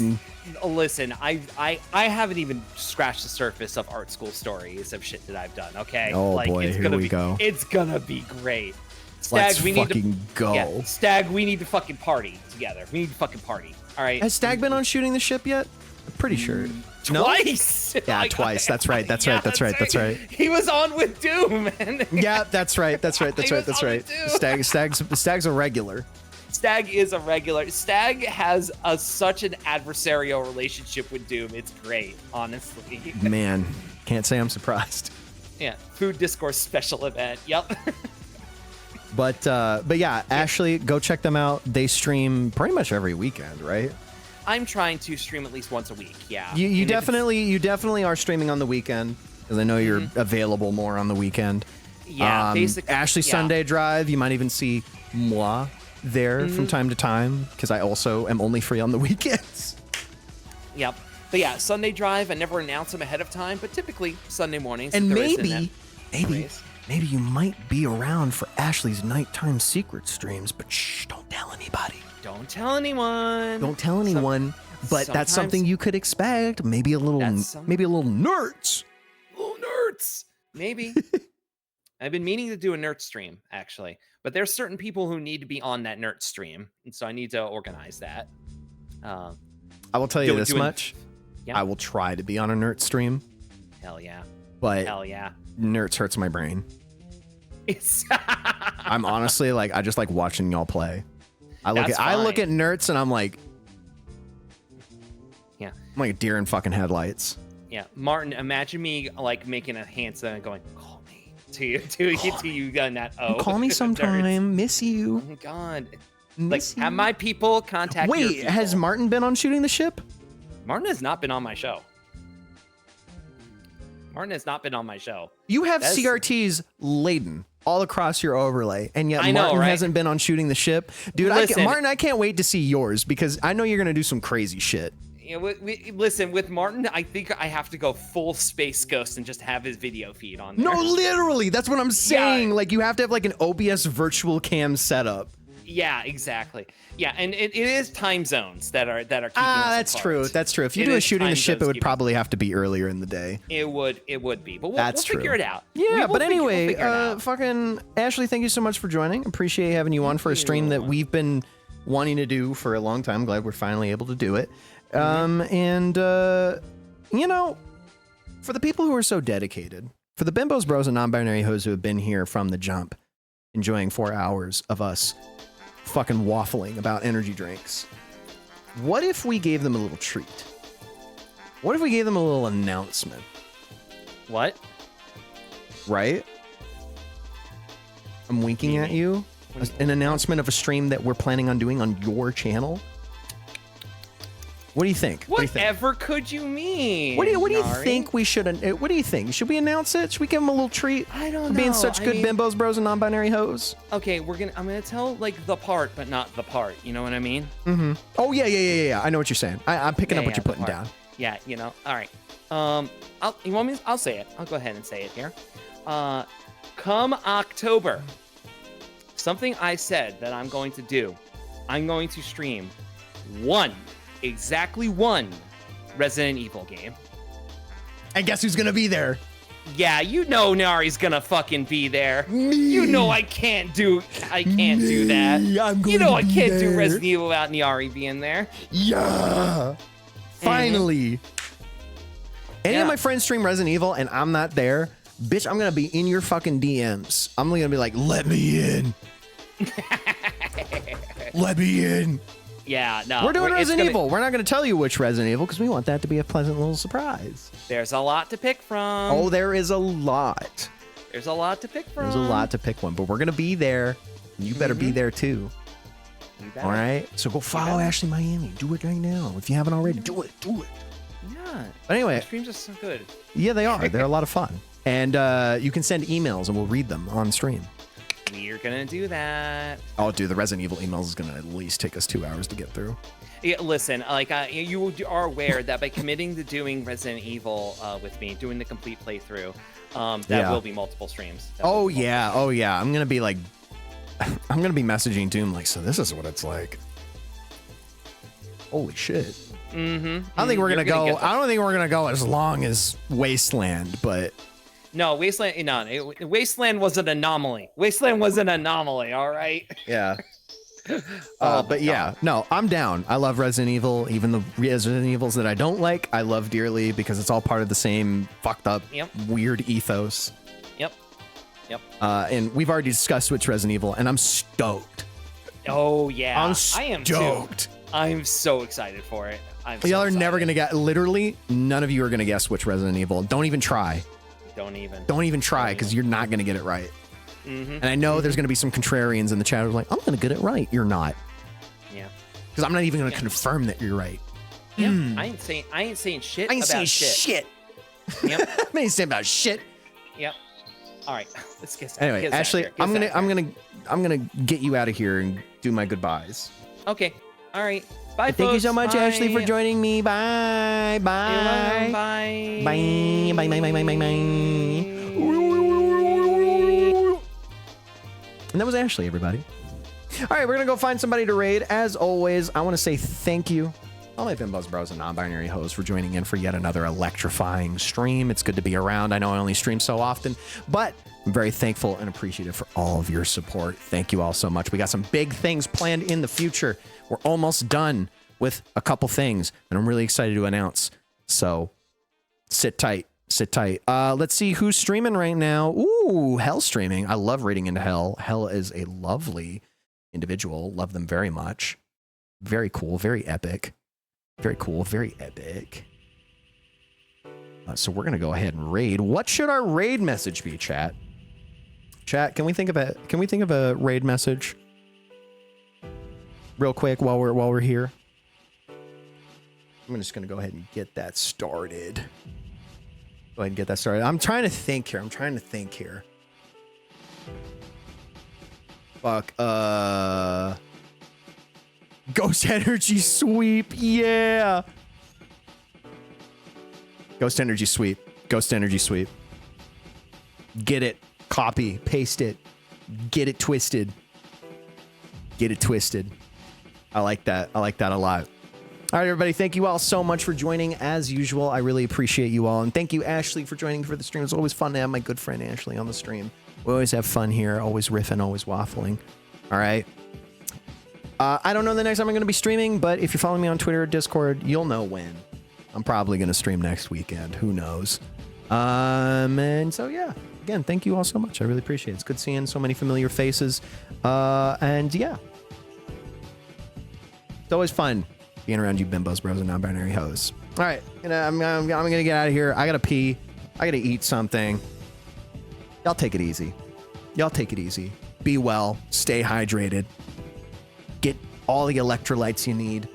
Listen, I haven't even scratched the surface of art school stories of shit that I've done. Okay. Oh boy, here we go. It's gonna be great. Let's fucking go. Yeah, Stag, we need to fucking party together. We need to fucking party. All right. Has Stag been on Shooting the Ship yet? I'm pretty sure. Twice. No? Yeah, twice. That's right. That's right. He was on with Doom, man. Yeah, that's right. Stag's a regular. Stag is a regular. Stag has such an adversarial relationship with Doom. It's great, honestly. Man, can't say I'm surprised. Yeah, food discourse special event. Yep. But yeah, Ashely, go check them out. They stream pretty much every weekend, right? I'm trying to stream at least once a week. Yeah. You definitely are streaming on the weekend because I know you're available more on the week. Yeah, basically. Ashely Sunday Drive. You might even see moi there from time to time because I also am only free on the weekends. Yep. But yeah, Sunday drive, I never announce them ahead of time, but typically Sunday mornings. And maybe you might be around for Ashely's nighttime secret streams, but shh, don't tell anybody. Don't tell anyone. Don't tell anyone. But that's something you could expect. Maybe a little nerds. Little nerds. Maybe. I've been meaning to do a nerd stream, actually. But there's certain people who need to be on that nerd stream. And so I need to organize that. I will tell you this much. Yeah. I will try to be on a nerd stream. Hell yeah. But hell yeah. Nerds hurts my brain. It's I'm honestly like, I just like watching y'all play. I look at nerds and I'm like, yeah, I'm like a deer in fucking headlights. Yeah, Martin, imagine me like making a hand sign and going, "Call me," to you gun that. Oh, call me sometime. Miss you. Oh my God. Like, have my people contact. Wait, has Martin been on Shooting the Ship? Martin has not been on my show. Martin has not been on my show. You have CRTs laden all across your overlay, and yet Martin hasn't been on Shooting the Ship. Dude, Martin, I can't wait to see yours because I know you're going to do some crazy shit. Yeah, listen, with Martin, I think I have to go full Space Ghost and just have his video feed on there. No, literally, that's what I'm saying. Yeah. Like, you have to have like an OBS virtual cam setup. Yeah, exactly. Yeah, and it is time zones that are keeping us that's apart. True. That's true. If you do a Shooting the Ship, it would probably have to be earlier in the day. It would be, but we'll figure it out. Yeah, but anyway, fucking Ashely, thank you so much for joining. Appreciate having you on for a stream that we've been wanting to do for a long time. Glad we're finally able to do it. And you know, for the people who are so dedicated, for the bimbos, bros, and non-binary hoes who have been here from the jump, enjoying 4 hours of us fucking waffling about energy drinks, what if we gave them a little treat? What if we gave them a little announcement? What? Right? I'm winking at you. An announcement of a stream that we're planning on doing on your channel. What do you think? Whatever could you mean? What do you think we should? What do you think? Should we announce it? Should we give them a little treat? I don't know. Being such good bimbos, bros, and non-binary hoes. Okay, I'm gonna tell like the part, but not the part. You know what I mean? Mm-hmm. Oh yeah. I know what you're saying. I'm picking up what you're putting down. Yeah, you know. All right. You want me? I'll say it. I'll go ahead and say it here. Come October, something I said that I'm going to do. I'm going to stream exactly one Resident Evil game. And guess who's gonna be there? Yeah, you know Nari's gonna fucking be there. Me. You know I can't do that. I can't do Resident Evil without Nari being there. Yeah. Finally. Any of my friends stream Resident Evil and I'm not there, bitch, I'm gonna be in your fucking DMs. I'm gonna be like, let me in. Let me in. Yeah, no. We're doing Resident Evil. We're not going to tell you which Resident Evil because we want that to be a pleasant little surprise. There's a lot to pick from. Oh, there is a lot. There's a lot to pick from. There's a lot to pick from, but we're going to be there. You better be there too. You better. All right? So go follow Ashely Miami. Do it right now. If you haven't already, do it. Yeah. But anyway. The streams are so good. Yeah, they are. They're a lot of fun. And you can send emails and we'll read them on stream. We're gonna do that. Oh, dude, the Resident Evil emails is gonna at least take us 2 hours to get through. Yeah, listen, like you are aware that by committing to doing Resident Evil with me, doing the complete playthrough, that will be multiple streams. Oh yeah. I'm gonna be messaging Doom like, so this is what it's like. Holy shit. Mm-hmm. I don't think we're gonna go as long as Wasteland, but. No, Wasteland was an anomaly. Wasteland was an anomaly, all right? Yeah. But yeah, no, I'm down. I love Resident Evil. Even the Resident Evils that I don't like, I love dearly because it's all part of the same fucked up, weird ethos. Yep. And we've already discussed which Resident Evil, and I'm stoked. Oh, yeah. I am stoked. I'm so excited for it. Y'all are never going to get, literally, none of you are going to guess which Resident Evil. Don't even try. Don't even try because you're not going to get it right. Mm-hmm. And I know there's going to be some contrarians in the chat who are like, I'm going to get it right. You're not. Yeah. Because I'm not even going to confirm that you're right. Yeah. I ain't saying shit. Yep. I ain't saying about shit. Yep. All right. Let's get Anyway, Ashely, I'm get you out of here and do my goodbyes. Okay. All right. Bye, Thank you so much, Bye. Ashely, for joining me. Bye. Bye. You're welcome. Bye. Bye. Bye. Bye. Bye. Bye. Bye. Bye. And that was Ashely, everybody. All right, we're going to go find somebody to raid. As always, I want to say thank you, all my Bimbos Bros and non-binary hosts, for joining in for yet another electrifying stream. It's good to be around. I know I only stream so often, but I'm very thankful and appreciative for all of your support. Thank you all so much. We got some big things planned in the future. We're almost done with a couple things, and I'm really excited to announce. So sit tight. Sit tight. Let's see who's streaming right now. Ooh, Hell streaming. I love raiding into Hell. Hell is a lovely individual. Love them very much. Very cool. Very epic. Very cool. Very epic. So we're going to go ahead and raid. What should our raid message be, chat? Chat, can we think of a raid message real quick while we're here? I'm just going to go ahead and get that started. Go ahead and get that started. I'm trying to think here. Fuck. Ghost Energy Sweep. Yeah. Ghost Energy Sweep. Ghost Energy Sweep. Get it. Copy. Paste it. Get it twisted. Get it twisted. I like that. I like that a lot. All right, everybody. Thank you all so much for joining. As usual, I really appreciate you all. And thank you, Ashely, for joining for the stream. It's always fun to have my good friend Ashely on the stream. We always have fun here. Always riffing, always waffling. All right. I don't know the next time I'm going to be streaming, but if you're following me on Twitter or Discord, you'll know when. I'm probably going to stream next weekend. Who knows? And so, yeah. Again, thank you all so much. I really appreciate it. It's good seeing so many familiar faces. And yeah. It's always fun being around you Bimbos Bros and non-binary hosts. All right. I'm going to get out of here. I got to pee. I got to eat something. Y'all take it easy. Y'all take it easy. Be well. Stay hydrated. Get all the electrolytes you need.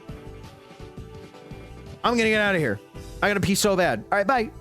I'm going to get out of here. I got to pee so bad. All right, bye.